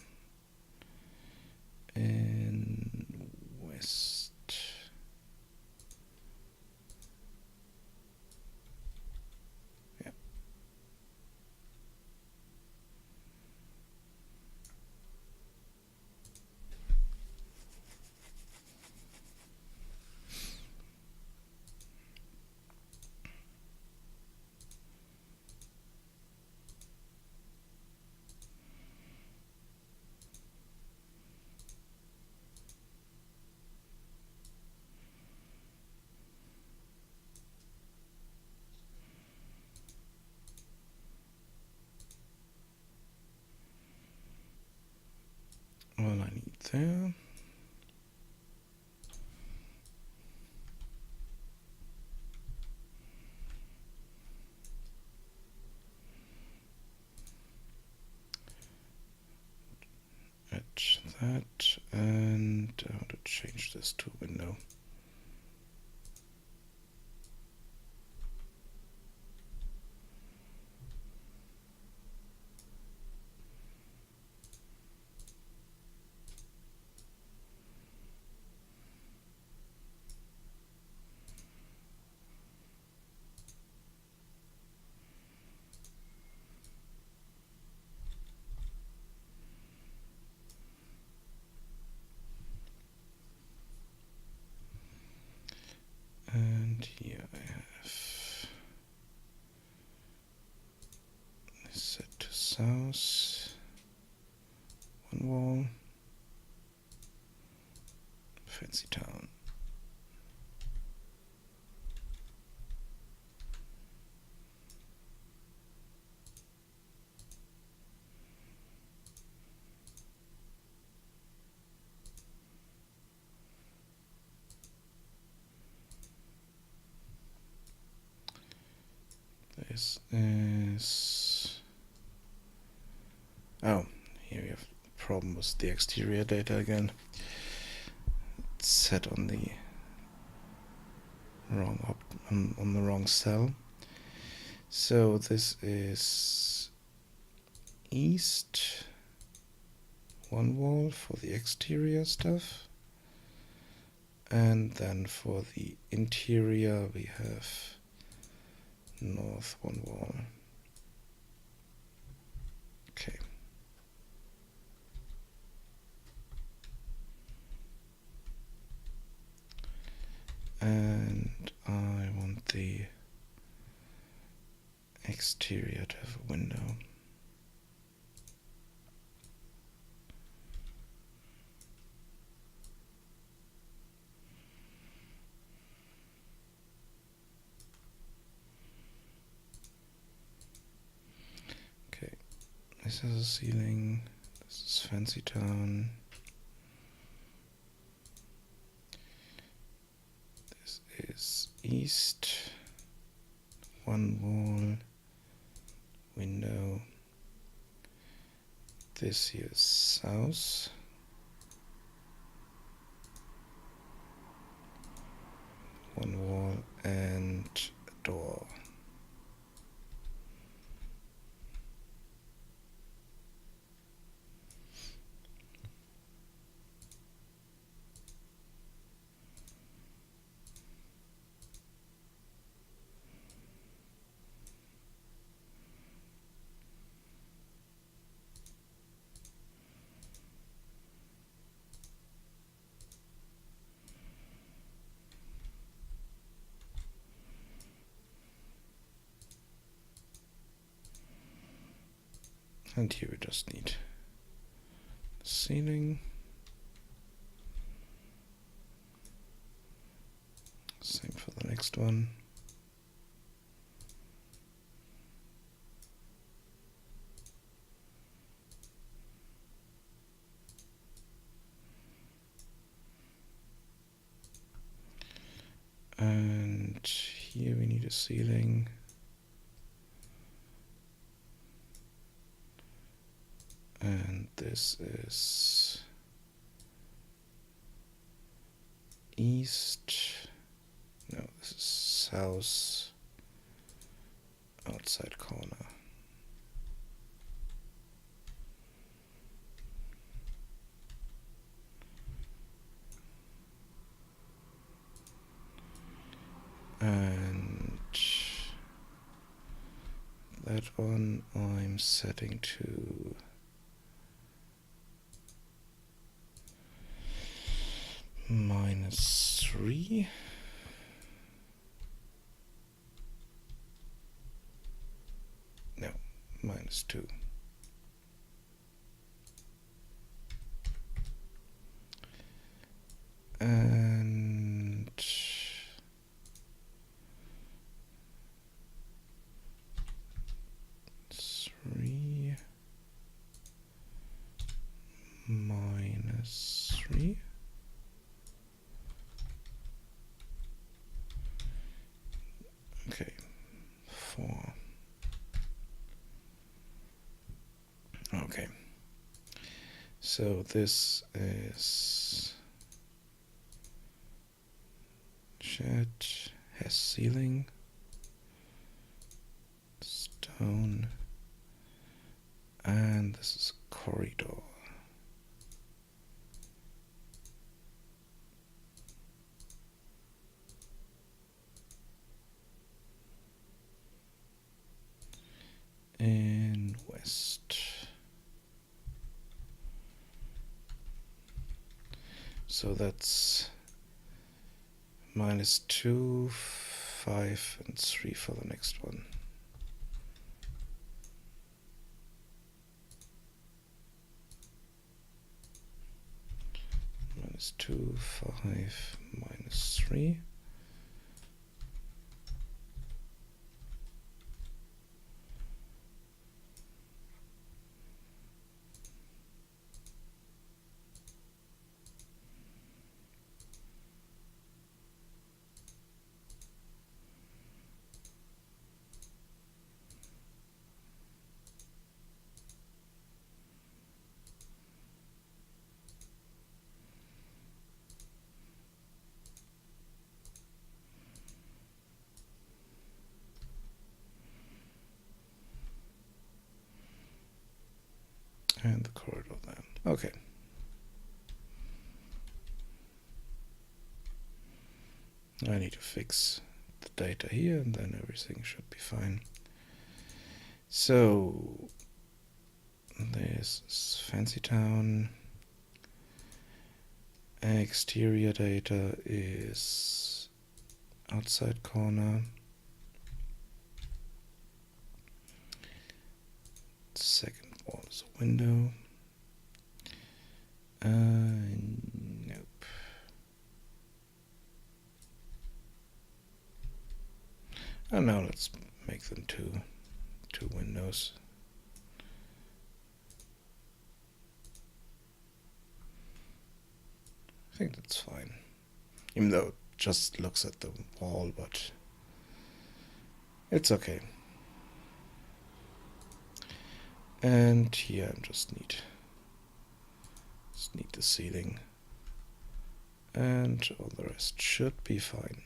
A: in west. Yeah. All I need there. Add that, and I want to change this to window. And here I have this set to south, one wall, fancy town. This is... Oh, here we have a problem with the exterior data again. It's set on the wrong on the wrong cell. So this is east one wall for the exterior stuff, and then for the interior we have north one wall. Okay. And I want the exterior to have a window. Okay, this is a ceiling, this is Fancy Town. This is east, one wall, window. This here is south. One wall and a door. And here we just need the ceiling. Same for the next one. And here we need a ceiling. And this is east. No, this is south, outside corner. And that one I'm setting to -3. No, -2. And 3 -3. Okay, 4. Okay, so this is shed, has ceiling, stone, and this is a corridor. And west. So that's -2, 5, and 3 for the next one. -2, 5, -3. the corridor then. Okay. I need to fix the data here and then everything should be fine. So there's this fancy town. Exterior data is outside corner. Second wall is a window. Nope. And now let's make them two windows. I think that's fine. Even though it just looks at the wall, but it's okay. And here I just need the ceiling. And all the rest should be fine.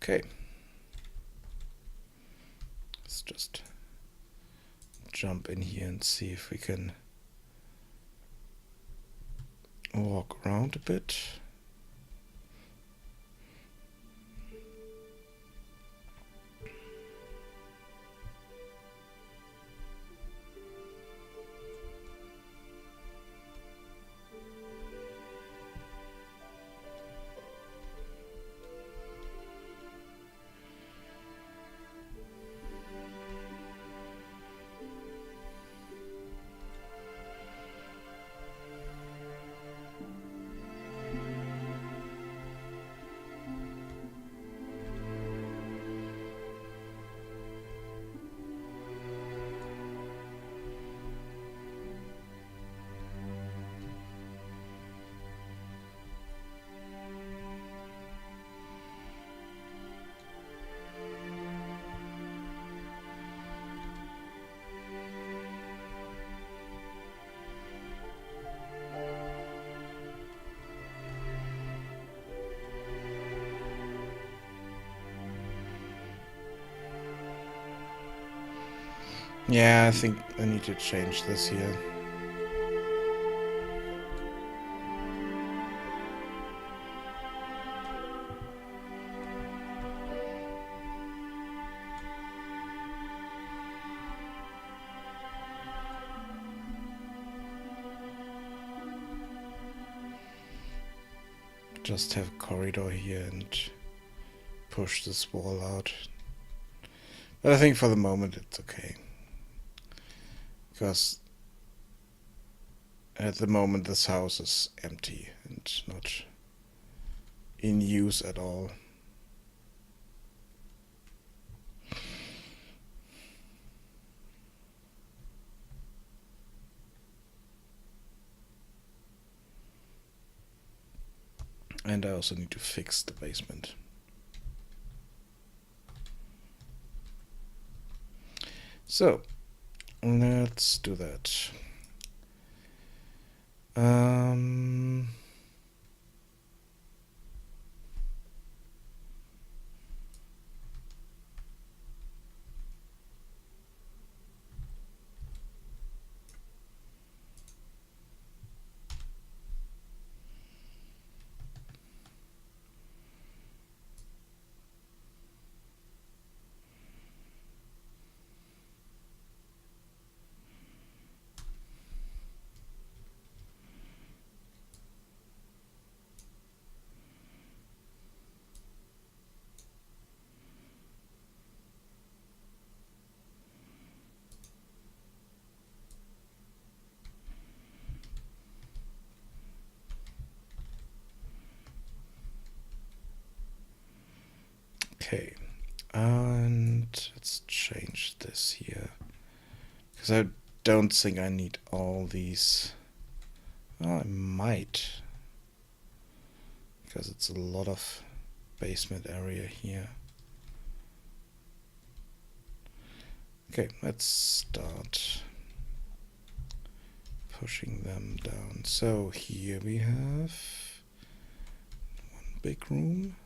A: Okay. Let's just jump in here and see if we can walk around a bit. Yeah, I think I need to change this here. Just have a corridor here and push this wall out. But I think for the moment it's okay. Because at the moment this house is empty and not in use at all. And I also need to fix the basement. So let's do that. Okay, and let's change this here, because I don't think I need all these. Well, I might, because it's a lot of basement area here. Okay, let's start pushing them down. So here we have one big room.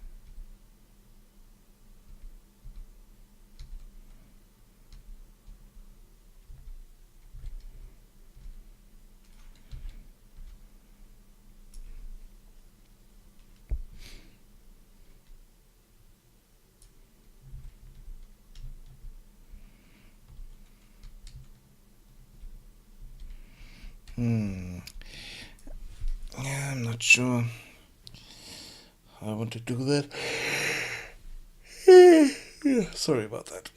A: Yeah, I'm not sure how I want to do that. Yeah, sorry about that.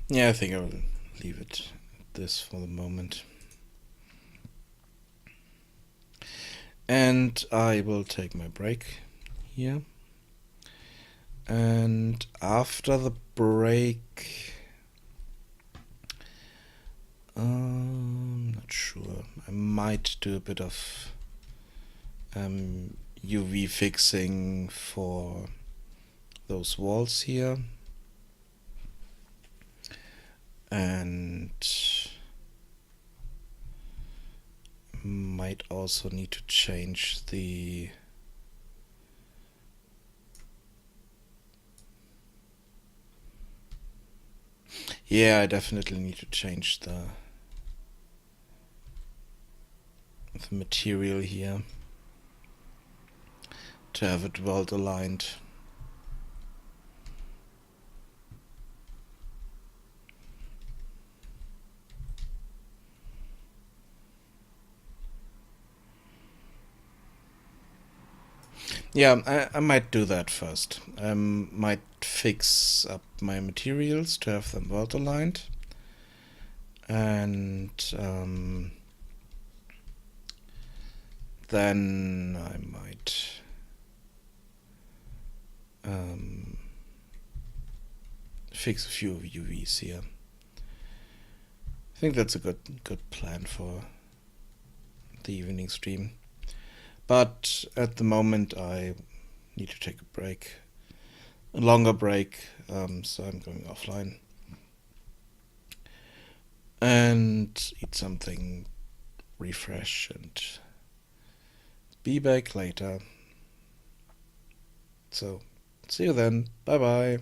A: Yeah, I think I will leave it at this for the moment. And I will take my break here. And after the break, not sure. I might do a bit of UV fixing for those walls here. And might also need to change the I definitely need to change the material here to have it well aligned. Yeah, I might do that first. I might fix up my materials to have them well aligned. And then I might fix a few UVs here. I think that's a good plan for the evening stream. But at the moment I need to take a break. A longer break, so I'm going offline. And eat something, refresh, and be back later. So, see you then. Bye bye.